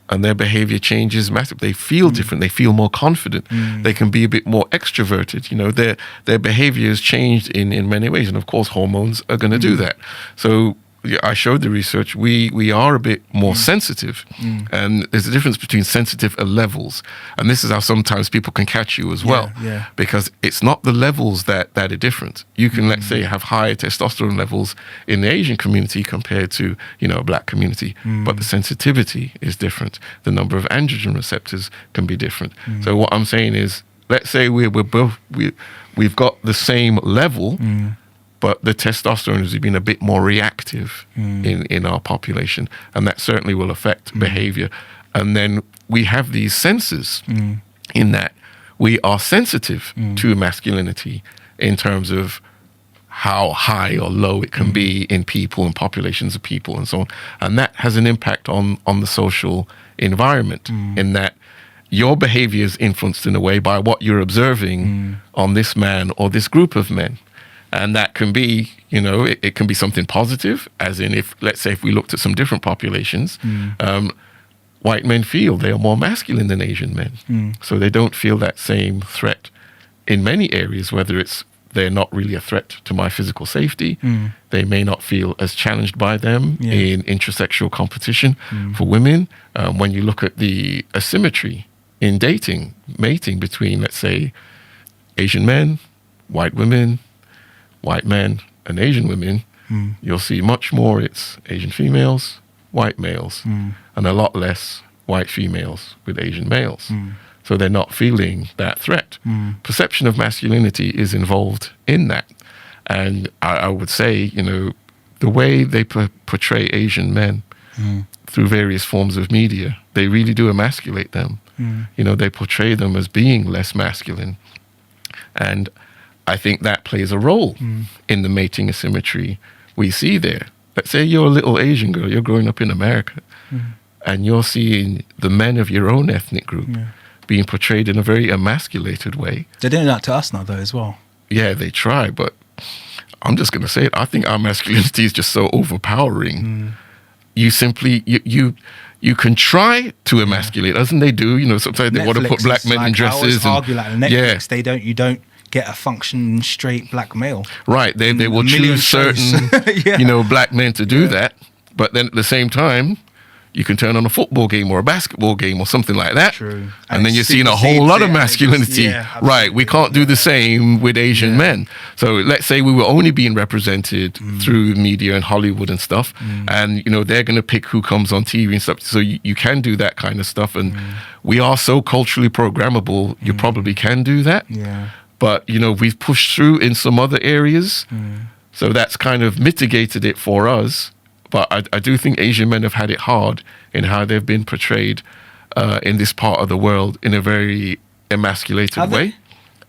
and their behavior changes massively. They feel different. They feel more confident. They can be a bit more extroverted. You know, their behavior has changed in many ways. And of course, hormones are going to do that. So I showed the research. We are a bit more sensitive. And there's a difference between sensitive and levels. And this is how sometimes people can catch you as well. Because it's not the levels that are different. You can, let's say, have higher testosterone levels in the Asian community compared to, you know, a black community. But the sensitivity is different. The number of androgen receptors can be different. So what I'm saying is, let's say we've got the same level, but the testosterone has been a bit more reactive in our population, and that certainly will affect behavior. And then we have these senses in that we are sensitive to masculinity in terms of how high or low it can be in people and populations of people and so on. And that has an impact on the social environment in that your behavior is influenced in a way by what you're observing on this man or this group of men. And that can be, you know, it can be something positive, as in let's say if we looked at some different populations, white men feel they are more masculine than Asian men. So they don't feel that same threat in many areas, whether it's they're not really a threat to my physical safety. They may not feel as challenged by them in intersexual competition for women. When you look at the asymmetry in dating, mating between, let's say, Asian men, white women, white men, and Asian women, you'll see much more it's Asian females, white males, and a lot less white females with Asian males. So they're not feeling that threat. Perception of masculinity is involved in that. And I would say, the way they portray Asian men through various forms of media, they really do emasculate them. They portray them as being less masculine. And I think that plays a role in the mating asymmetry we see there. Let's say you're a little Asian girl, you're growing up in America, and you're seeing the men of your own ethnic group being portrayed in a very emasculated way. They're doing that to us now, though, as well. Yeah, they try, but I'm just going to say it. I think our masculinity is just so overpowering. You simply, you can try to emasculate us, and they do. Sometimes they want to put black men in dresses. I always argue like Netflix, you don't get a functioning straight black male. Right, they will choose certain, black men to do that. But then at the same time, you can turn on a football game or a basketball game or something like that. True. And then you're seeing a whole lot of masculinity. Right, we can't do the same with Asian men. So let's say we were only being represented through media and Hollywood and stuff, and they're going to pick who comes on TV and stuff. So you can do that kind of stuff, and we are so culturally programmable, you probably can do that. Yeah. But we've pushed through in some other areas, so that's kind of mitigated it for us. But I do think Asian men have had it hard in how they've been portrayed in this part of the world in a very emasculated way.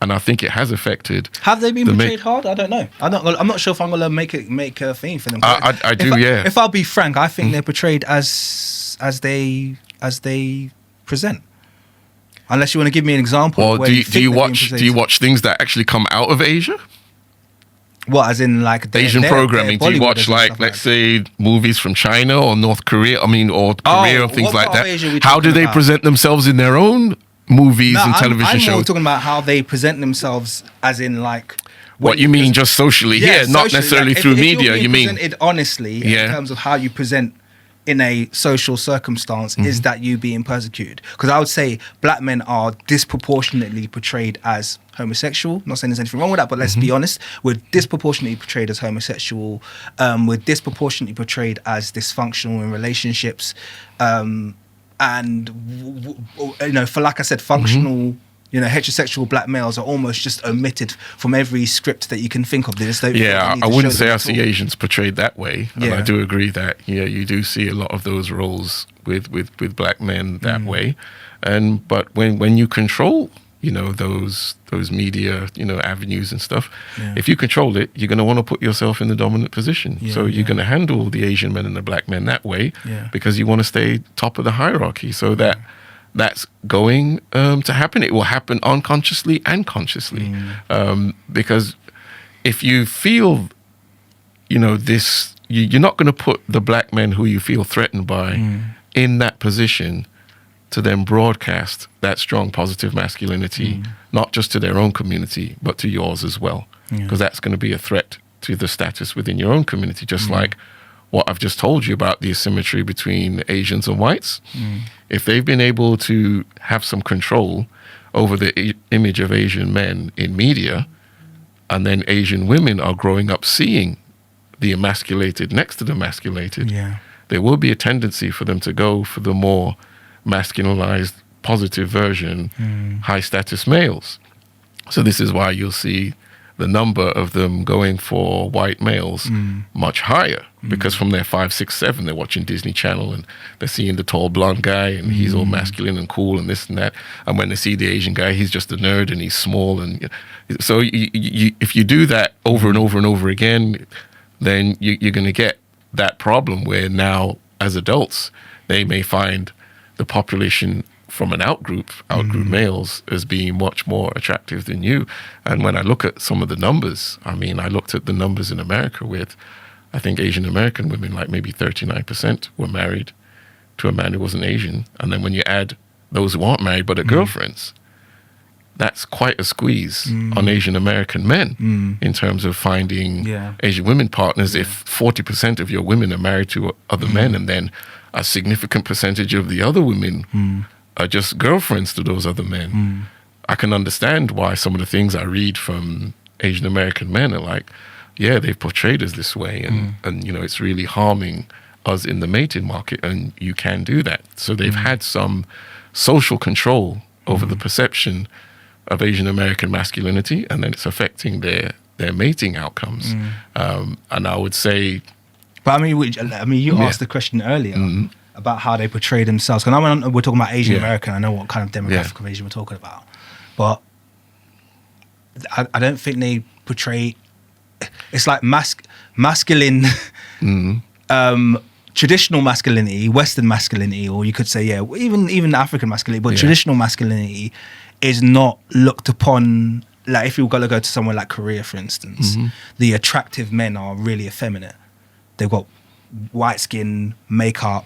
And I think it has affected. Have they been portrayed hard? I don't know. I'm not sure if I'm going to make a theme for them. I do, yeah. If I'll be frank, I think they're portrayed as they present. Unless you want to give me an example. Well, do you watch things that actually come out of Asia? What, as in like Asian programming? Do you watch let's say movies from China or North Korea? or Korea and things like that. How do they present themselves in their own movies and television shows? I'm talking about how they present themselves, as in like. What you mean, just socially? Yeah, not necessarily through media. You mean presented honestly in terms of how you present in a social circumstance, is that you being persecuted? Because I would say black men are disproportionately portrayed as homosexual. Not saying there's anything wrong with that, but let's be honest. We're disproportionately portrayed as homosexual. We're disproportionately portrayed as dysfunctional in relationships. For like I said, functional. Heterosexual black males are almost just omitted from every script that you can think of. I wouldn't say I see Asians portrayed that way. And I do agree that, you do see a lot of those roles with black men that way. But when you control, those media, avenues and stuff, if you control it, you're going to want to put yourself in the dominant position. So you're going to handle the Asian men and the black men that way because you want to stay top of the hierarchy. So that's going to happen. It will happen unconsciously and consciously. Because if you feel, this, you're not going to put the black men who you feel threatened by in that position to then broadcast that strong positive masculinity, not just to their own community, but to yours as well. Because that's going to be a threat to the status within your own community, just like what I've just told you about the asymmetry between Asians and whites. If they've been able to have some control over the image of Asian men in media, and then Asian women are growing up seeing the emasculated next to the emasculated, there will be a tendency for them to go for the more masculinized, positive version, high status males. So this is why you'll see the number of them going for white males much higher, because from their 5, 6, 7, they're watching Disney Channel and they're seeing the tall blonde guy and he's all masculine and cool and this and that. And when they see the Asian guy, he's just a nerd and he's small. And so if you do that over and over and over again, then you're going to get that problem where now as adults, they may find the population from an outgroup males as being much more attractive than you. And when I look at some of the numbers, I looked at the numbers in America with, I think Asian American women, like maybe 39% were married to a man who wasn't Asian. And then when you add those who aren't married but are girlfriends, that's quite a squeeze on Asian American men in terms of finding Asian women partners. If 40% of your women are married to other men, and then a significant percentage of the other women are just girlfriends to those other men. I can understand why some of the things I read from Asian American men are like, yeah, they've portrayed us this way, and you know, it's really harming us in the mating market, and you can do that. So they've had some social control over the perception of Asian American masculinity, and then it's affecting their mating outcomes. And I would say, but I mean, you asked the question earlier about how they portray themselves. Because we're talking about Asian American. I know what kind of demographic of Asian we're talking about, but I don't think they portray. It's like masculine, traditional masculinity, Western masculinity, or you could say, even African masculinity. But traditional masculinity is not looked upon. Like if you're gonna go to somewhere like Korea, for instance, the attractive men are really effeminate. They've got white skin, makeup,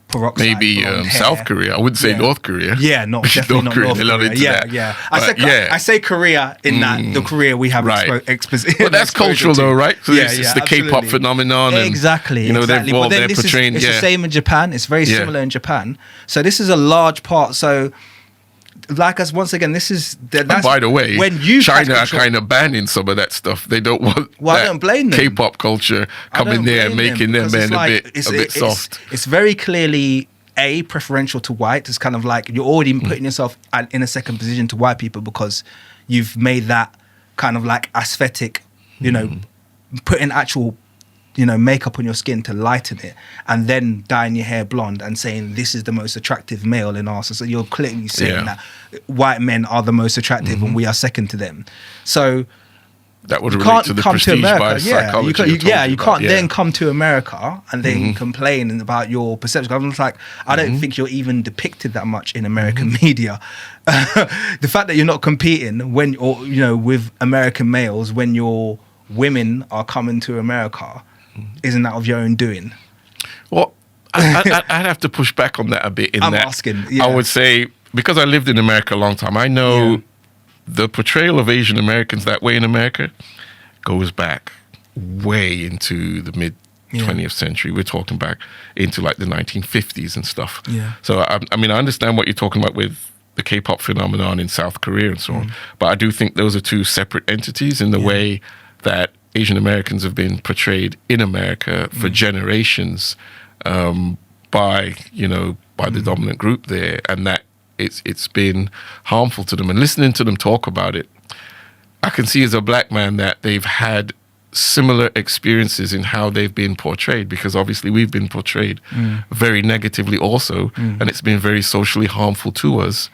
peroxide, maybe blonde hair. South Korea. I wouldn't say North Korea. Yeah, definitely not North they're not Korea. into that. Yeah. But I say Korea in that the Korea we have exposition. But that's cultural though, right? So it's the K-pop absolutely. phenomenon. And, exactly. You know, exactly. they're portraying. It's the same in Japan. It's very similar in Japan. So this is a large part. So, like us, once again, this is. And by the way, when you China are kind of banning some of that stuff. They don't want I don't blame them. K-pop culture coming there and making their men a bit soft. It's very clearly preferential to white. It's kind of like you're already putting yourself in a second position to white people because you've made that kind of like aesthetic, you know, putting actual, you know, makeup on your skin to lighten it, and then dyeing your hair blonde and saying this is the most attractive male in our society. So you're clearly saying that white men are the most attractive and we are second to them. So that would relate to the prestige bias psychology. You can't then come to America and then complain about your perception. I'm just like, I don't think you're even depicted that much in American media. The fact that you're not competing with American males when your women are coming to America, isn't that of your own doing? Well, I'd have to push back on that a bit. I would say, because I lived in America a long time, I know the portrayal of Asian Americans that way in America goes back way into the mid 20th century. We're talking back into like the 1950s and stuff. Yeah. So, I mean, I understand what you're talking about with the K-pop phenomenon in South Korea and so on, but I do think those are two separate entities in the way that Asian Americans have been portrayed in America for generations by the dominant group there, and that it's been harmful to them. And listening to them talk about it, I can see as a black man that they've had similar experiences in how they've been portrayed, because obviously we've been portrayed very negatively also, and it's been very socially harmful to us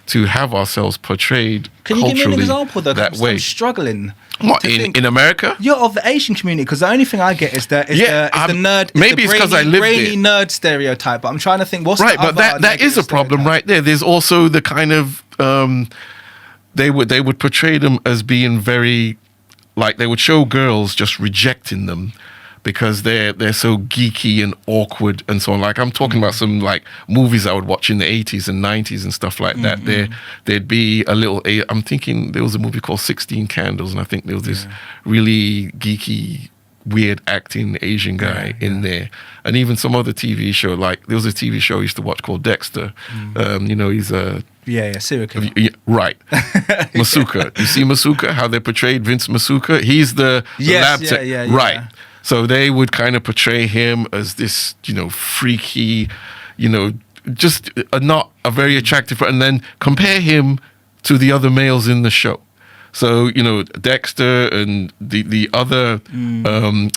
to have ourselves portrayed culturally. Can you give me an example though? That way. I'm struggling. What, in America? You're of the Asian community, because the only thing I get is the nerd. Maybe it's because I lived brainy there. nerd stereotype. But I'm trying to think. What's right? the But that is a problem right there. There's also the kind of they would portray them as being very, like, they would show girls just rejecting them because they're so geeky and awkward and so on. Like, I'm talking about some like movies I would watch in the 80s and 90s and stuff like that. There'd be a little. I'm thinking there was a movie called 16 Candles, and I think there was this really geeky, weird acting Asian guy in there, and even some other TV show. Like, there was a TV show I used to watch called Dexter. He's a serial killer. Right. Masuka. You see Masuka, how they portrayed Vince Masuka? He's the lab tech. Right. So they would kind of portray him as this, freaky, just not a very attractive, and then compare him to the other males in the show. So, Dexter and the other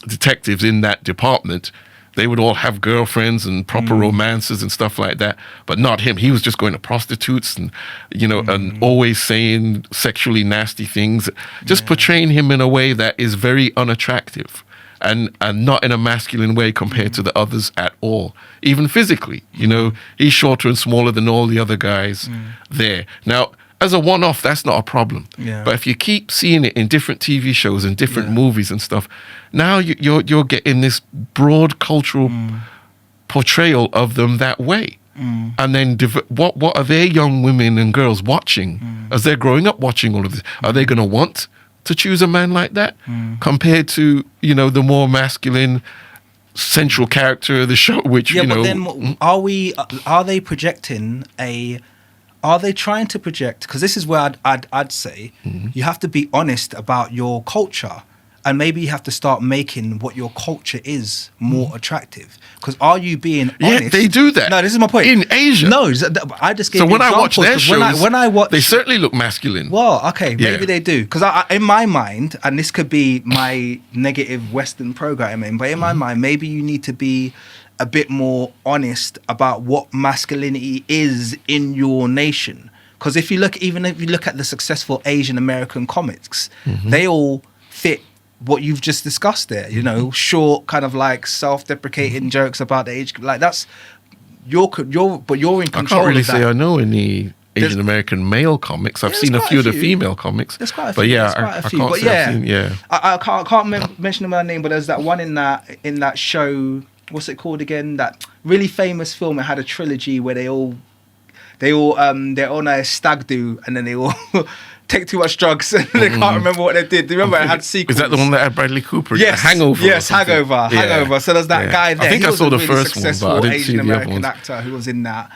detectives in that department, they would all have girlfriends and proper romances and stuff like that, but not him. He was just going to prostitutes and, and always saying sexually nasty things, just portraying him in a way that is very unattractive and not in a masculine way compared to the others at all, even physically. He's shorter and smaller than all the other guys there. Now, as a one-off, that's not a problem. Yeah. But if you keep seeing it in different TV shows and different movies and stuff, now you're getting this broad cultural portrayal of them that way. And then what are their young women and girls watching as they're growing up watching all of this? Are they going to want to choose a man like that compared to, the more masculine central character of the show, which Yeah, you know. but then are they projecting are they trying to project, because this is where I'd say you have to be honest about your culture, and maybe you have to start making what your culture is more attractive. Because are you being honest? Yeah, they do that. No, this is my point. In Asia. No, I just gave So you when I watch examples, their 'cause shows, when I watch, they certainly look masculine. well, okay, Yeah. maybe they do. Because in my mind, and this could be my negative Western programming, but in my mind, maybe you need to be a bit more honest about what masculinity is in your nation. Because if you look at the successful Asian American comics, they all fit what you've just discussed there. You know, short, kind of like self-deprecating jokes about the age. Like that's but you're in I control can't really of that. say I know any Asian American male comics. I've Yeah, seen a there's few of quite the a few. female comics. There's quite a But few. yeah, there's quite a I few. can't But say yeah, I've seen, yeah. I can't mention my name, but there's that one in that show. What's it called again? That really famous film. It had a trilogy where they're on a stag do, and then they all take too much drugs and they can't remember what they did. Do you remember it had sequels? Is that the one that had Bradley Cooper? Yes, Hangover. Yes, Hangover. So there's that guy there. I think He I was saw a the really first one, successful but I didn't see Asian the other American ones. actor who was in that.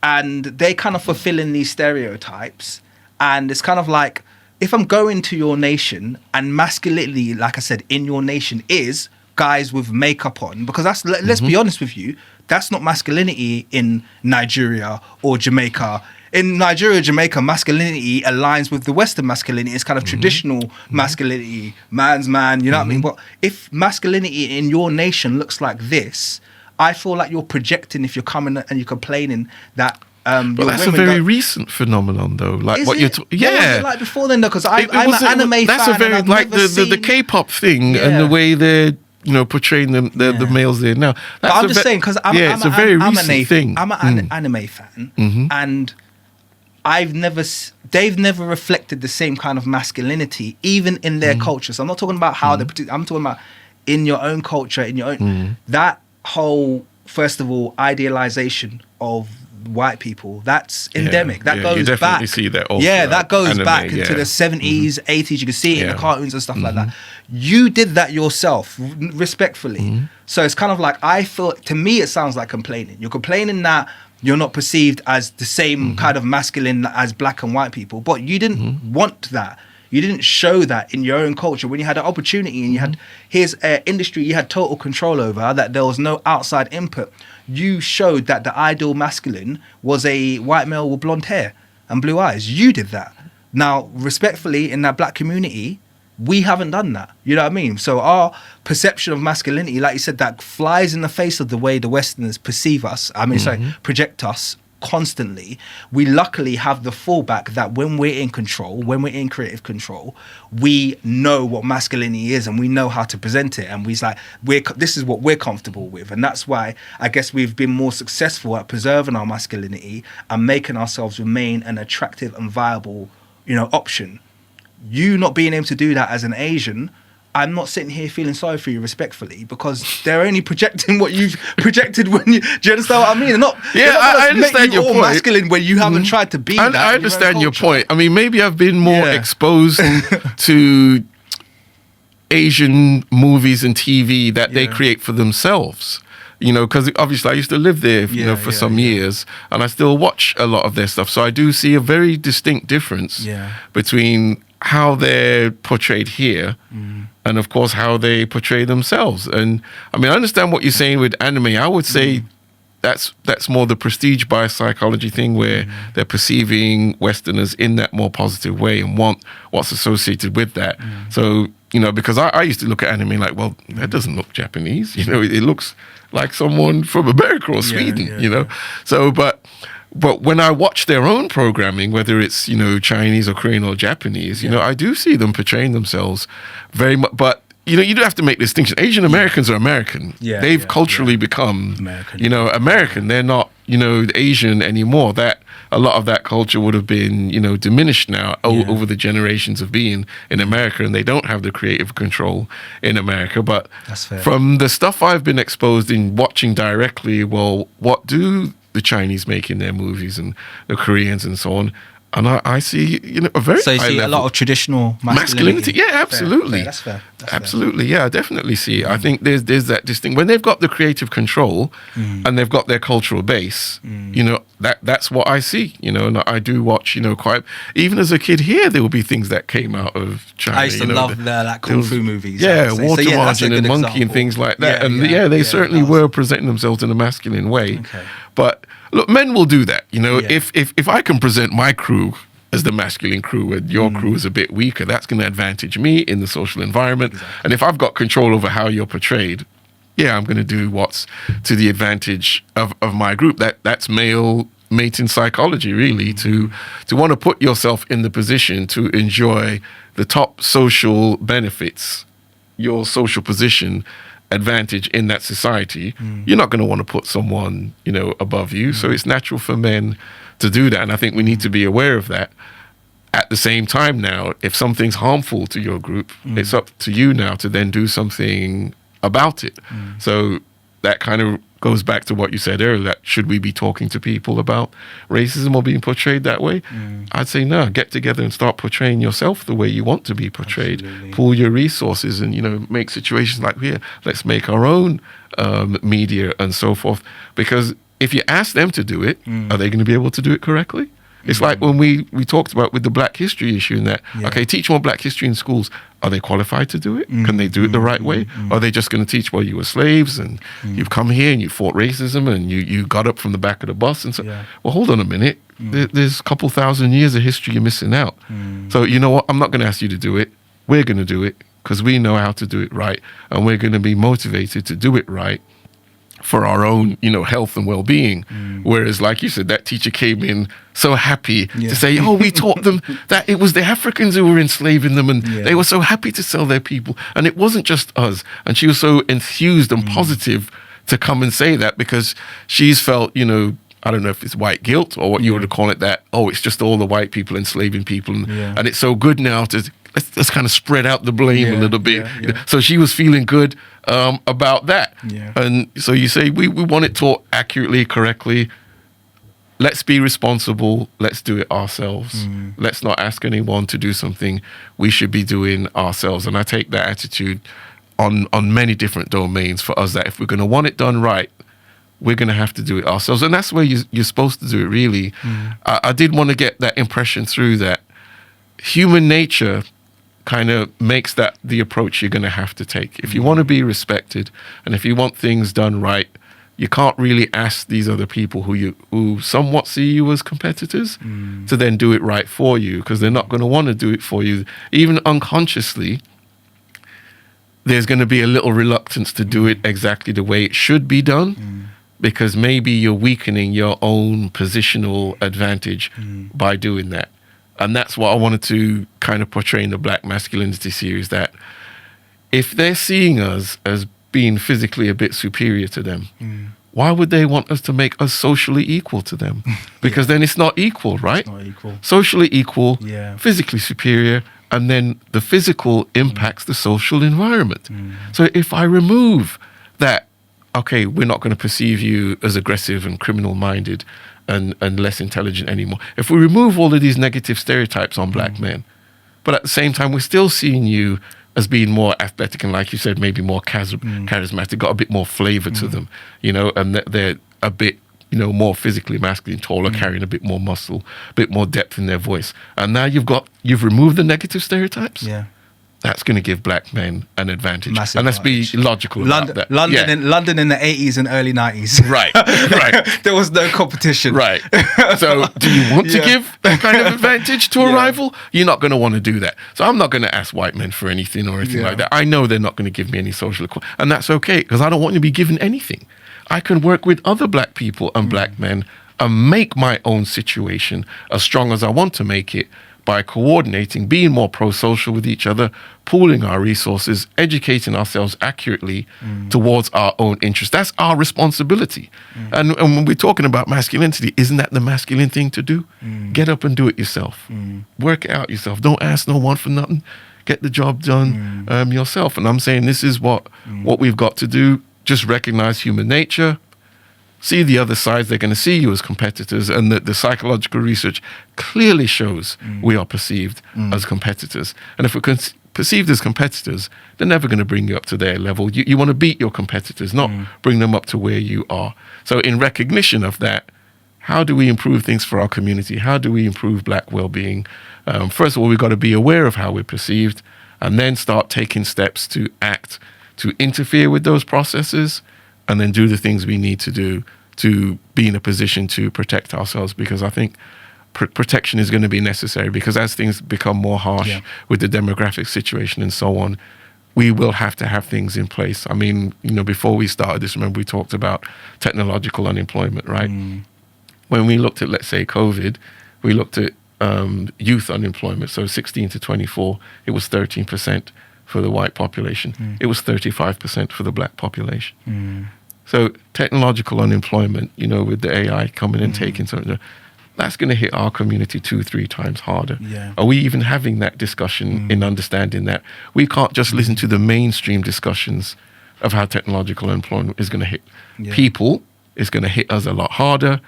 And they kind of fulfilling these stereotypes. And it's kind of like, if I'm going to your nation and masculinity, like I said, in your nation is guys with makeup on, because that's, let's be honest with you, that's not masculinity in Nigeria or Jamaica. In Nigeria, Jamaica, masculinity aligns with the Western masculinity. It's kind of traditional masculinity, man's man, you know what I mean? But if masculinity in your nation looks like this, I feel like you're projecting if you're coming and you're complaining that But your that's a women very don't- recent phenomenon, though. Like Is what it? you're, What was yeah. it like before then, though? Because I'm an wasn't- anime That's fan. a very and I've like never the seen- K-pop thing and Yeah. the way they're portraying the males there now. But That's I'm a just saying, because it's a very recent thing. I'm an anime fan, and they've never reflected the same kind of masculinity, even in their culture. So I'm not talking about how I'm talking about in your own culture, in your own that whole, first of all, idealization of white people, that's endemic. That you goes definitely back. see that all Yeah, throughout that goes anime, back into yeah. the 70s, 80s. You can see it in the Yeah. cartoons and stuff like that. You did that yourself, respectfully. So it's kind of like, I feel, to me, it sounds like complaining. You're complaining that you're not perceived as the same kind of masculine as black and white people, but you didn't want that. You didn't show that in your own culture when you had an opportunity and you had here's an industry you had total control over, that there was no outside input. You showed that the ideal masculine was a white male with blonde hair and blue eyes. You did that. Now, respectfully, in that black community, we haven't done that. You know what I mean? So our perception of masculinity, like you said, that flies in the face of the way the Westerners perceive us. I mean, project us constantly. We luckily have the fallback that when we're in control, when we're in creative control, we know what masculinity is and we know how to present it. And this is what we're comfortable with. And that's why I guess we've been more successful at preserving our masculinity and making ourselves remain an attractive and viable, option. You not being able to do that as an Asian, I'm not sitting here feeling sorry for you, respectfully, because they're only projecting what you've projected when you. Do you understand what I mean? They're not I gonna make understand you your all point. masculine when you haven't tried to be that. I in understand own your culture. point. I mean, maybe I've been more Yeah. exposed to Asian movies and TV that they create for themselves. Because obviously I used to live there, for some years, and I still watch a lot of their stuff. So I do see a very distinct difference between how they're portrayed here and, of course, how they portray themselves. And I mean, I understand what you're saying with anime. I would say that's more the prestige bias psychology thing, where they're perceiving Westerners in that more positive way and want what's associated with that. So, because I used to look at anime like, well, that doesn't look Japanese. It looks like someone from America or Sweden, So, but when I watch their own programming, whether it's, Chinese or Korean or Japanese, I do see them portraying themselves very much. But, you do have to make the distinction. Asian Americans are American. They've culturally become, American. American. They're not, Asian anymore. That a lot of that culture would have been, diminished now over the generations of being in America, and they don't have the creative control in America. But That's fair. from the stuff I've been exposed in watching directly, well, what do the Chinese make in their movies and the Koreans and so on? And I see, a very So you high see level. a lot of traditional Masculinity, yeah, absolutely. Fair. That's fair. Absolutely, yeah, I definitely see it. I think there's that distinct when they've got the creative control and they've got their cultural base. That's what I see. And I do watch. Quite even as a kid here, there will be things that came out of China. I used to love the like kung fu movies. Yeah, So, Water that's a Margin good and Monkey example. and things like that. Yeah, They certainly were presenting themselves in a masculine way. Okay. But look, men will do that. Yeah. If I can present my crew as the masculine crew and your crew is a bit weaker, that's going to advantage me in the social environment. Exactly. And if I've got control over how you're portrayed, I'm going to do what's to the advantage of my group. That's male mating psychology, really, to want to put yourself in the position to enjoy the top social benefits, your social position advantage in that society. You're not going to want to put someone, above you. So it's natural for men to do that. And I think we need to be aware of that. At the same time now, if something's harmful to your group, it's up to you now to then do something about it. So that kind of goes back to what you said earlier, that should we be talking to people about racism or being portrayed that way? I'd say no, get together and start portraying yourself the way you want to be portrayed. Absolutely. Pool your resources and, make situations like here. Let's make our own media and so forth. Because if you ask them to do it, are they going to be able to do it correctly? It's like when we talked about with the Black history issue and that, okay, teach more Black history in schools. Are they qualified to do it? Can they do it the right way? Or are they just going to teach, well, you were slaves and you've come here and you fought racism and you got up from the back of the bus and so, well, hold on a minute. There's a couple thousand years of history you're missing out. So you know what? I'm not going to ask you to do it. We're going to do it because we know how to do it right. And we're going to be motivated to do it right for our own, health and well-being. Whereas, like you said, that teacher came in so happy to say, we taught them that it was the Africans who were enslaving them and they were so happy to sell their people. And it wasn't just us. And she was so enthused and positive to come and say that because she's felt, I don't know if it's white guilt or what you would call it, that, it's just all the white people enslaving people. And it's so good now to let's kind of spread out the blame a little bit. So she was feeling good about that. And so you say, we want it taught accurately, correctly. Let's be responsible. Let's do it ourselves. Let's not ask anyone to do something we should be doing ourselves. And I take that attitude on many different domains for us, that if we're going to want it done right, we're going to have to do it ourselves. And that's where you're supposed to do it, really. I did want to get that impression through, that human nature kind of makes that the approach you're going to have to take. If you want to be respected and if you want things done right, you can't really ask these other people who somewhat see you as competitors to then do it right for you, because they're not going to want to do it for you. Even unconsciously, there's going to be a little reluctance to do it exactly the way it should be done, because maybe you're weakening your own positional advantage by doing that. And that's what I wanted to kind of portray in the Black Masculinity series, that if they're seeing us as being physically a bit superior to them, why would they want us to make us socially equal to them? Because then it's not equal, right? It's not equal. Socially equal, Yeah. physically superior, and then the physical impacts the social environment. So if I remove that, okay, we're not going to perceive you as aggressive and criminal-minded and less intelligent anymore. If we remove all of these negative stereotypes on Black men, but at the same time, we're still seeing you as being more athletic and, like you said, maybe more charismatic, got a bit more flavor to them, and they're a bit, more physically masculine, taller, carrying a bit more muscle, a bit more depth in their voice. And now you've removed the negative stereotypes. Yeah. That's going to give Black men an advantage. Massive and let's advantage. be logical about that. London in the 80s and early 90s. Right. There was no competition. Right. So do you want to give that kind of advantage to a rival? You're not going to want to do that. So I'm not going to ask white men for anything or anything like that. I know they're not going to give me any social equality. And that's okay, because I don't want to be given anything. I can work with other Black people and Black men and make my own situation as strong as I want to make it, by coordinating, being more pro-social with each other, pooling our resources, educating ourselves accurately towards our own interests. That's our responsibility. And when we're talking about masculinity, isn't that the masculine thing to do? Get up and do it yourself. Work it out yourself. Don't ask no one for nothing. Get the job done yourself. And I'm saying this is what we've got to do. Just recognize human nature, see the other sides. They're going to see you as competitors, and the psychological research clearly shows we are perceived as competitors. And if we're perceived as competitors, they're never going to bring you up to their level. You want to beat your competitors, not bring them up to where you are. So in recognition of that, how do we improve things for our community? How do we improve black well-being? First of all, we've got to be aware of how we're perceived, and then start taking steps to act, to interfere with those processes, and then do the things we need to do to be in a position to protect ourselves. Because I think protection is going to be necessary, because as things become more harsh with the demographic situation and so on, we will have to have things in place. I mean, before we started this, remember we talked about technological unemployment, right? When we looked at, let's say, COVID, we looked at youth unemployment. So 16 to 24, it was 13% for the white population. It was 35% for the black population. So technological unemployment, with the AI coming and taking something, that's going to hit our community 2-3 times harder. Are we even having that discussion in understanding that we can't just listen to the mainstream discussions of how technological unemployment is going to hit people? It's going to hit us a lot harder.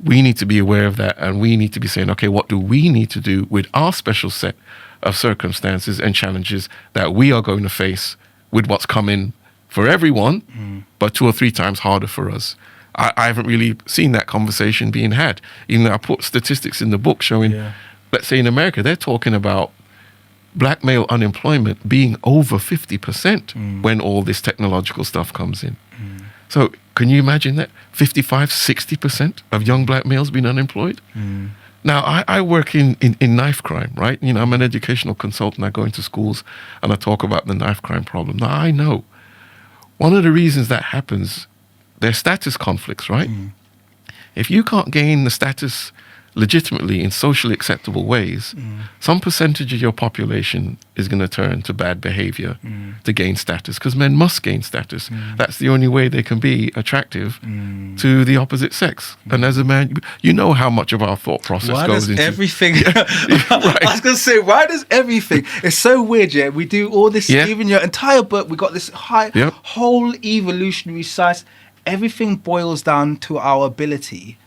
We need to be aware of that, and we need to be saying, okay, what do we need to do with our special set of circumstances and challenges that we are going to face with what's coming for everyone, but 2 or 3 times harder for us? I haven't really seen that conversation being had. Even I put statistics in the book showing, let's say in America, they're talking about black male unemployment being over 50% when all this technological stuff comes in. So can you imagine that? 55, 60% of young black males being unemployed? Now, I work in knife crime, right? I'm an educational consultant. I go into schools and I talk about the knife crime problem. Now, I know one of the reasons that happens, there's status conflicts, right? If you can't gain the status legitimately in socially acceptable ways, some percentage of your population is going to turn to bad behavior to gain status, because men must gain status. That's the only way they can be attractive to the opposite sex. And as a man, you know how much of our thought process goes into everything. I was going to say, why does everything? It's so weird, yeah. We do all this, even your entire book, we got this whole evolutionary science. Everything boils down to our ability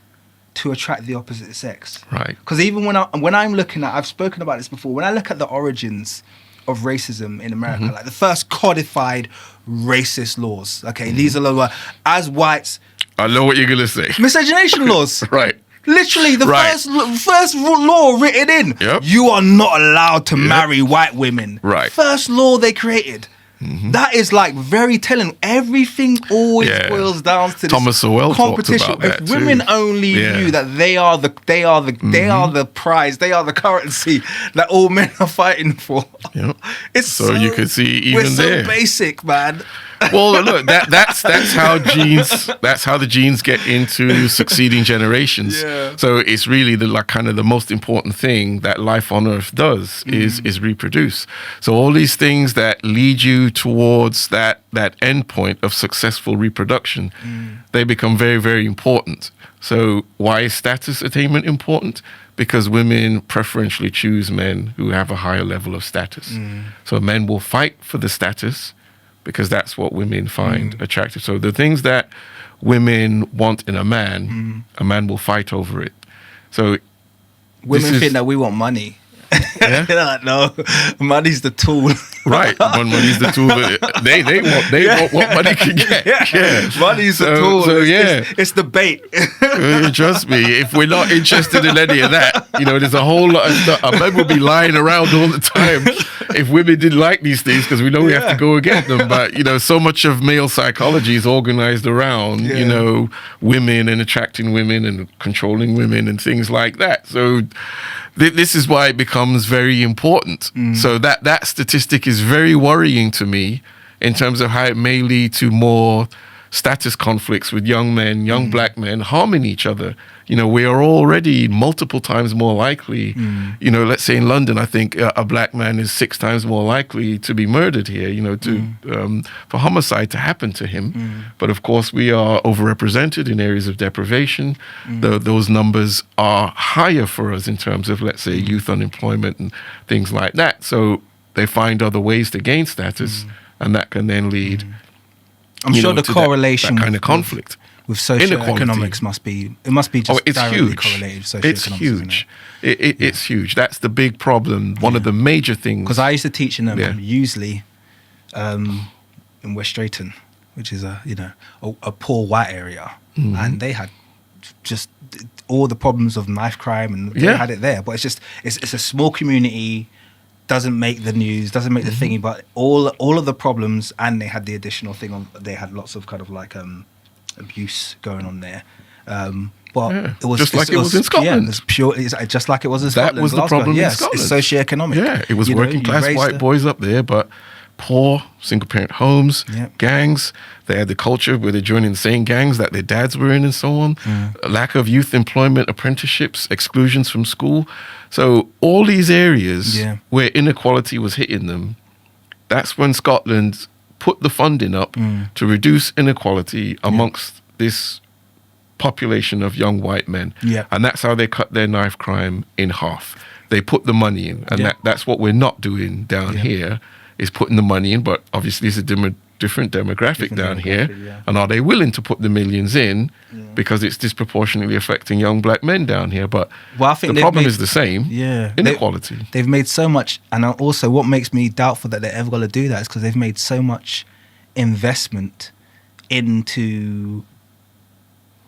to attract the opposite sex. Right. Because even when I'm looking at, I've spoken about this before, when I look at the origins of racism in America, like the first codified racist laws, these are the, as whites... I know what you're going to say. Miscegenation laws. Right. Literally, the first law written in, you are not allowed to marry white women. Right. First law they created. That is like very telling. Everything always boils down to Thomas this Sowell competition. Talked about if women only knew that they are the prize, they are the currency that all men are fighting for. It's so you could see even we're there. so basic, man. Well, look, that's how the genes get into succeeding generations. So it's really the most important thing that life on Earth does is reproduce. So all these things that lead you towards that end point of successful reproduction, they become very, very important. So why is status attainment important? Because women preferentially choose men who have a higher level of status. So men will fight for the status, because that's what women find attractive. So the things that women want in a man will fight over it. So women think that we want money. They're like, no, money's the tool. Right, money's the tool. They want what money can get. Money's the tool. So it's the bait. Trust me, if we're not interested in any of that, there's a whole lot of stuff. Men will be lying around all the time if women didn't like these things, because we know we have to go and get them. But so much of male psychology is organized around women and attracting women and controlling women and things like that. So this is why it becomes very important. So that statistic is very worrying to me in terms of how it may lead to more status conflicts with young men, young black men harming each other. We are already multiple times more likely, let's say in London, I think a black man is 6 times more likely to be murdered here, for homicide to happen to him. But of course, we are overrepresented in areas of deprivation. Those numbers are higher for us in terms of, let's say, youth unemployment and things like that. So they find other ways to gain status, and that can then lead... I'm sure the correlation that kind of conflict with socioeconomics must be just it's directly huge. correlated with It's socioeconomics. huge. It's huge. That's the big problem. One of the major things. Because I used to teach in Yeah. usually in West Drayton, which is a poor white area, and they had just all the problems of knife crime, and they had it there. But it's a small community, doesn't make the news, doesn't make the thingy, but all of the problems, and they had the additional thing on. They had lots of kind of like abuse going on there. But it was just like it was in Scotland. Yeah, it's just like it was in Scotland. That was the problem in Yes, Scotland. it's socioeconomic. Yeah, it was working class white boys up there, but poor single parent homes, gangs. They had the culture where they're joining the same gangs that their dads were in and so on. A lack of youth employment, apprenticeships, exclusions from school. So all these areas where inequality was hitting them, that's when Scotland put the funding up to reduce inequality amongst this population of young white men. And that's how they cut their knife crime in half. They put the money in, and that's what we're not doing down here, is putting the money in, but obviously it's a different demographic down here. And are they willing to put the millions in because it's disproportionately affecting young black men down here? But I think the problem is the same. Inequality. They've made so much, and also what makes me doubtful that they're ever going to do that is because they've made so much investment into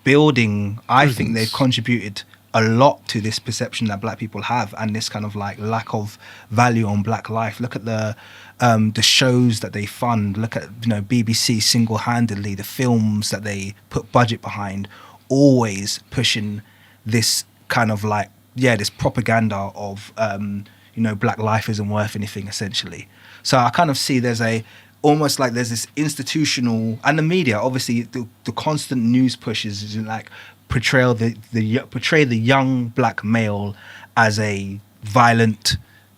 building. I think they've contributed a lot to this perception that black people have, and this kind of like lack of value on black life. Look at the shows that they fund. Look at BBC single-handedly, the films that they put budget behind, always pushing this kind of like this propaganda of black life isn't worth anything, essentially. So I kind of see there's this institutional, and the media, obviously the constant news pushes is like portray the young black male as a violent,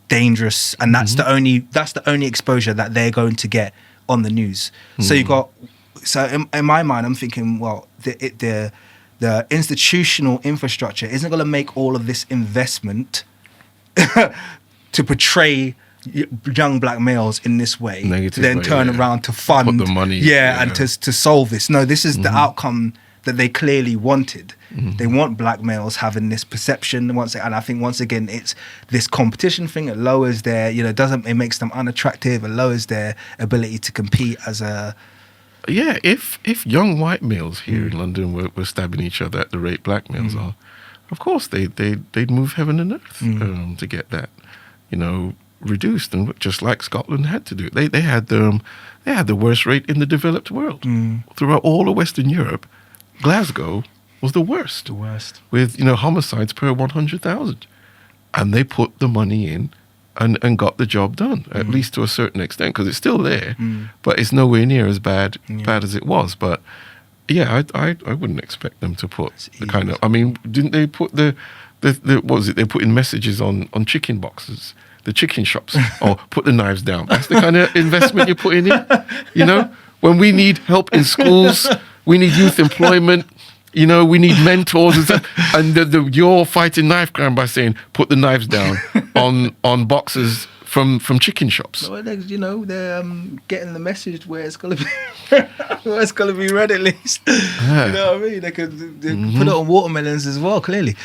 dangerous, and that's the only exposure that they're going to get on the news. So in my mind, I'm thinking, well, the institutional infrastructure isn't going to make all of this investment to portray young black males in this way, then turn around to fund the money, and to solve this. No, this is the outcome that they clearly wanted. They want black males having this perception, and I think once again it's this competition thing. It lowers their, it makes them unattractive. It lowers their ability to compete as a. Yeah, if young white males here in London were stabbing each other at the rate black males are, of course they'd move heaven and earth to get that, reduced, and just like Scotland had to do. They had the worst rate in the developed world throughout all of Western Europe. Glasgow was the worst. With homicides per 100,000, and they put the money in and got the job done, at least to a certain extent, because it's still there, but it's nowhere near as bad as it was. But yeah, I wouldn't expect them to put the kind of. I mean, didn't they put the what was it? They put in messages on chicken boxes, the chicken shops, or put the knives down. That's the kind of investment you're putting in. When we need help in schools, we need youth employment. We need mentors and stuff. And you're fighting knife crime by saying put the knives down on boxes from chicken shops. Well, they're getting the message where it's gonna be read at least. Yeah. You know what I mean? They could put it on watermelons as well. Clearly.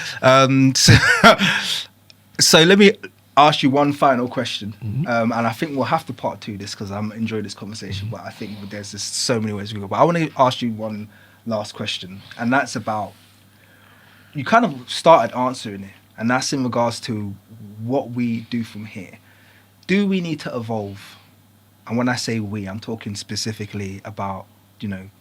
So let me ask you one final question, and I think we'll have to part two this because I'm enjoying this conversation. But I think there's just so many ways we go. But I want to ask you one last question, and that's about, you kind of started answering it, and that's in regards to what we do from here. Do we need to evolve? And when I say we, I'm talking specifically about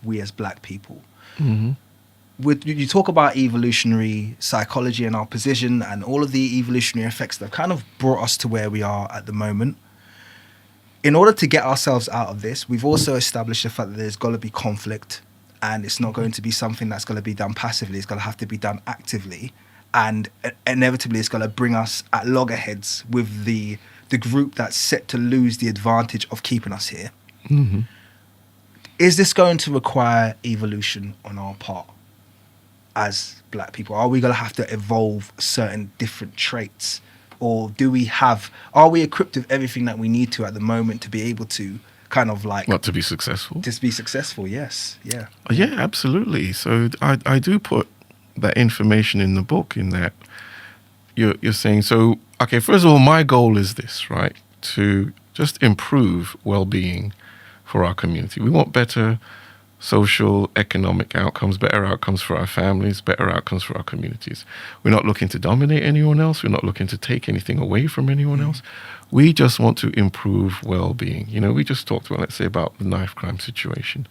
we as black people. You talk about evolutionary psychology and our position and all of the evolutionary effects that have kind of brought us to where we are at the moment. In order to get ourselves out of this, we've also established the fact that there's got to be conflict, and it's not going to be something that's going to be done passively. It's going to have to be done actively, and inevitably it's going to bring us at loggerheads with the group that's set to lose the advantage of keeping us here. Is this going to require evolution on our part as black people? Are we going to have to evolve certain different traits, or are we equipped with everything that we need to at the moment to be able to kind of like Not to be successful. just be successful. Yes, yeah, Yeah, absolutely. So I do put that information in the book in that you're saying, so, okay, first of all, my goal is this, right? To just improve well-being for our community. We want better social, economic outcomes, better outcomes for our families, better outcomes for our communities. We're not looking to dominate anyone else. We're not looking to take anything away from anyone else. We just want to improve well-being. You know, we just talked about, let's say, about the knife crime situation,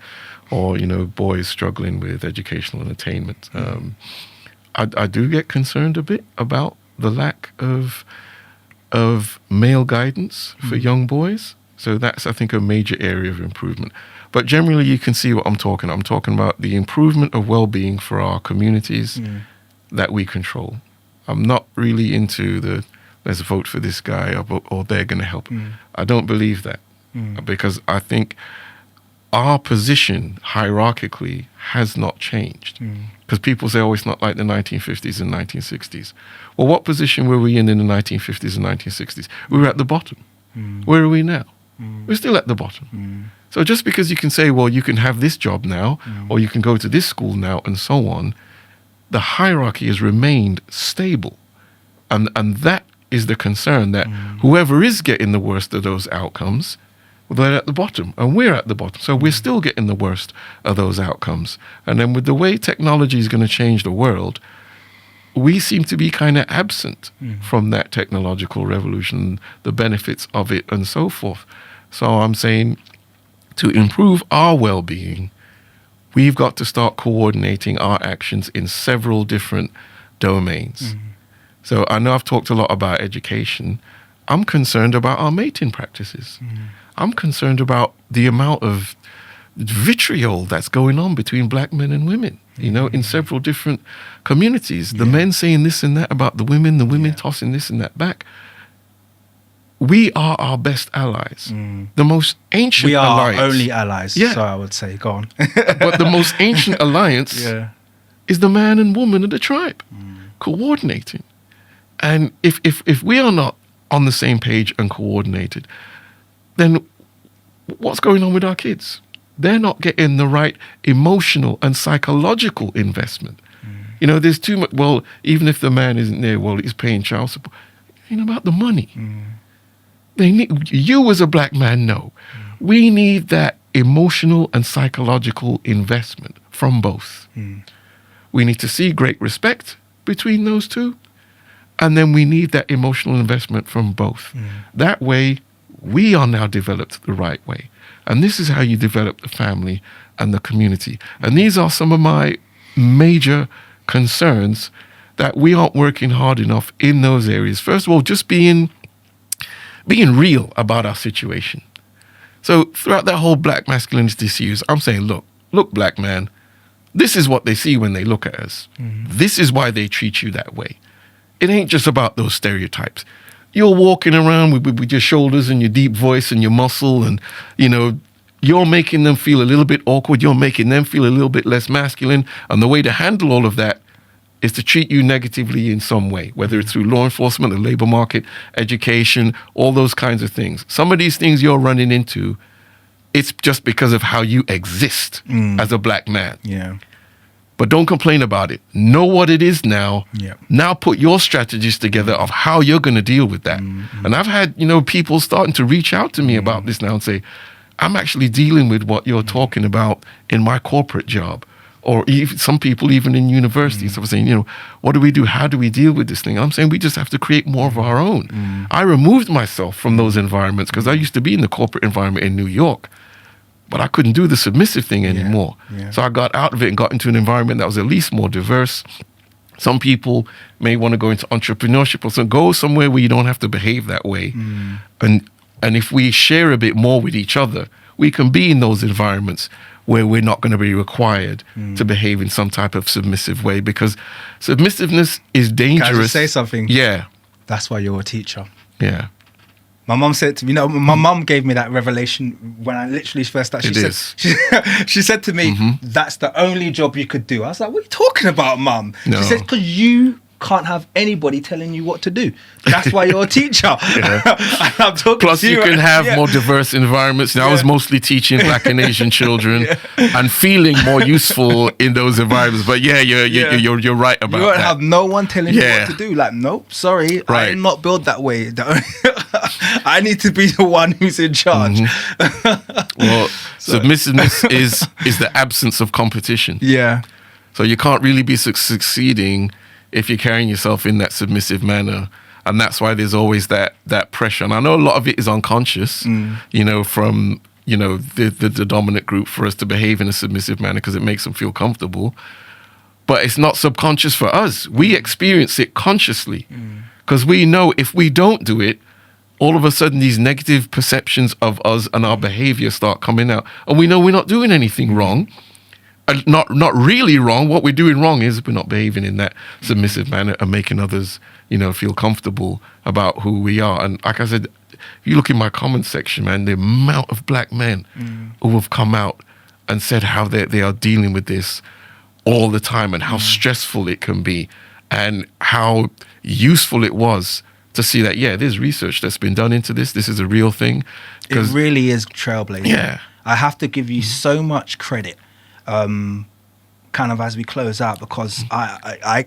or, you know, boys struggling with educational and attainment. I do get concerned a bit about the lack of male guidance for young boys. So that's, I think, a major area of improvement. But generally, you can see what I'm talking about. I'm talking about the improvement of well-being for our communities that we control. I'm not really into let's vote for this guy or they're going to help. I don't believe that because I think our position hierarchically has not changed. Because people say, oh, it's not like the 1950s and 1960s. Well, what position were we in the 1950s and 1960s? We were at the bottom. Where are we now? We're still at the bottom. So just because you can say, well, you can have this job now, or you can go to this school now, and so on, the hierarchy has remained stable. And that is the concern, that whoever is getting the worst of those outcomes, well, they're at the bottom, and we're at the bottom. So we're still getting the worst of those outcomes. And then with the way technology is going to change the world, we seem to be kind of absent from that technological revolution, the benefits of it, and so forth. So I'm saying, to improve our well-being, we've got to start coordinating our actions in several different domains. So I know I've talked a lot about education. I'm concerned about our mating practices. I'm concerned about the amount of vitriol that's going on between black men and women, you know, in several different communities. The men saying this and that about the women tossing this and that back. We are our best allies. The most ancient alliance. We are only allies, Yeah. so I would say. Go on. But the most ancient alliance is the man and woman of the tribe coordinating. And if we are not on the same page and coordinated, then what's going on with our kids? They're not getting the right emotional and psychological investment. You know, there's too much, well, even if the man isn't there, well, he's paying child support. Ain't about the money. They need, you as a black man know, we need that emotional and psychological investment from both. We need to see great respect between those two, and then we need that emotional investment from both. That way, we are now developed the right way. And this is how you develop the family and the community. And these are some of my major concerns, that we aren't working hard enough in those areas. First of all, just being real about our situation. So throughout that whole black masculinity series, I'm saying, look, black man, this is what they see when they look at us. This is why they treat you that way. It ain't just about those stereotypes. You're walking around with your shoulders and your deep voice and your muscle, and, you know, you're making them feel a little bit awkward. You're making them feel a little bit less masculine. And the way to handle all of that is to treat you negatively in some way, whether it's through law enforcement, the labor market, education, all those kinds of things. Some of these things you're running into, it's just because of how you exist as a black man. Yeah. But don't complain about it. Know what it is now. Now put your strategies together of how you're going to deal with that. And I've had, you know, people starting to reach out to me about this now and say, I'm actually dealing with what you're talking about in my corporate job. Or even some people even in university. So I'm saying, you know, what do we do? How do we deal with this thing? I'm saying we just have to create more of our own. I removed myself from those environments because I used to be in the corporate environment in New York. But I couldn't do the submissive thing anymore. So I got out of it and got into an environment that was at least more diverse. Some people may want to go into entrepreneurship, or so go somewhere where you don't have to behave that way. And if we share a bit more with each other, we can be in those environments where we're not going to be required to behave in some type of submissive way, because submissiveness is dangerous. Can I just say something? Yeah. That's why you're a teacher. Yeah. My mum said to me, my mum gave me that revelation when I literally first started. She said to me, that's the only job you could do. I was like, what are you talking about, mum? No. She said, because you can't have anybody telling you what to do. That's why you're a teacher. I'm talking Plus, to you can have yeah. more diverse environments. Now, I was mostly teaching Black and Asian children and feeling more useful in those environments. But yeah, you're right about that. You won't have no one telling you what to do. Like, nope, sorry, I am not built that way. I need to be the one who's in charge. Well, submissiveness is the absence of competition. Yeah. So you can't really be succeeding if you're carrying yourself in that submissive manner. And that's why there's always that pressure. And I know a lot of it is unconscious, from, the dominant group for us to behave in a submissive manner because it makes them feel comfortable. But it's not subconscious for us. We experience it consciously because we know if we don't do it, all of a sudden these negative perceptions of us and our behavior start coming out. And we know we're not doing anything wrong. Not really wrong. What we're doing wrong is we're not behaving in that submissive manner and making others, feel comfortable about who we are. And like I said, if you look in my comment section, man, the amount of Black men who have come out and said how they are dealing with this all the time and how stressful it can be and how useful it was to see that, there's research that's been done into this. This is a real thing. It really is trailblazing. Yeah. I have to give you so much credit. Kind of as we close out, because I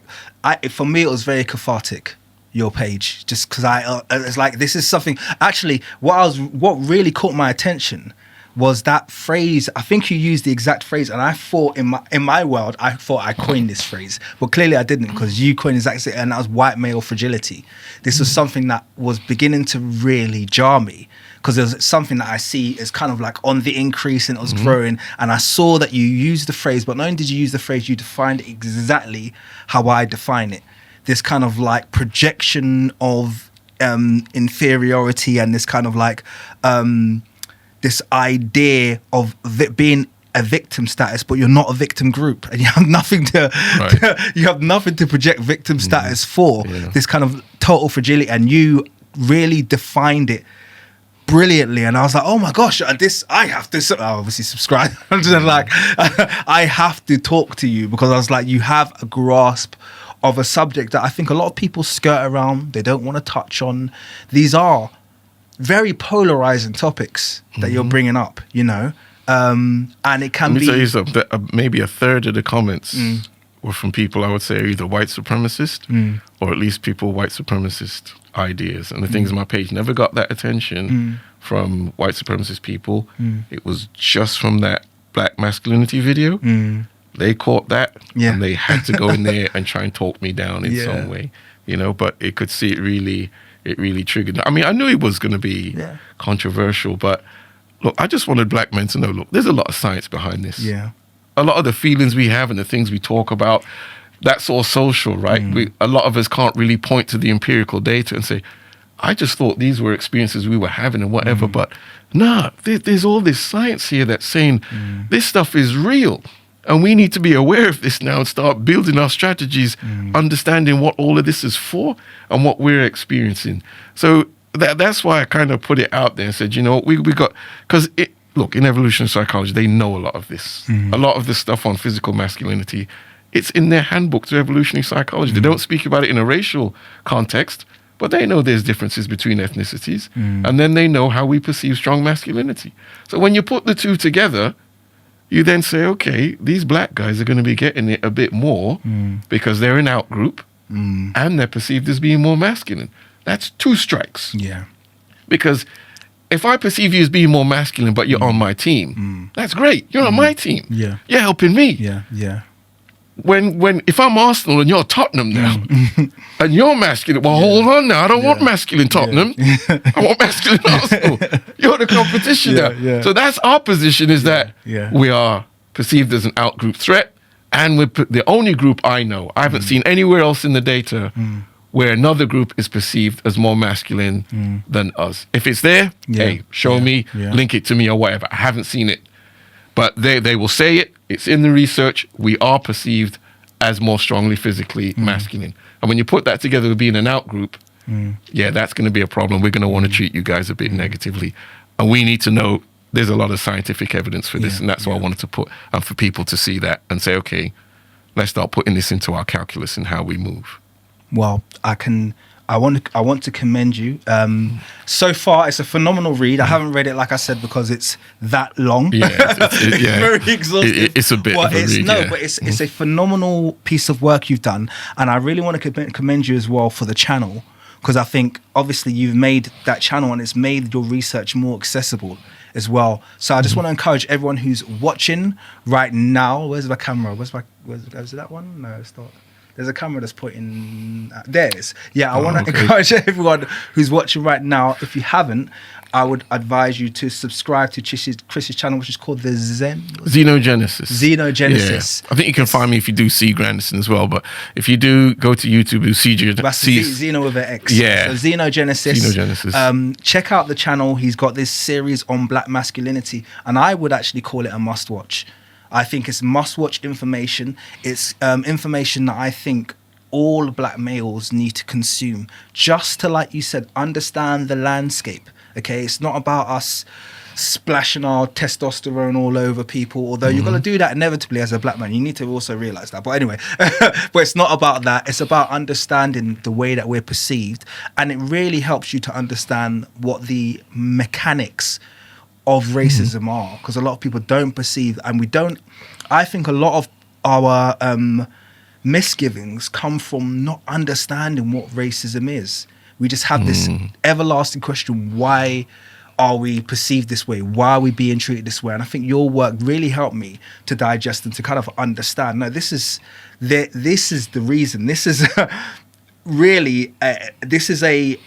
for me it was very cathartic, your page, just because it's like, this is something. Actually, what really caught my attention was that phrase. I think you used the exact phrase, and I thought in my world, I thought I coined this phrase, but clearly I didn't, because you coined exactly, and that was white male fragility. This was something that was beginning to really jar me, because there's something that I see is kind of like on the increase and it was growing. And I saw that you used the phrase, but not only did you use the phrase, you defined it exactly how I define it. This kind of like projection of inferiority, and this kind of like this idea of being a victim status, but you're not a victim group, and you have nothing to project victim status for. This kind of total fragility, and you really defined it brilliantly. And I was like, oh my gosh, I have to obviously subscribe. Like, I have to talk to you, because I was like, you have a grasp of a subject that I think a lot of people skirt around. They don't want to touch on. These are very polarizing topics that you're bringing up, and it can be. Let me tell you something. Maybe a third of the comments were from people I would say are either white supremacist or at least people white supremacist ideas. And the things on my page never got that attention from white supremacist people. It was just from that Black masculinity video. They caught that and they had to go in there and try and talk me down in some way, but it could see it really triggered. I mean, I knew it was going to be controversial, but look, I just wanted Black men to know, look, there's a lot of science behind this. Yeah. A lot of the feelings we have and the things we talk about, that's all social, right? A lot of us can't really point to the empirical data and say, I just thought these were experiences we were having and whatever. But nah, there's all this science here that's saying this stuff is real. And we need to be aware of this now and start building our strategies, understanding what all of this is for and what we're experiencing. So that's why I kind of put it out there and said, we got, because look, in evolutionary psychology, they know a lot of this. A lot of this stuff on physical masculinity, it's in their handbook to evolutionary psychology. They don't speak about it in a racial context, but they know there's differences between ethnicities. And then they know how we perceive strong masculinity. So when you put the two together, you then say, okay, these Black guys are going to be getting it a bit more because they're an out group and they're perceived as being more masculine. That's two strikes. Yeah. Because if I perceive you as being more masculine, but you're on my team, that's great. You're on my team. Yeah. You're helping me. Yeah. Yeah. If I'm Arsenal and you're Tottenham now, and you're masculine, well, hold on now. I don't want masculine Tottenham. I want masculine Arsenal. You're the competition now. Yeah. So that's our position, is that Yeah. we are perceived as an out-group threat, and we're the only group I know. I haven't seen anywhere else in the data where another group is perceived as more masculine than us. If it's there, hey, show me, link it to me or whatever. I haven't seen it. But they will say it. It's in the research. We are perceived as more strongly physically masculine. And when you put that together with being an out group, that's going to be a problem. We're going to want to treat you guys a bit negatively. And we need to know there's a lot of scientific evidence for this. And that's why I wanted to put, and for people to see that and say, okay, let's start putting this into our calculus and how we move. Well, I want to commend you. So far, it's a phenomenal read. I haven't read it, like I said, because it's that long. Yeah, it's very exhaustive. It's a bit of a read. But it's a phenomenal piece of work you've done, and I really want to commend you as well for the channel, because I think obviously you've made that channel and it's made your research more accessible as well. So I just want to encourage everyone who's watching right now. Where's my camera? Is it that one? No, it's not. There's a camera that's pointing. There it is. Yeah, I want to encourage everyone who's watching right now. If you haven't, I would advise you to subscribe to Chris's channel, which is called the Xenogenesis. Xenogenesis. Yeah. I think you can find me if you do see Grandison as well. But if you do go to YouTube, you see Xeno with an X. Yeah. So Xenogenesis. Check out the channel. He's got this series on Black masculinity, and I would actually call it a must-watch. I think it's must-watch information. It's information that I think all Black males need to consume, just to, like you said, understand the landscape. Okay, it's not about us splashing our testosterone all over people, although you've got to do that inevitably as a Black man. You need to also realize that. But anyway, but it's not about that. It's about understanding the way that we're perceived, and it really helps you to understand what the mechanics of racism are, because a lot of people don't perceive, and we don't. I think a lot of our misgivings come from not understanding what racism is. We just have this everlasting question: why are we perceived this way? Why are we being treated this way? And I think your work really helped me to digest and to kind of understand. No, this is the reason. This is really this is a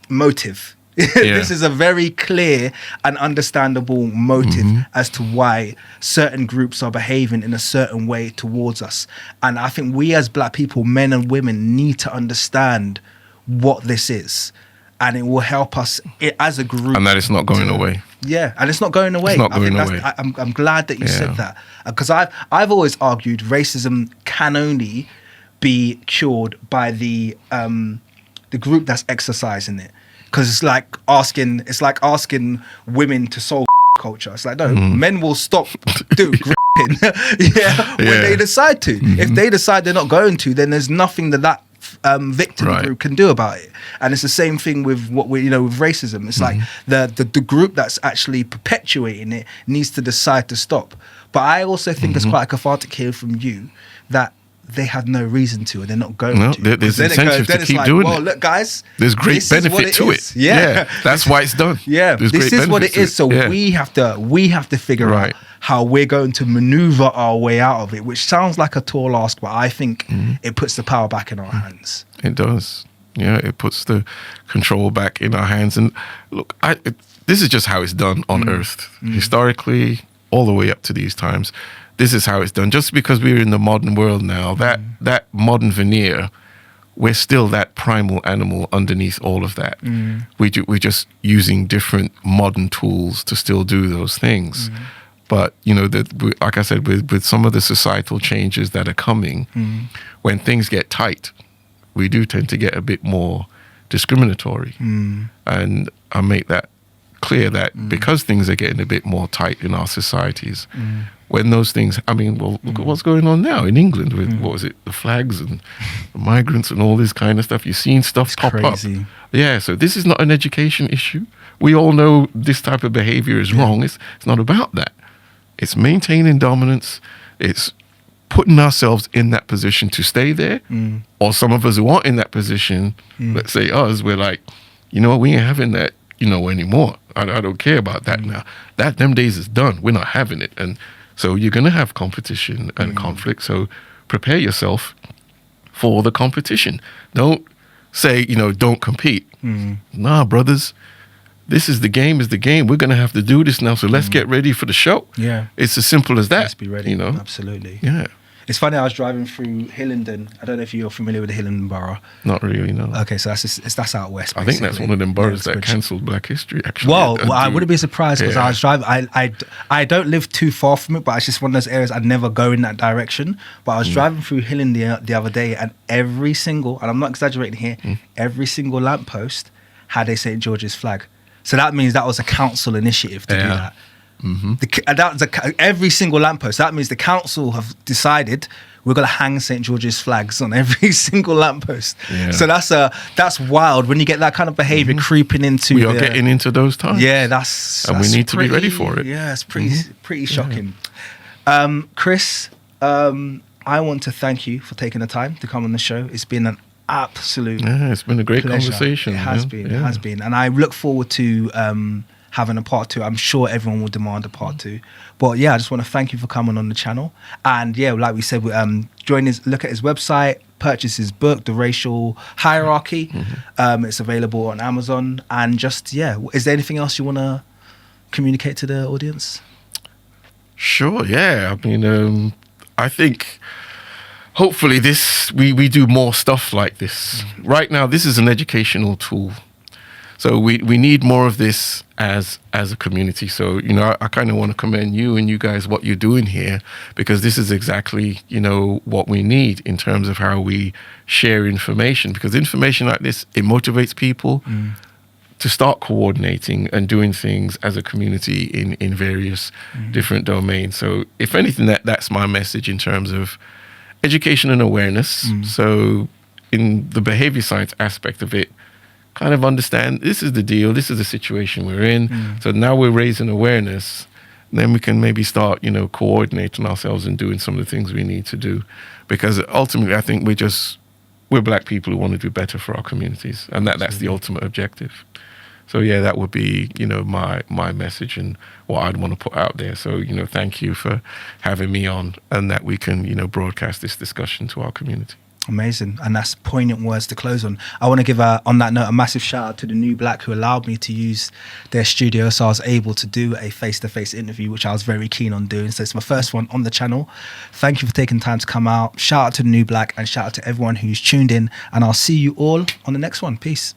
motive. This is a very clear and understandable motive as to why certain groups are behaving in a certain way towards us. And I think we as Black people, men and women, need to understand what this is. And it will help us as a group. And that it's not going away. Yeah, and it's not going away. It's not going away. I'm glad that you said that. Because I've always argued racism can only be cured by the group that's exercising it. Because it's like asking women to solve culture. It's like, no, men will stop doing when they decide to. If they decide they're not going to, then there's nothing that victim group can do about it. And it's the same thing with what we, with racism. It's like the group that's actually perpetuating it needs to decide to stop. But I also think it's quite cathartic here from you that they have no reason to, and they're not going to. There's incentive to keep doing it. Look, guys, there's great benefit to it. Yeah, that's why it's done. Yeah, this is what it is. So we have to figure out how we're going to maneuver our way out of it, which sounds like a tall ask, but I think it puts the power back in our hands. It does. Yeah, it puts the control back in our hands. And look, this is just how it's done on Earth, historically, all the way up to these times. This is how it's done. Just because we're in the modern world now, that modern veneer, we're still that primal animal underneath all of that. We're just using different modern tools to still do those things. But, like I said, with some of the societal changes that are coming, when things get tight, we do tend to get a bit more discriminatory. And I make that clear that because things are getting a bit more tight in our societies, when those things, look at what's going on now in England with, the flags and the migrants and all this kind of stuff. You've seen stuff pop up. Yeah, so this is not an education issue. We all know this type of behavior is wrong. It's not about that. It's maintaining dominance. It's putting ourselves in that position to stay there. Or some of us who aren't in that position, let's say us, we're like, we ain't having that, anymore. I don't care about that now. Them days is done. We're not having it. And so you're going to have competition and conflict. So prepare yourself for the competition. Don't say, don't compete. Nah, brothers, this is the game We're going to have to do this now. So let's get ready for the show. Yeah. It's as simple as that. Let's be ready. Absolutely. Yeah. It's funny, I was driving through Hillingdon. I don't know if you're familiar with the Hillingdon borough. Not really, no. Okay, so that's out west, basically. I think that's one of them boroughs that cancelled Black History, actually. Well, I wouldn't be surprised because I was driving. I don't live too far from it, but it's just one of those areas I'd never go in that direction. But I was driving through Hillingdon the other day, and every single, and I'm not exaggerating here, every single lamppost had a St. George's flag. So that means that was a council initiative to do that. Every single lamppost. That means the council have decided we're going to hang St. George's flags on every single lamppost. Yeah. So that's wild when you get that kind of behavior creeping into. We are getting into those times. Yeah, and we need to be ready for it. Yeah, it's pretty shocking. Chris, I want to thank you for taking the time to come on the show. It's been an absolute it's been a great pleasure. conversation. It has been, and I look forward to having a part 2. I'm sure everyone will demand a part 2. But yeah, I just want to thank you for coming on the channel. And yeah, like we said, look at his website, purchase his book, The Racial Hierarchy. It's available on Amazon. And just, is there anything else you want to communicate to the audience? Sure, yeah. I mean, I think hopefully we do more stuff like this. Right now, this is an educational tool. So we need more of this as a community. So, I kind of want to commend you and you guys what you're doing here, because this is exactly, what we need in terms of how we share information. Because information like this, it motivates people to start coordinating and doing things as a community in various different domains. So if anything, that's my message in terms of education and awareness. So in the behavior science aspect of it, kind of understand this is the deal, this is the situation we're in. So now we're raising awareness, then we can maybe start, coordinating ourselves and doing some of the things we need to do. Because ultimately, I think we're black people who want to do better for our communities, and that's the ultimate objective. So yeah, that would be, my message and what I'd want to put out there. So, thank you for having me on, and that we can, broadcast this discussion to our community. Amazing. And that's poignant words to close on. I want to give, on that note, a massive shout out to the New Black who allowed me to use their studio, so I was able to do a face-to-face interview, which I was very keen on doing. So it's my first one on the channel. Thank you for taking time to come out. Shout out to the New Black and shout out to everyone who's tuned in. And I'll see you all on the next one. Peace.